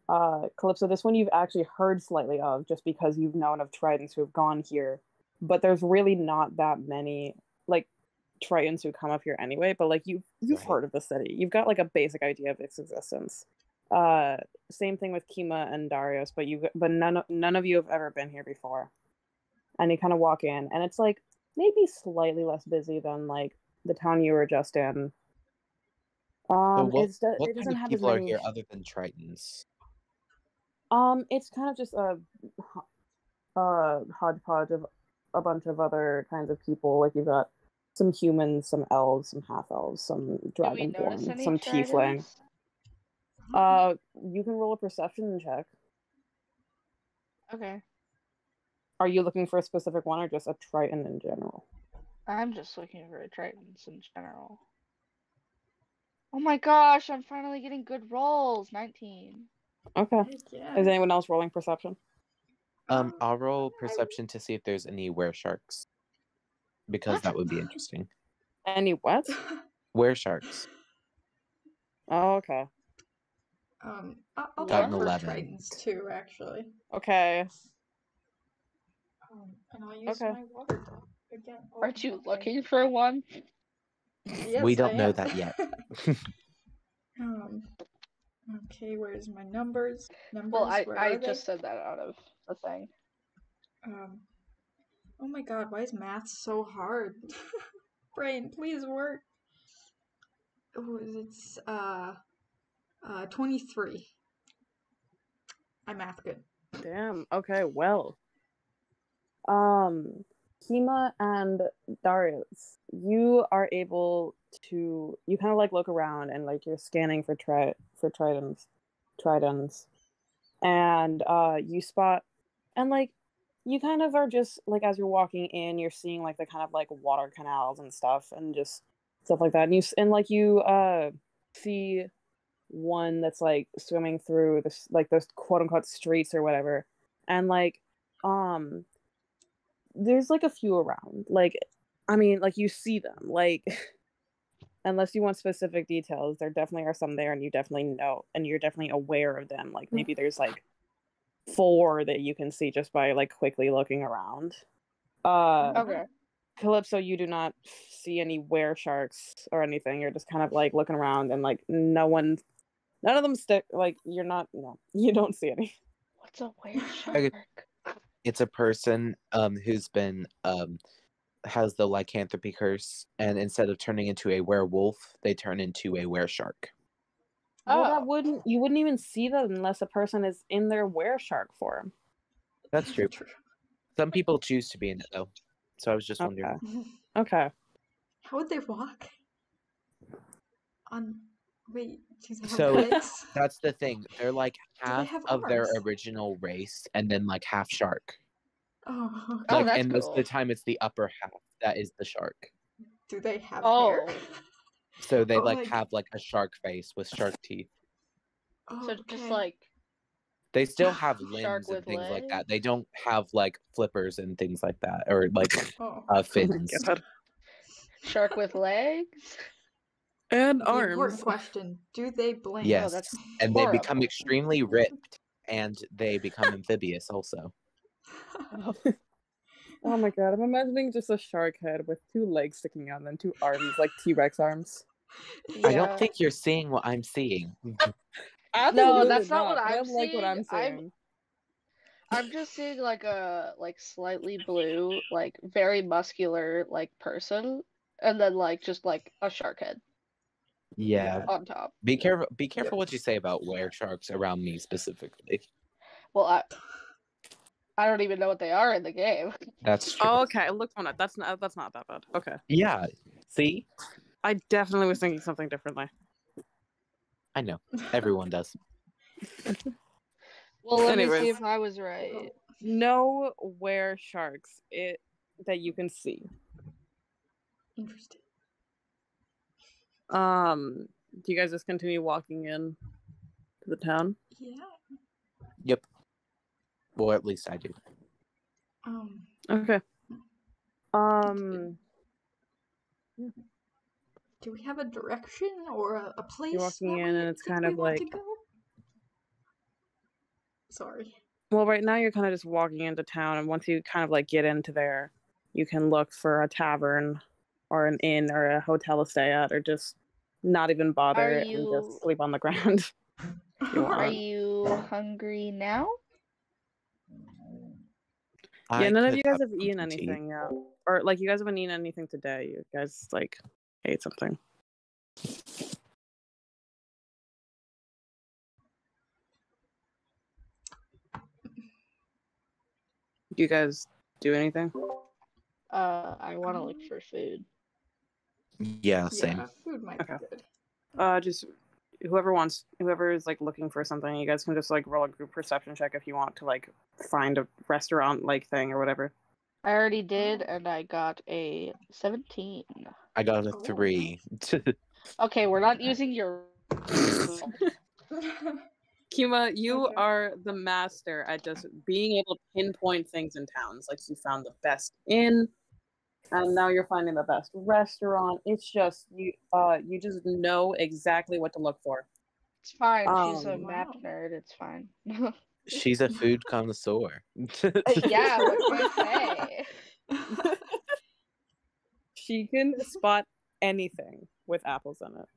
[SPEAKER 4] Calypso, this one you've actually heard slightly of, just because you've known of Tritons who have gone here. But there's really not that many like Tritons who come up here anyway. But like you've
[SPEAKER 2] Right.
[SPEAKER 4] heard of the city, you've got like a basic idea of its existence. Same thing with Kima and Darius, but none of you have ever been here before. And you kind of walk in, and it's like maybe slightly less busy than like the town you were just in.
[SPEAKER 2] So what
[SPEAKER 4] it
[SPEAKER 2] kind
[SPEAKER 4] doesn't
[SPEAKER 2] of
[SPEAKER 4] have
[SPEAKER 2] people
[SPEAKER 4] as
[SPEAKER 2] are
[SPEAKER 4] many.
[SPEAKER 2] here other than Tritons?
[SPEAKER 4] It's kind of just a hodgepodge of a bunch of other kinds of people. Like you've got some humans, some elves, some half elves, some dragonborn, some tiefling. You can roll a perception check.
[SPEAKER 1] Okay.
[SPEAKER 4] Are you looking for a specific one or just a Triton in general?
[SPEAKER 1] I'm just looking for Tritons in general. Oh my gosh, I'm finally getting good rolls. 19.
[SPEAKER 4] Okay.
[SPEAKER 3] Yeah.
[SPEAKER 4] Is anyone else rolling perception?
[SPEAKER 2] I'll roll perception to see if there's any were-sharks. Because that would be interesting.
[SPEAKER 4] Any what?
[SPEAKER 2] Were-sharks.
[SPEAKER 4] Oh, okay.
[SPEAKER 3] I'll
[SPEAKER 2] Got
[SPEAKER 3] go
[SPEAKER 2] an
[SPEAKER 3] for
[SPEAKER 2] 11.
[SPEAKER 3] Tritons too, actually.
[SPEAKER 4] Okay.
[SPEAKER 3] And I'll use my water dog again.
[SPEAKER 1] Aren't you looking for one?
[SPEAKER 3] Yes,
[SPEAKER 2] We don't
[SPEAKER 3] I
[SPEAKER 2] know
[SPEAKER 3] am.
[SPEAKER 2] that yet.
[SPEAKER 3] Okay, where's my numbers?
[SPEAKER 1] Well,
[SPEAKER 3] Where
[SPEAKER 1] I
[SPEAKER 3] are they?
[SPEAKER 1] just said that out of the thing.
[SPEAKER 3] Oh my god, why is math so hard? Brain, please work. Oh, it's 23. I'm math good.
[SPEAKER 4] Damn. Okay, well. Kima and Darius, you are able to you kind of like look around and like you're scanning for tritons. And you spot and like you kind of are just like as you're walking in, you're seeing like the kind of like water canals and stuff and just stuff like that. And you see one that's like swimming through this like those quote unquote streets or whatever. And like there's like a few around. Like I mean, like you see them. Like unless you want specific details, there definitely are some there and you definitely know and you're definitely aware of them. Like maybe there's like 4 that you can see just by like quickly looking around.
[SPEAKER 1] Okay.
[SPEAKER 4] Calypso, you do not see any were sharks or anything. You're just kind of like looking around and like none of them stick. Like you don't see any.
[SPEAKER 1] What's a were shark?
[SPEAKER 2] It's a person who's been has the lycanthropy curse, and instead of turning into a werewolf, they turn into a were-shark.
[SPEAKER 4] Well, that
[SPEAKER 1] Oh,
[SPEAKER 4] you wouldn't even see that unless a person is in their were-shark form.
[SPEAKER 2] That's true. Some people choose to be in it though. So I was just
[SPEAKER 4] Okay.
[SPEAKER 2] wondering.
[SPEAKER 4] Okay.
[SPEAKER 3] How would they walk? Wait, do they have
[SPEAKER 2] So
[SPEAKER 3] legs?
[SPEAKER 2] that's the thing. They're like
[SPEAKER 3] Do they
[SPEAKER 2] half
[SPEAKER 3] have
[SPEAKER 2] of their
[SPEAKER 3] arms?
[SPEAKER 2] original race and then like half shark.
[SPEAKER 3] Oh,
[SPEAKER 1] Oh,
[SPEAKER 3] okay.
[SPEAKER 2] Like,
[SPEAKER 1] that's
[SPEAKER 2] and most of the
[SPEAKER 1] cool.
[SPEAKER 2] time it's the upper half that is the shark.
[SPEAKER 3] Do they have
[SPEAKER 1] Oh,
[SPEAKER 3] hair?
[SPEAKER 2] So they
[SPEAKER 3] Oh,
[SPEAKER 2] like have like a shark face with shark teeth.
[SPEAKER 1] so
[SPEAKER 3] Oh,
[SPEAKER 1] just
[SPEAKER 3] okay.
[SPEAKER 1] like
[SPEAKER 2] They still have
[SPEAKER 1] shark
[SPEAKER 2] limbs and
[SPEAKER 1] with
[SPEAKER 2] things like that.
[SPEAKER 1] legs?
[SPEAKER 2] They don't have like flippers and things like that, or like
[SPEAKER 3] Oh,
[SPEAKER 2] fins.
[SPEAKER 4] Oh my god.
[SPEAKER 1] Shark with legs?
[SPEAKER 4] And
[SPEAKER 3] the important
[SPEAKER 4] arms.
[SPEAKER 3] question: do they blink?
[SPEAKER 2] Yes,
[SPEAKER 1] Oh, that's
[SPEAKER 2] and they become
[SPEAKER 1] horrible.
[SPEAKER 2] extremely ripped, and they become amphibious also.
[SPEAKER 4] Oh my god, I'm imagining just a shark head with 2 legs sticking out and then 2 arms, like T-Rex arms.
[SPEAKER 2] I don't
[SPEAKER 1] Yeah.
[SPEAKER 2] think you're seeing what I'm seeing.
[SPEAKER 1] No,
[SPEAKER 4] Absolutely
[SPEAKER 1] that's not what
[SPEAKER 4] not, but I
[SPEAKER 1] I'm
[SPEAKER 4] like what
[SPEAKER 1] seeing.
[SPEAKER 4] I'm seeing.
[SPEAKER 1] I'm just seeing like a like slightly blue, like very muscular like person, and then like just like a shark head
[SPEAKER 2] Yeah.
[SPEAKER 1] on top.
[SPEAKER 2] Be careful. Be careful
[SPEAKER 3] Yep.
[SPEAKER 2] what you say about were sharks around me specifically.
[SPEAKER 1] Well, I don't even know what they are in the game.
[SPEAKER 2] That's true.
[SPEAKER 4] Oh, okay, I looked one up. That's not that bad. Okay.
[SPEAKER 2] Yeah. See,
[SPEAKER 4] I definitely was thinking something differently.
[SPEAKER 2] I know everyone does.
[SPEAKER 1] Well, let me see
[SPEAKER 4] Anyways,
[SPEAKER 1] if I was right.
[SPEAKER 4] no were sharks that you can see.
[SPEAKER 3] Interesting.
[SPEAKER 4] Do you guys just continue walking in to the town?
[SPEAKER 3] Yeah.
[SPEAKER 2] Yep. Well, at least I do.
[SPEAKER 4] Okay.
[SPEAKER 3] Do we have a direction or a place
[SPEAKER 4] You're walking
[SPEAKER 3] that
[SPEAKER 4] in
[SPEAKER 3] we
[SPEAKER 4] and it's
[SPEAKER 3] think
[SPEAKER 4] kind
[SPEAKER 3] we
[SPEAKER 4] of
[SPEAKER 3] want
[SPEAKER 4] like,
[SPEAKER 3] to go? Sorry.
[SPEAKER 4] well, right now you're kind of just walking into town, and once you kind of like get into there, you can look for a tavern or an inn or a hotel to stay at, or just not even bother
[SPEAKER 1] Are
[SPEAKER 4] and
[SPEAKER 1] you
[SPEAKER 4] just sleep on the ground. You
[SPEAKER 1] are
[SPEAKER 4] want.
[SPEAKER 1] you hungry now?
[SPEAKER 4] Yeah,
[SPEAKER 2] I
[SPEAKER 4] none of
[SPEAKER 2] could
[SPEAKER 4] you guys
[SPEAKER 2] have
[SPEAKER 4] have eaten
[SPEAKER 2] something to eat.
[SPEAKER 4] anything yet. Or like you guys haven't eaten anything today. You guys like ate something. Do you guys do anything?
[SPEAKER 1] I want to look for food.
[SPEAKER 2] Yeah, same.
[SPEAKER 3] Yeah, food might
[SPEAKER 4] Okay.
[SPEAKER 3] be good.
[SPEAKER 4] Just whoever is like looking for something, you guys can just like roll a group perception check if you want to like find a restaurant like thing or whatever.
[SPEAKER 1] I already did, and I got a 17.
[SPEAKER 2] I got a
[SPEAKER 3] Oh.
[SPEAKER 2] 3.
[SPEAKER 1] Okay, we're not using your.
[SPEAKER 4] Kima, you
[SPEAKER 3] Okay.
[SPEAKER 4] are the master at just being able to pinpoint things in towns. Like you found the best inn, and now you're finding the best restaurant. It's just you just know exactly what to look for.
[SPEAKER 1] It's fine. She's a
[SPEAKER 4] Um,
[SPEAKER 1] map
[SPEAKER 3] Wow.
[SPEAKER 1] nerd. It's fine.
[SPEAKER 2] She's a food connoisseur.
[SPEAKER 1] Yeah, what can I say?
[SPEAKER 4] she can spot anything with apples in it.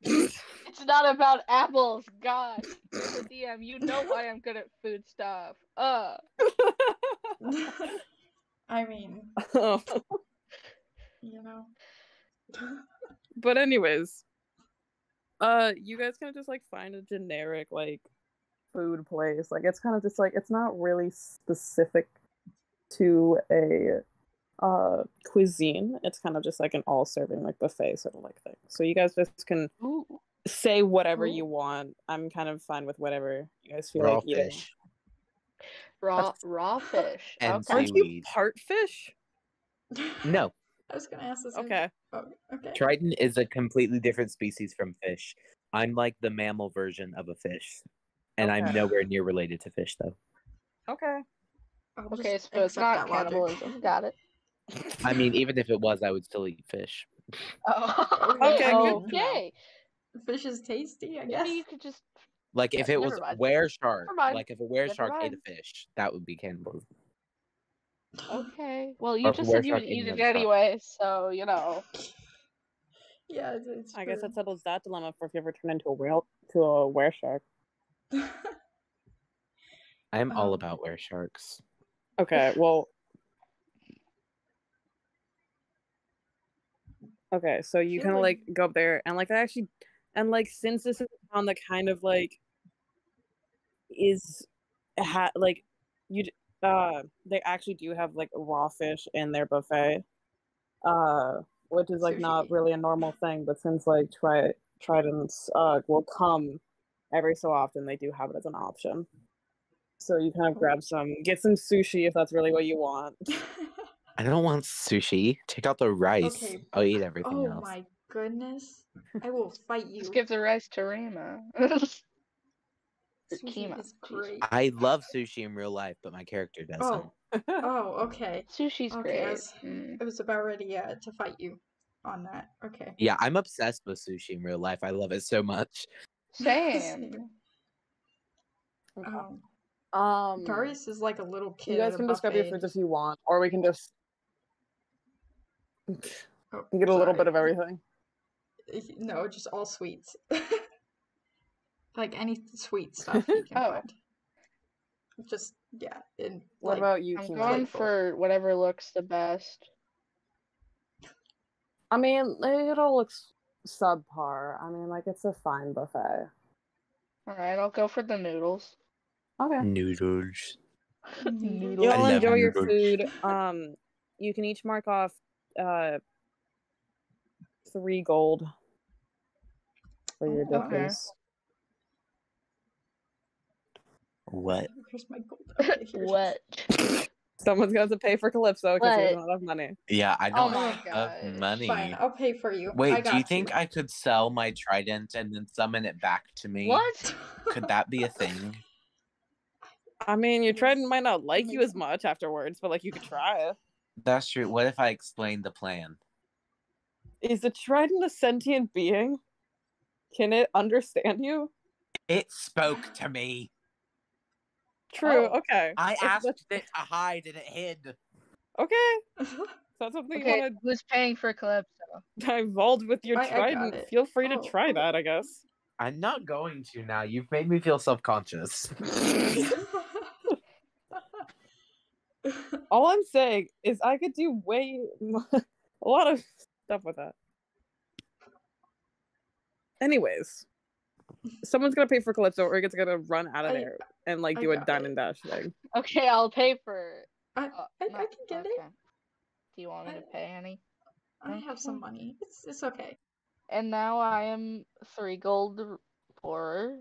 [SPEAKER 1] It's not about apples, God. You're the DM. You know why I'm good at food stuff.
[SPEAKER 3] I mean,
[SPEAKER 4] Oh.
[SPEAKER 3] you know.
[SPEAKER 4] But anyways, you guys can just like find a generic like food place. Like it's kind of just like it's not really specific to a cuisine. It's kind of just like an all serving like buffet sort of like thing. So you guys just can
[SPEAKER 1] Ooh.
[SPEAKER 4] say whatever
[SPEAKER 3] Cool.
[SPEAKER 4] you want. I'm kind of fine with whatever you guys feel
[SPEAKER 2] Raw
[SPEAKER 4] like eating.
[SPEAKER 2] fish
[SPEAKER 1] Raw fish.
[SPEAKER 2] and
[SPEAKER 1] Okay.
[SPEAKER 4] Aren't you
[SPEAKER 2] seaweed.
[SPEAKER 4] part fish?
[SPEAKER 2] No,
[SPEAKER 3] I was gonna ask the same.
[SPEAKER 4] Okay.
[SPEAKER 3] Oh, okay.
[SPEAKER 2] Triton is a completely different species from fish. I'm like the mammal version of a fish, and I'm
[SPEAKER 4] Okay.
[SPEAKER 2] nowhere near related to fish though.
[SPEAKER 4] Okay.
[SPEAKER 3] I'll
[SPEAKER 1] Okay,
[SPEAKER 3] just
[SPEAKER 1] so it's
[SPEAKER 3] accept
[SPEAKER 1] not
[SPEAKER 3] that logic.
[SPEAKER 1] cannibalism. Got it.
[SPEAKER 2] I mean, even if it was, I would still eat fish.
[SPEAKER 1] Oh,
[SPEAKER 4] Okay, good to know.
[SPEAKER 1] okay.
[SPEAKER 3] Fish is tasty, I guess.
[SPEAKER 1] Maybe you could just.
[SPEAKER 2] Like if it was
[SPEAKER 1] Never mind.
[SPEAKER 2] were shark,
[SPEAKER 1] Never mind.
[SPEAKER 2] like if a were
[SPEAKER 1] Never
[SPEAKER 2] shark ate
[SPEAKER 1] mind.
[SPEAKER 2] a fish, that would be cannibalism.
[SPEAKER 1] Okay. Well,
[SPEAKER 2] Or
[SPEAKER 1] you
[SPEAKER 2] if a
[SPEAKER 1] just said
[SPEAKER 2] were
[SPEAKER 1] you
[SPEAKER 2] shark
[SPEAKER 1] would
[SPEAKER 2] ate
[SPEAKER 1] eat it
[SPEAKER 2] another shark.
[SPEAKER 1] anyway, so you know.
[SPEAKER 3] Yeah, it's
[SPEAKER 4] I guess
[SPEAKER 3] true.
[SPEAKER 4] that settles that dilemma for if you ever turn into a were shark.
[SPEAKER 2] I'm all about were sharks.
[SPEAKER 4] Okay, well, Okay, so you
[SPEAKER 3] feel
[SPEAKER 4] kind of
[SPEAKER 3] like-
[SPEAKER 4] like go up there and like since this is a town that kind of like is like you they actually do have like raw fish in their buffet, which is like not
[SPEAKER 3] Sushi.
[SPEAKER 4] really a normal thing, but since like tridents will come every so often, they do have it as an option. So you kind of get some sushi if that's really what you want.
[SPEAKER 2] I don't want sushi. Take out the rice.
[SPEAKER 3] Okay.
[SPEAKER 2] I'll eat everything
[SPEAKER 3] Oh
[SPEAKER 2] else.
[SPEAKER 3] my goodness. I will fight you.
[SPEAKER 1] Just give the rice to Rima.
[SPEAKER 3] Sushi
[SPEAKER 1] Kima.
[SPEAKER 3] is great.
[SPEAKER 2] I love sushi in real life, but my character doesn't.
[SPEAKER 3] Oh, okay.
[SPEAKER 1] Sushi's
[SPEAKER 3] Okay,
[SPEAKER 1] great.
[SPEAKER 3] I was about ready to fight you on that. Okay.
[SPEAKER 2] Yeah, I'm obsessed with sushi in real life. I love it so much.
[SPEAKER 1] Same.
[SPEAKER 3] Darius is like a little kid.
[SPEAKER 4] You guys
[SPEAKER 3] at a
[SPEAKER 4] can describe your
[SPEAKER 3] buffet
[SPEAKER 4] foods
[SPEAKER 3] and
[SPEAKER 4] if you want, or we can just
[SPEAKER 3] Oh,
[SPEAKER 4] get a little
[SPEAKER 3] sorry.
[SPEAKER 4] bit of everything.
[SPEAKER 3] No, just all sweets. Like any sweet stuff you can
[SPEAKER 1] Oh.
[SPEAKER 3] find. Just and
[SPEAKER 4] What
[SPEAKER 3] like
[SPEAKER 4] about you,
[SPEAKER 1] I'm
[SPEAKER 4] Kima?
[SPEAKER 1] going
[SPEAKER 3] Playful.
[SPEAKER 1] for whatever looks the best.
[SPEAKER 4] I mean, it all looks subpar. I mean, like it's a fine buffet.
[SPEAKER 1] Alright, I'll go for the noodles.
[SPEAKER 4] Okay.
[SPEAKER 2] Noodles.
[SPEAKER 1] Noodles.
[SPEAKER 4] You'll
[SPEAKER 2] I love
[SPEAKER 4] enjoy your
[SPEAKER 2] noodles.
[SPEAKER 4] food. You can each mark off 3 gold for your
[SPEAKER 3] Oh, okay.
[SPEAKER 4] dishes.
[SPEAKER 2] What?
[SPEAKER 3] Here's my gold. Okay, here's
[SPEAKER 1] What?
[SPEAKER 4] Someone's going to have to pay for Calypso because he
[SPEAKER 1] What?
[SPEAKER 4] doesn't have enough money.
[SPEAKER 2] Yeah, I
[SPEAKER 1] Oh
[SPEAKER 2] don't
[SPEAKER 1] my
[SPEAKER 2] have enough
[SPEAKER 1] gosh.
[SPEAKER 2] money.
[SPEAKER 3] Fine, I'll pay for you. I
[SPEAKER 2] Wait,
[SPEAKER 3] got
[SPEAKER 2] do you think I could sell my trident and then summon it back to me?
[SPEAKER 1] What?
[SPEAKER 2] Could that be a thing?
[SPEAKER 4] I mean, your
[SPEAKER 3] Yes,
[SPEAKER 4] trident might not like
[SPEAKER 3] that
[SPEAKER 4] you
[SPEAKER 3] makes
[SPEAKER 4] as much afterwards, but like you could try.
[SPEAKER 2] That's true. What if I explain the plan?
[SPEAKER 4] Is the trident a sentient being? Can it understand you?
[SPEAKER 2] It spoke to me.
[SPEAKER 4] True.
[SPEAKER 1] Oh.
[SPEAKER 4] Okay.
[SPEAKER 2] I
[SPEAKER 4] That's-
[SPEAKER 2] asked it to hide and it hid.
[SPEAKER 4] Okay. That's something
[SPEAKER 1] Okay,
[SPEAKER 4] you want
[SPEAKER 1] who's paying for Calypso?
[SPEAKER 4] to divulge with your
[SPEAKER 3] I got
[SPEAKER 4] trident.
[SPEAKER 3] it.
[SPEAKER 4] Feel free to
[SPEAKER 3] Oh,
[SPEAKER 4] try
[SPEAKER 3] oh.
[SPEAKER 4] that, I guess.
[SPEAKER 2] I'm not going to now. You've made me feel self-conscious.
[SPEAKER 4] All I'm saying is I could do a lot of stuff with that. Anyways, someone's gonna pay for Calypso, or it's gonna run out of there and like
[SPEAKER 3] I
[SPEAKER 4] do a
[SPEAKER 3] got
[SPEAKER 4] dine
[SPEAKER 3] it.
[SPEAKER 4] and dash thing.
[SPEAKER 1] Okay, I'll pay for it.
[SPEAKER 3] I
[SPEAKER 1] Not-
[SPEAKER 3] can get it.
[SPEAKER 1] okay. Do you want me to pay any?
[SPEAKER 3] I have some money. It's okay.
[SPEAKER 1] And now I am 3 gold poorer.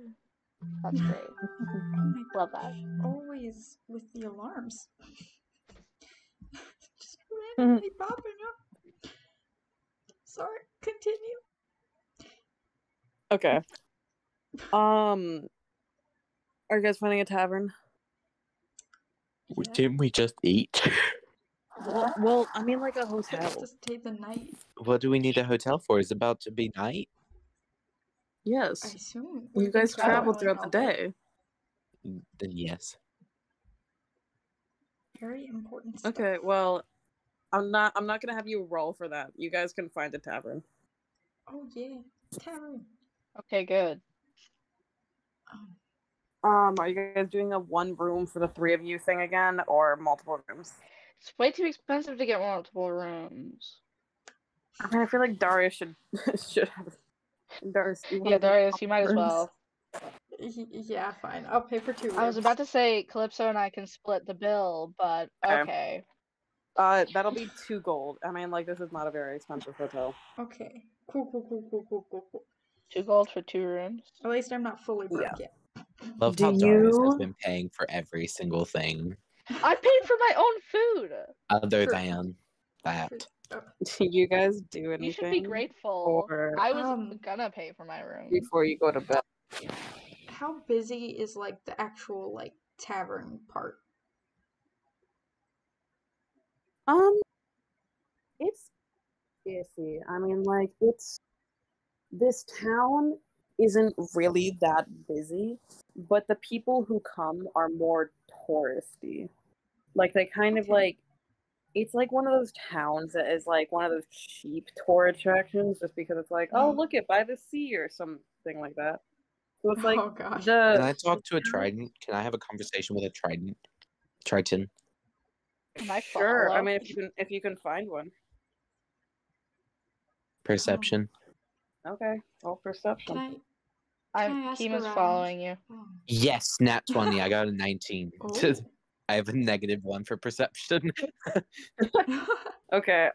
[SPEAKER 1] That's great.
[SPEAKER 3] Oh my
[SPEAKER 1] Love that.
[SPEAKER 3] Always with the alarms. Just randomly popping up. Sorry, continue.
[SPEAKER 4] Okay. Are you guys finding a tavern?
[SPEAKER 3] Yeah.
[SPEAKER 2] Didn't we just eat?
[SPEAKER 4] Well, I mean like a hotel.
[SPEAKER 3] To stay the night.
[SPEAKER 2] What do we need a hotel for? Is it about to be night?
[SPEAKER 3] I
[SPEAKER 4] Yes.
[SPEAKER 3] assume
[SPEAKER 4] You
[SPEAKER 3] we've been
[SPEAKER 4] guys travel
[SPEAKER 3] traveling
[SPEAKER 4] throughout the
[SPEAKER 3] all day.
[SPEAKER 4] day.
[SPEAKER 2] Then yes.
[SPEAKER 3] Very important stuff.
[SPEAKER 4] Okay, well, I'm not gonna have you roll for that. You guys can find a tavern.
[SPEAKER 3] Oh yeah, tavern.
[SPEAKER 1] Okay, good.
[SPEAKER 4] Are you guys doing a 1 room for the 3 of you thing again, or multiple rooms?
[SPEAKER 1] It's way too expensive to get multiple rooms.
[SPEAKER 4] I mean, I feel like Darius should have. Darius, you
[SPEAKER 1] Yeah,
[SPEAKER 4] wanna do
[SPEAKER 1] Darius, you might as
[SPEAKER 4] rooms?
[SPEAKER 1] well.
[SPEAKER 3] Yeah, fine. I'll pay for 2 rooms.
[SPEAKER 1] I was about to say Calypso and I can split the bill, but okay.
[SPEAKER 4] That'll be 2 gold. I mean, like, this is not a very expensive hotel.
[SPEAKER 3] Okay. Cool.
[SPEAKER 1] 2 gold for 2 rooms.
[SPEAKER 3] At least I'm not fully broke
[SPEAKER 4] Yeah.
[SPEAKER 3] yet.
[SPEAKER 2] Love
[SPEAKER 4] Do
[SPEAKER 2] how Darius has
[SPEAKER 4] you-
[SPEAKER 2] been paying for every single thing,
[SPEAKER 1] I paid for my own food.
[SPEAKER 2] other
[SPEAKER 3] True.
[SPEAKER 2] than that.
[SPEAKER 4] Do you guys do anything?
[SPEAKER 1] You should be grateful.
[SPEAKER 4] or-
[SPEAKER 1] I was gonna pay for my room.
[SPEAKER 4] before you go to bed?
[SPEAKER 3] How busy is like the actual like tavern part?
[SPEAKER 4] It's iffy. I mean, like, this town isn't really that busy, but the people who come are more touristy. Like, they kind of
[SPEAKER 3] Okay.
[SPEAKER 4] like, it's like one of those towns that is like one of those cheap tour attractions, just because it's like, oh, look it by the sea or something like that. So it's like
[SPEAKER 3] Oh gosh.
[SPEAKER 2] Can I talk to a trident? Can I have a conversation with a trident? Triton.
[SPEAKER 1] Can I
[SPEAKER 4] Sure. I
[SPEAKER 1] follow?
[SPEAKER 4] mean, if you can find one.
[SPEAKER 2] Perception.
[SPEAKER 4] Okay, roll
[SPEAKER 3] Can
[SPEAKER 4] perception.
[SPEAKER 3] I ask
[SPEAKER 1] Kima's
[SPEAKER 3] around?
[SPEAKER 1] following you.
[SPEAKER 3] Oh.
[SPEAKER 2] Yes, nat 20. I got a 19.
[SPEAKER 3] Oh.
[SPEAKER 2] I have a -1 for perception.
[SPEAKER 4] Okay,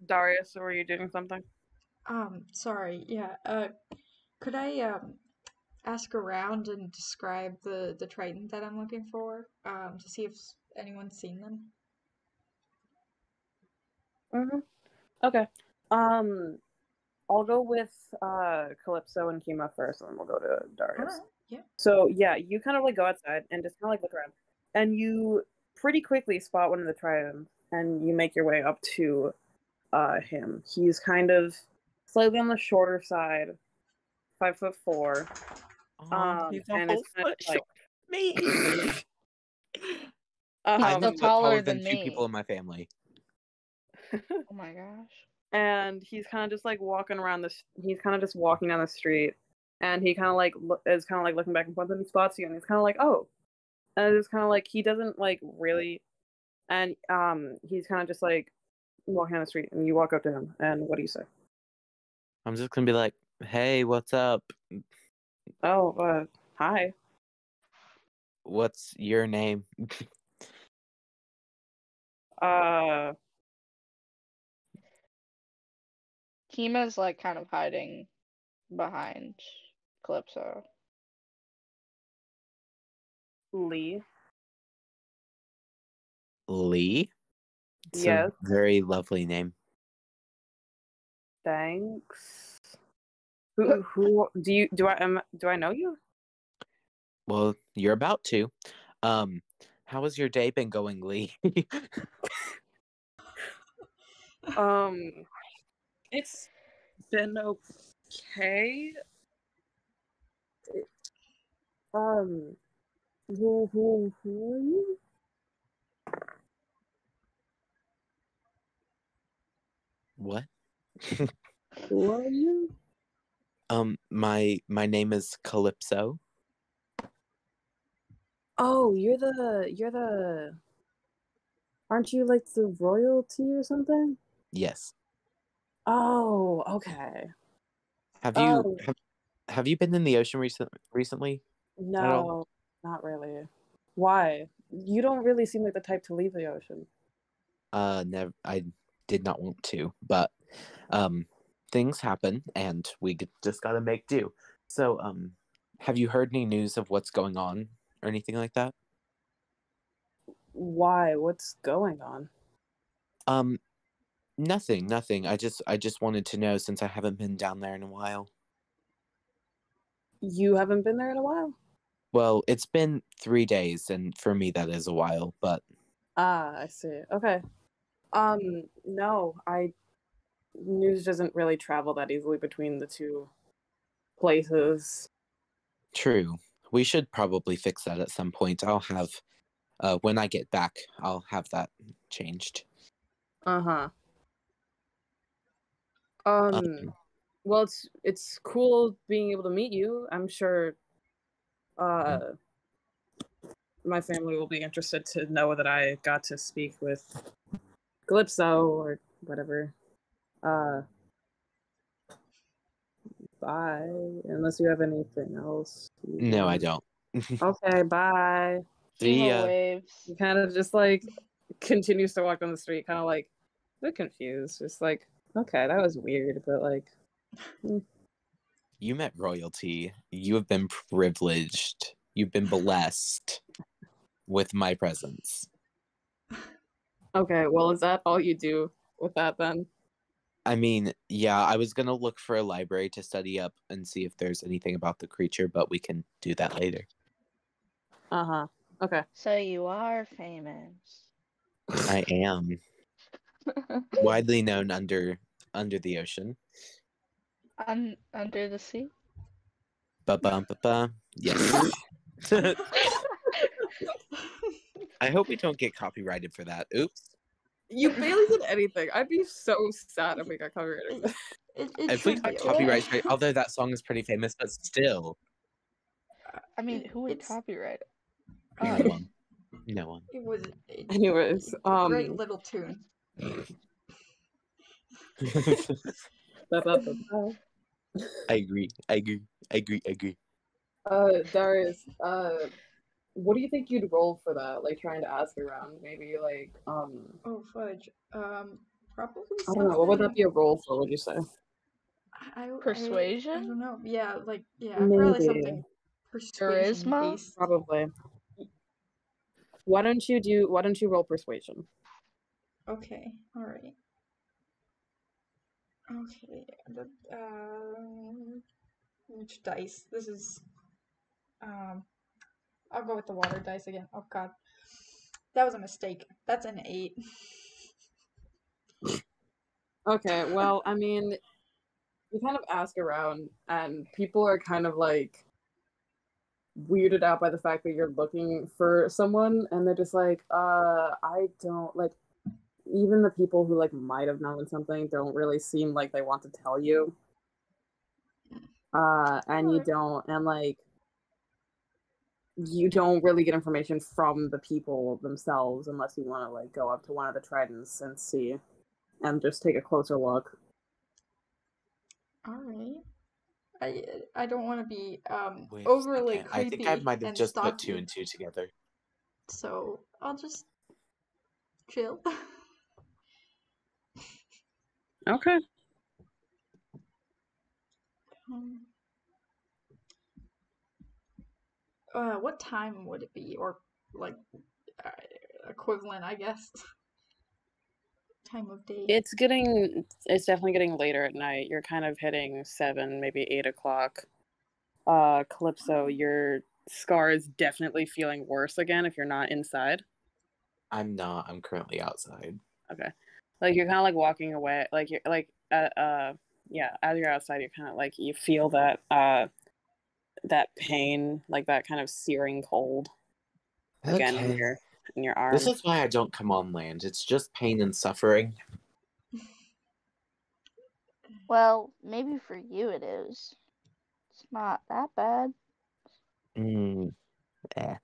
[SPEAKER 4] Darius, were you doing something?
[SPEAKER 3] Sorry. Yeah. Could I ask around and describe the Triton that I'm looking for? To see if anyone's seen them.
[SPEAKER 4] Mm-hmm. Okay. I'll go with Calypso and Kima first, and then we'll go to Darius.
[SPEAKER 3] Alright. Yeah.
[SPEAKER 4] So yeah, you kind of like go outside and just kind of like look around, and you pretty quickly spot one of the Tritons, and you make your way up to him. He's kind of slightly on the shorter side, 5'4".
[SPEAKER 2] He's
[SPEAKER 4] And it's kind of like
[SPEAKER 2] me.
[SPEAKER 1] He's
[SPEAKER 2] I'm
[SPEAKER 1] still
[SPEAKER 2] taller
[SPEAKER 1] taller
[SPEAKER 2] than
[SPEAKER 1] than
[SPEAKER 2] 2
[SPEAKER 1] me.
[SPEAKER 2] people in my family.
[SPEAKER 1] Oh my gosh.
[SPEAKER 4] and he's kind of just like walking around this. He's kind of just walking down the street, and he kind of like is kind of like looking back and forth, and he spots you, and he's kind of like, oh, and it's kind of like he doesn't like really, and he's kind of just like walking down the street, and you walk up to him, and what do you say?
[SPEAKER 2] I'm just gonna be like, hey, what's up?
[SPEAKER 4] Oh, hi.
[SPEAKER 2] What's your name?
[SPEAKER 4] Uh,
[SPEAKER 1] Kima's like kind of hiding behind Calypso.
[SPEAKER 4] Lee.
[SPEAKER 2] Lee? It's
[SPEAKER 4] Yes.
[SPEAKER 2] a very lovely name.
[SPEAKER 4] Thanks. Who do I know you?
[SPEAKER 2] Well, you're about to. How has your day been going, Lee?
[SPEAKER 4] It's been okay. Who are you?
[SPEAKER 2] What?
[SPEAKER 4] Who are you?
[SPEAKER 2] My name is Calypso.
[SPEAKER 4] Oh, you're the. Aren't you like the royalty or something?
[SPEAKER 2] Yes.
[SPEAKER 4] Oh, okay.
[SPEAKER 2] Have
[SPEAKER 4] Oh,
[SPEAKER 2] you have you been in the ocean recently? At all?
[SPEAKER 4] no, not really. Why? You don't really seem like the type to leave the ocean.
[SPEAKER 2] Never. I did not want to, but things happen, and we just gotta make do. So, have you heard any news of what's going on or anything like that?
[SPEAKER 4] Why? What's going on?
[SPEAKER 2] Nothing. I just wanted to know since I haven't been down there in a while.
[SPEAKER 4] You haven't been there in a while?
[SPEAKER 2] Well, it's been 3 days, and for me that is a while, but
[SPEAKER 4] Ah, I see. Okay. No, news doesn't really travel that easily between the two places.
[SPEAKER 2] true. We should probably fix that at some point. I'll have when I get back, I'll have that changed.
[SPEAKER 4] Uh-huh.
[SPEAKER 2] Um,
[SPEAKER 4] Well, it's cool being able to meet you. I'm sure my family will be interested to know that I got to speak with Calypso or whatever. Bye. Unless you have anything else.
[SPEAKER 2] no, I don't.
[SPEAKER 4] Okay, bye.
[SPEAKER 2] See
[SPEAKER 1] Kima
[SPEAKER 2] ya.
[SPEAKER 1] waves.
[SPEAKER 4] He kind of just like continues to walk down the street, kind of like a bit confused. Just like, okay, that was weird, but like,
[SPEAKER 2] You met royalty. You have been privileged. You've been blessed with my presence.
[SPEAKER 4] okay, well, is that all you do with that then?
[SPEAKER 2] I mean, yeah, I was gonna look for a library to study up and see if there's anything about the creature, but we can do that later.
[SPEAKER 4] Uh-huh. Okay.
[SPEAKER 1] So you are famous.
[SPEAKER 2] I am widely known under the ocean.
[SPEAKER 1] Under the sea?
[SPEAKER 2] Ba-bum-ba-bum. Yes. I hope we don't get copyrighted for that. Oops.
[SPEAKER 4] You barely did anything. I'd be so sad if we got copyrighted.
[SPEAKER 3] It
[SPEAKER 2] If we
[SPEAKER 3] should
[SPEAKER 2] got
[SPEAKER 3] be
[SPEAKER 2] copyright
[SPEAKER 3] okay.
[SPEAKER 2] straight, although that song is pretty famous, but still,
[SPEAKER 1] I mean, who would
[SPEAKER 3] It's-
[SPEAKER 1] copyright it?
[SPEAKER 2] no
[SPEAKER 1] Us.
[SPEAKER 2] one. No one.
[SPEAKER 3] It was
[SPEAKER 4] Anyways,
[SPEAKER 3] a great little tune.
[SPEAKER 2] I agree.
[SPEAKER 4] Darius, what do you think you'd roll for that? Like trying to ask around, maybe like
[SPEAKER 3] Oh fudge. Probably
[SPEAKER 4] I don't know. What would that
[SPEAKER 3] something.
[SPEAKER 4] be a roll for? Would you say?
[SPEAKER 3] I
[SPEAKER 1] Persuasion?
[SPEAKER 3] don't know. Yeah, probably
[SPEAKER 4] Maybe.
[SPEAKER 3] something persuasion
[SPEAKER 1] Charisma?
[SPEAKER 3] based.
[SPEAKER 4] Probably. Why don't you roll persuasion?
[SPEAKER 3] Okay, all right. Okay, which dice? This is I'll go with the water dice again. Oh god, that was a mistake. That's an 8.
[SPEAKER 4] Okay, well, I mean, you kind of ask around, and people are kind of like weirded out by the fact that you're looking for someone, and they're just like, I don't like. Even the people who like might have known something don't really seem like they want to tell you. And you don't, and like, you don't really get information from the people themselves unless you want to like go up to one of the tridents and see, and just take a closer look.
[SPEAKER 3] All right. I don't want to be
[SPEAKER 2] Wait a
[SPEAKER 3] overly
[SPEAKER 2] second. I think I
[SPEAKER 3] creepy
[SPEAKER 2] might have
[SPEAKER 3] and
[SPEAKER 2] just put
[SPEAKER 3] stalk
[SPEAKER 2] 2
[SPEAKER 3] you,
[SPEAKER 2] and 2 together.
[SPEAKER 3] so I'll just chill.
[SPEAKER 4] Okay.
[SPEAKER 3] Um, what time would it be, or like uh, equivalent, I guess. Time of day.
[SPEAKER 4] It's definitely getting later at night. You're kind of hitting 7, maybe 8 o'clock. Calypso, your scar is definitely feeling worse again if you're not inside.
[SPEAKER 2] I'm not. I'm currently outside.
[SPEAKER 4] Okay. Like you're kind of like walking away, like you're like yeah, as you're outside, you're kind of like you feel that pain, like that kind of searing cold again in
[SPEAKER 2] Okay.
[SPEAKER 4] your arm.
[SPEAKER 2] This is why I don't come on land. It's just pain and suffering.
[SPEAKER 1] Well, maybe for you it is. It's not that bad.
[SPEAKER 2] Eh.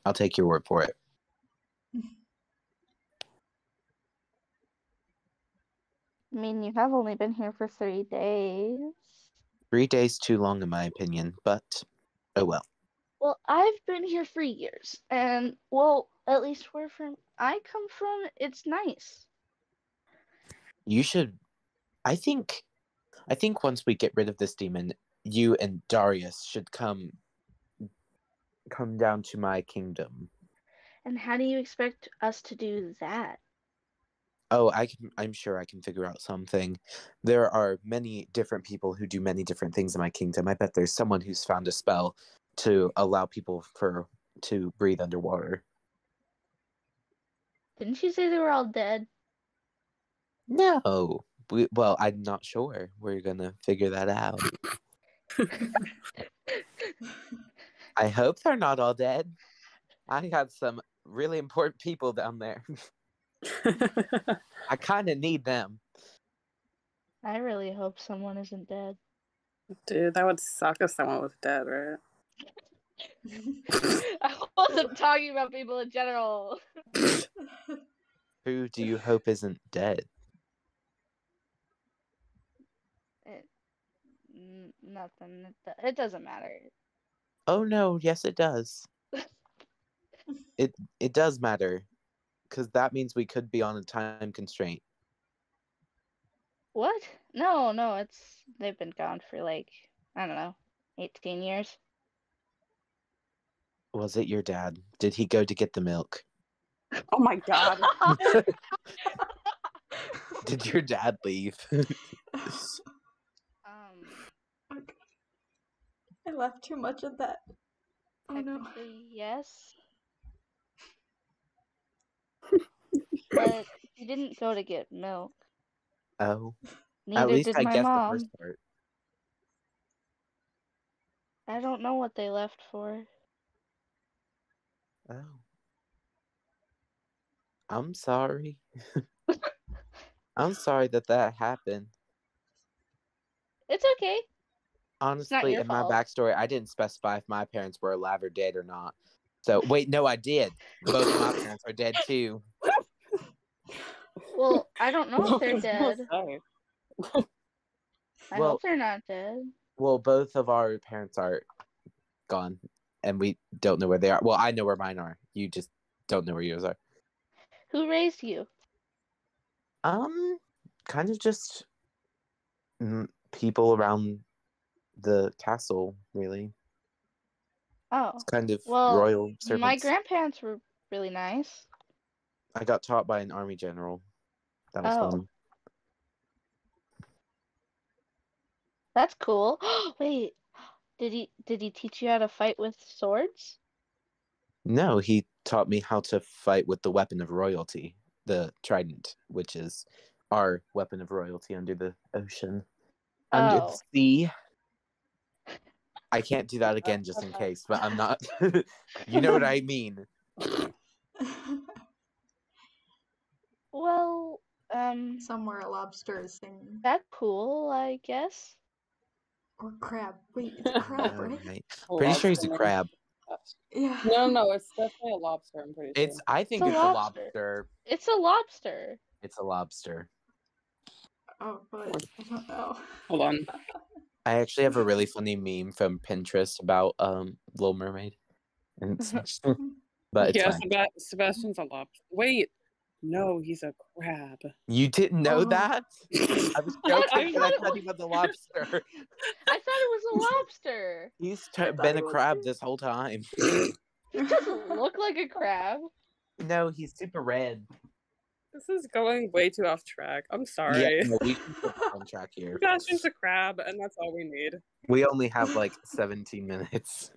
[SPEAKER 2] I'll take your word for it.
[SPEAKER 1] I mean, you have only been here for 3 days.
[SPEAKER 2] 3 days too long, in my opinion, but oh well.
[SPEAKER 1] Well, I've been here for years, and well, at least where I come from, it's nice.
[SPEAKER 2] You should. I think once we get rid of this demon, you and Darius should come down to my kingdom.
[SPEAKER 1] And how do you expect us to do that?
[SPEAKER 2] Oh, I'm sure I can figure out something. There are many different people who do many different things in my kingdom. I bet there's someone who's found a spell to allow people to breathe underwater.
[SPEAKER 1] Didn't you say they were all dead?
[SPEAKER 2] No. Well, I'm not sure. We're gonna figure that out. I hope they're not all dead. I got some really important people down there. I kind of need them.
[SPEAKER 1] I really hope someone isn't dead.
[SPEAKER 4] Dude, that would suck if someone was dead, right?
[SPEAKER 1] I wasn't talking about people in general.
[SPEAKER 2] Who do you hope isn't dead?
[SPEAKER 1] Nothing. It doesn't matter.
[SPEAKER 2] Oh no, yes it does. It does matter, because that means we could be on a time constraint.
[SPEAKER 1] What? No, they've been gone for like, I don't know, 18 years.
[SPEAKER 2] Was it your dad? Did he go to get the milk?
[SPEAKER 4] Oh my god.
[SPEAKER 2] Did your dad leave?
[SPEAKER 3] I left too much of that. Oh no.
[SPEAKER 1] Technically, yes. But he didn't go to get milk.
[SPEAKER 2] Oh. At
[SPEAKER 1] Neither
[SPEAKER 2] least
[SPEAKER 1] did
[SPEAKER 2] I
[SPEAKER 1] my
[SPEAKER 2] guessed the
[SPEAKER 1] mom.
[SPEAKER 2] first part.
[SPEAKER 1] I don't know what they left for.
[SPEAKER 2] Oh. I'm sorry. I'm sorry that happened.
[SPEAKER 1] It's okay.
[SPEAKER 2] Honestly,
[SPEAKER 1] your
[SPEAKER 2] in my
[SPEAKER 1] fault.
[SPEAKER 2] backstory, I didn't specify if my parents were alive or dead or not. So, wait, no, I did. Both of my parents are dead too.
[SPEAKER 1] Well, I don't know if they're dead. I
[SPEAKER 2] Well-
[SPEAKER 1] hope they're not dead.
[SPEAKER 2] Well, both of our parents are gone, and we don't know where they are. Well, I know where mine are. You just don't know where yours are.
[SPEAKER 1] Who raised you?
[SPEAKER 2] Kind of just people around the castle, really.
[SPEAKER 1] Oh,
[SPEAKER 2] It's kind of
[SPEAKER 1] well,
[SPEAKER 2] royal
[SPEAKER 1] my
[SPEAKER 2] servants.
[SPEAKER 1] grandparents were really nice.
[SPEAKER 2] I got taught by an army general. That was
[SPEAKER 1] Oh.
[SPEAKER 2] fun.
[SPEAKER 1] That's cool. Wait, did he teach you how to fight with swords?
[SPEAKER 2] No, he taught me how to fight with the weapon of royalty, the trident, which is our weapon of royalty under the ocean, under the
[SPEAKER 1] Oh.
[SPEAKER 2] sea. I can't do that again just in case, but I'm not. You know what I mean.
[SPEAKER 1] Well,
[SPEAKER 3] Somewhere a lobster is singing.
[SPEAKER 1] that's cool, I guess.
[SPEAKER 3] Or crab. Wait, it's a crab, right?
[SPEAKER 2] Right. Pretty sure he's a
[SPEAKER 4] Lobster.
[SPEAKER 2] crab.
[SPEAKER 3] Yeah.
[SPEAKER 4] No, it's definitely a lobster. I'm pretty sure.
[SPEAKER 2] I think
[SPEAKER 1] It's a
[SPEAKER 2] it's a
[SPEAKER 1] lobster.
[SPEAKER 2] lobster.
[SPEAKER 1] It's a lobster.
[SPEAKER 2] It's a lobster.
[SPEAKER 3] Oh, but I don't know.
[SPEAKER 4] Hold on.
[SPEAKER 2] I actually have a really funny meme from Pinterest about Little Mermaid, and but it's
[SPEAKER 4] Yeah,
[SPEAKER 2] fine.
[SPEAKER 4] Sebastian's a lobster. Wait, no, he's a crab.
[SPEAKER 2] You didn't know
[SPEAKER 3] Oh.
[SPEAKER 2] that? I was
[SPEAKER 1] What?
[SPEAKER 2] joking, but I
[SPEAKER 1] I
[SPEAKER 2] thought he was a lobster.
[SPEAKER 1] I thought it was a lobster.
[SPEAKER 2] He's
[SPEAKER 3] I thought
[SPEAKER 2] been
[SPEAKER 3] he
[SPEAKER 2] a
[SPEAKER 3] was
[SPEAKER 2] crab
[SPEAKER 3] too.
[SPEAKER 2] this whole time.
[SPEAKER 1] He doesn't look like a crab.
[SPEAKER 2] No, he's super red.
[SPEAKER 4] This is going way too off track. I'm sorry.
[SPEAKER 2] Yeah, no, we can put on track here.
[SPEAKER 4] Sebastian's a crab, and that's all we need.
[SPEAKER 2] We only have like 17 minutes.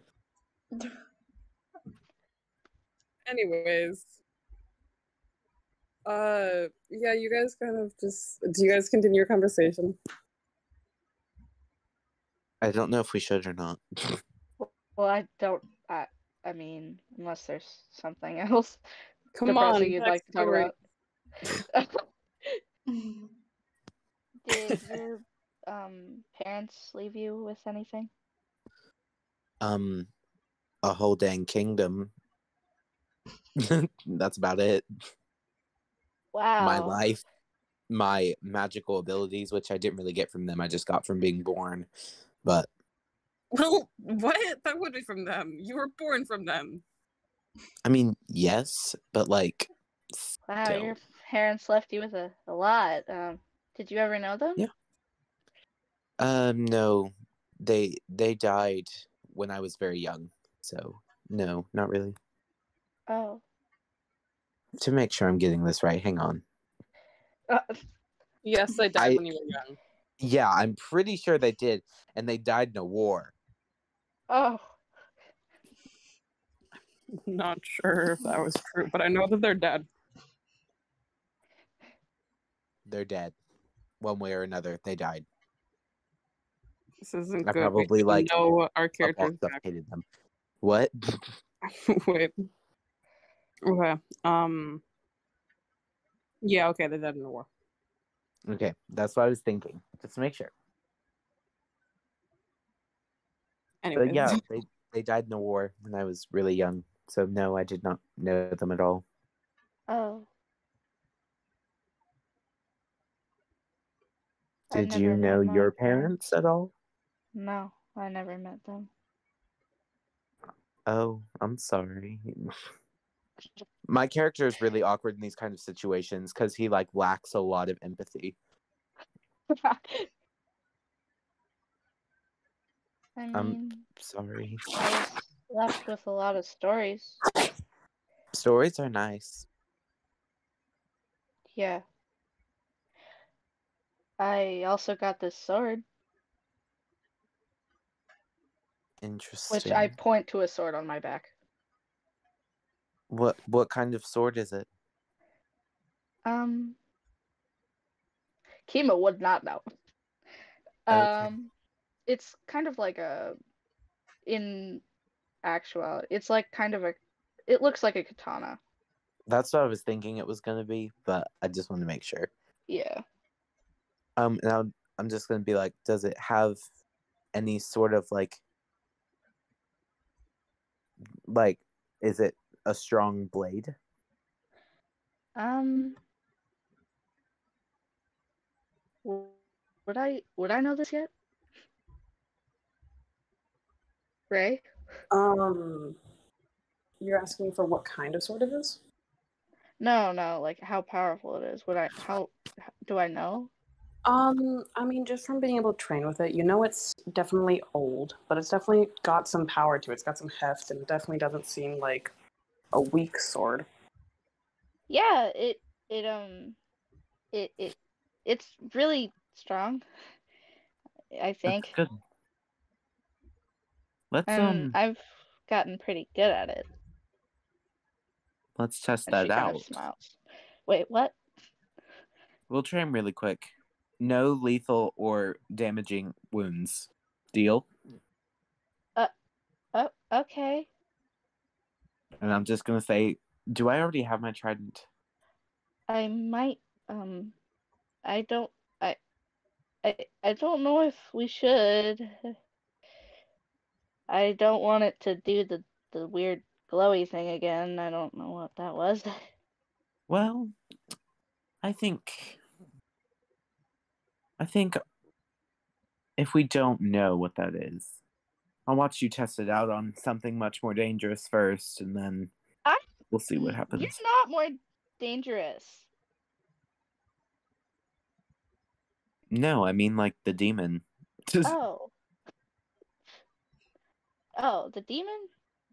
[SPEAKER 4] Anyways. Yeah, you guys kind of just... Do you guys continue your conversation?
[SPEAKER 2] I don't know if we should or not.
[SPEAKER 1] Well, I don't. I mean, unless there's something else
[SPEAKER 4] Come
[SPEAKER 1] depressing
[SPEAKER 4] on,
[SPEAKER 1] you'd
[SPEAKER 4] next
[SPEAKER 1] like to talk
[SPEAKER 4] story.
[SPEAKER 1] about. Did your parents leave you with anything?
[SPEAKER 2] A whole dang kingdom. That's about it.
[SPEAKER 1] Wow.
[SPEAKER 2] My life, my magical abilities, which I didn't really get from them. I just got from being born. But
[SPEAKER 4] Well, what? That would be from them. You were born from them.
[SPEAKER 2] I mean, yes, but like,
[SPEAKER 1] Wow,
[SPEAKER 2] still.
[SPEAKER 1] your parents left you with a lot. Did you ever know them?
[SPEAKER 2] Yeah. No, they died when I was very young. So no, not really.
[SPEAKER 1] Oh.
[SPEAKER 2] To make sure I'm getting this right, hang on.
[SPEAKER 4] Yes, they died when you were young.
[SPEAKER 2] Yeah, I'm pretty sure they did, and they died in a war.
[SPEAKER 1] Oh.
[SPEAKER 4] Not sure if that was true, but I know that they're dead.
[SPEAKER 2] They're dead, one way or another. They died.
[SPEAKER 4] This isn't
[SPEAKER 2] I
[SPEAKER 4] good.
[SPEAKER 2] probably
[SPEAKER 4] We
[SPEAKER 2] like
[SPEAKER 4] know our characters back.
[SPEAKER 2] suffocated them. What?
[SPEAKER 4] Wait. Okay. Yeah. Okay. They died in the war.
[SPEAKER 2] Okay, that's what I was thinking. Just to make sure.
[SPEAKER 4] Anyways.
[SPEAKER 2] But yeah, they died in a war when I was really young. So no, I did not know them at all.
[SPEAKER 1] Oh. I
[SPEAKER 2] Did
[SPEAKER 1] never
[SPEAKER 2] you
[SPEAKER 1] met
[SPEAKER 2] know
[SPEAKER 1] my
[SPEAKER 2] your parents at all?
[SPEAKER 1] No, I never met them.
[SPEAKER 2] Oh, I'm sorry. My character is really awkward in these kind of situations because he like lacks a lot of empathy.
[SPEAKER 1] I
[SPEAKER 2] I'm
[SPEAKER 1] mean,
[SPEAKER 2] sorry.
[SPEAKER 1] I was left with a lot of stories.
[SPEAKER 2] Stories are nice.
[SPEAKER 1] Yeah. I also got this sword,
[SPEAKER 2] Interesting.
[SPEAKER 1] which I point to a sword on my back.
[SPEAKER 2] What kind of sword is it?
[SPEAKER 1] Kima would not know.
[SPEAKER 2] Okay.
[SPEAKER 1] It's kind of like in actuality, it's like kind of it looks like a katana.
[SPEAKER 2] That's what I was thinking it was gonna be, but I just wanted to make sure.
[SPEAKER 1] Yeah.
[SPEAKER 2] Now I'm just gonna be like, does it have any sort of like, is it a strong blade?
[SPEAKER 1] would I know this yet? Ray?
[SPEAKER 4] You're asking for what kind of sword it is?
[SPEAKER 1] No, like how powerful it is. How do I know?
[SPEAKER 4] I mean, just from being able to train with it, you know it's definitely old, but it's definitely got some power to it. It's got some heft, and it definitely doesn't seem like a weak sword.
[SPEAKER 1] Yeah, it's really strong, I
[SPEAKER 2] That's
[SPEAKER 1] think.
[SPEAKER 2] good. Let's
[SPEAKER 1] And I've gotten pretty good at it.
[SPEAKER 2] let's test
[SPEAKER 1] And she
[SPEAKER 2] that
[SPEAKER 1] kind of
[SPEAKER 2] out.
[SPEAKER 1] smiles. Wait, what?
[SPEAKER 2] We'll train really quick. No lethal or damaging wounds. Deal?
[SPEAKER 1] Oh, okay.
[SPEAKER 2] And I'm just gonna say, do I already have my trident?
[SPEAKER 1] I might I don't I don't know if we should. I don't want it to do the weird glowy thing again. I don't know what that was.
[SPEAKER 2] Well, I think if we don't know what that is, I'll watch you test it out on something much more dangerous first, and then we'll see what happens.
[SPEAKER 1] You're not more dangerous.
[SPEAKER 2] No, I mean like the demon.
[SPEAKER 1] Oh. Oh, the demon?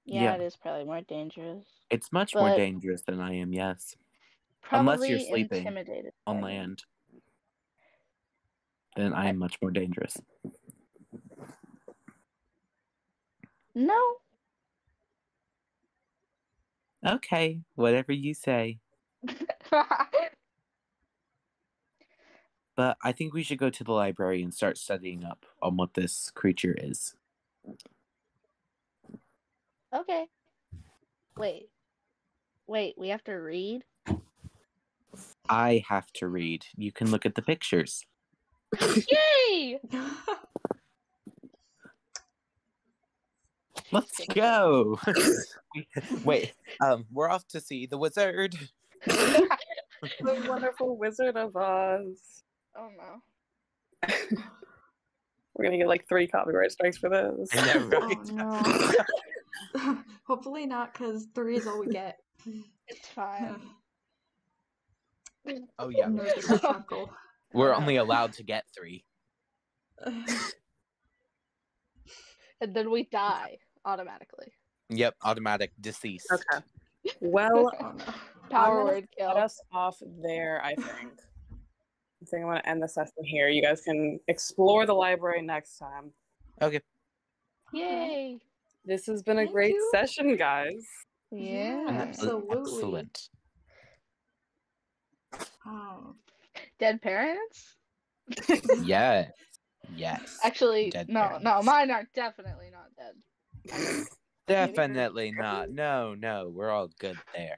[SPEAKER 1] Yeah,
[SPEAKER 2] Yeah.
[SPEAKER 1] it is probably more dangerous.
[SPEAKER 2] It's much more
[SPEAKER 1] But
[SPEAKER 2] dangerous than I am, yes. Unless you're
[SPEAKER 1] probably
[SPEAKER 2] sleeping
[SPEAKER 1] intimidated
[SPEAKER 2] on
[SPEAKER 1] by him.
[SPEAKER 2] land, then I am much more dangerous.
[SPEAKER 1] No.
[SPEAKER 2] Okay, whatever you say. But I think we should go to the library and start studying up on what this creature is.
[SPEAKER 1] Okay. Wait, we have to read?
[SPEAKER 2] I have to read. You can look at the pictures.
[SPEAKER 1] Yay!
[SPEAKER 2] Let's go. Wait, we're off to see the wizard.
[SPEAKER 4] The wonderful Wizard of Oz.
[SPEAKER 1] Oh no.
[SPEAKER 4] We're gonna get like 3 copyright strikes for this.
[SPEAKER 2] I know, right?
[SPEAKER 3] Oh no. Hopefully not, because 3 is all we get.
[SPEAKER 1] It's fine.
[SPEAKER 2] Oh yeah.
[SPEAKER 3] Nervous chuckle.
[SPEAKER 2] We're only allowed to get 3.
[SPEAKER 1] And then we die automatically.
[SPEAKER 2] Yep, automatic deceased.
[SPEAKER 4] Okay. Well,
[SPEAKER 3] Oh no.
[SPEAKER 1] Power
[SPEAKER 4] I'm gonna
[SPEAKER 1] word kill.
[SPEAKER 4] cut us off there, I think. I think I'm gonna end the session here. You guys can explore the library next time.
[SPEAKER 2] Okay.
[SPEAKER 1] Yay!
[SPEAKER 4] This has been a
[SPEAKER 3] Thank
[SPEAKER 4] great
[SPEAKER 3] you.
[SPEAKER 4] session, guys.
[SPEAKER 1] Yeah.
[SPEAKER 3] Absolutely.
[SPEAKER 2] Excellent.
[SPEAKER 3] Oh.
[SPEAKER 1] Dead parents?
[SPEAKER 2] Yeah. Yes.
[SPEAKER 1] Actually,
[SPEAKER 2] Dead
[SPEAKER 1] no,
[SPEAKER 2] parents.
[SPEAKER 1] mine are definitely not dead. I mean,
[SPEAKER 2] Definitely not. No, we're all good there.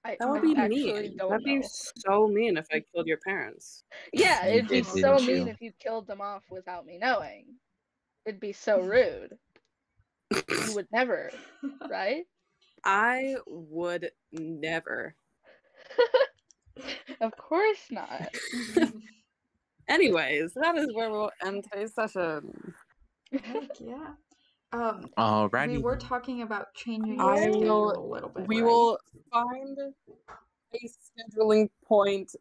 [SPEAKER 1] I
[SPEAKER 4] That would be
[SPEAKER 1] actually
[SPEAKER 4] mean.
[SPEAKER 1] don't
[SPEAKER 4] That'd be
[SPEAKER 1] know.
[SPEAKER 4] so mean if I killed your parents.
[SPEAKER 1] Yeah,
[SPEAKER 2] You
[SPEAKER 1] it'd be
[SPEAKER 2] did,
[SPEAKER 1] so
[SPEAKER 2] didn't
[SPEAKER 1] mean
[SPEAKER 2] you?
[SPEAKER 1] if you killed them off without me knowing. It'd be so rude. You would never, right?
[SPEAKER 4] I would never.
[SPEAKER 1] Of course not.
[SPEAKER 4] Anyways, that is where we'll end today's session.
[SPEAKER 3] Heck yeah.
[SPEAKER 2] Alrighty.
[SPEAKER 3] We were talking about changing
[SPEAKER 1] I
[SPEAKER 3] the
[SPEAKER 1] will-
[SPEAKER 3] schedule a little bit.
[SPEAKER 4] We
[SPEAKER 3] right?
[SPEAKER 4] will find a scheduling point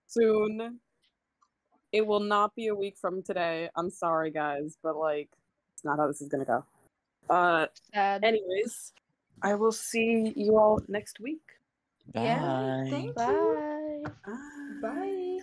[SPEAKER 4] soon. It will not be a week from today. I'm sorry, guys, but like, it's not how this is gonna go.
[SPEAKER 1] Sad.
[SPEAKER 4] Anyways, I will see you all next week.
[SPEAKER 2] Bye.
[SPEAKER 1] Yeah.
[SPEAKER 3] Thank you.
[SPEAKER 1] Bye.
[SPEAKER 3] Bye.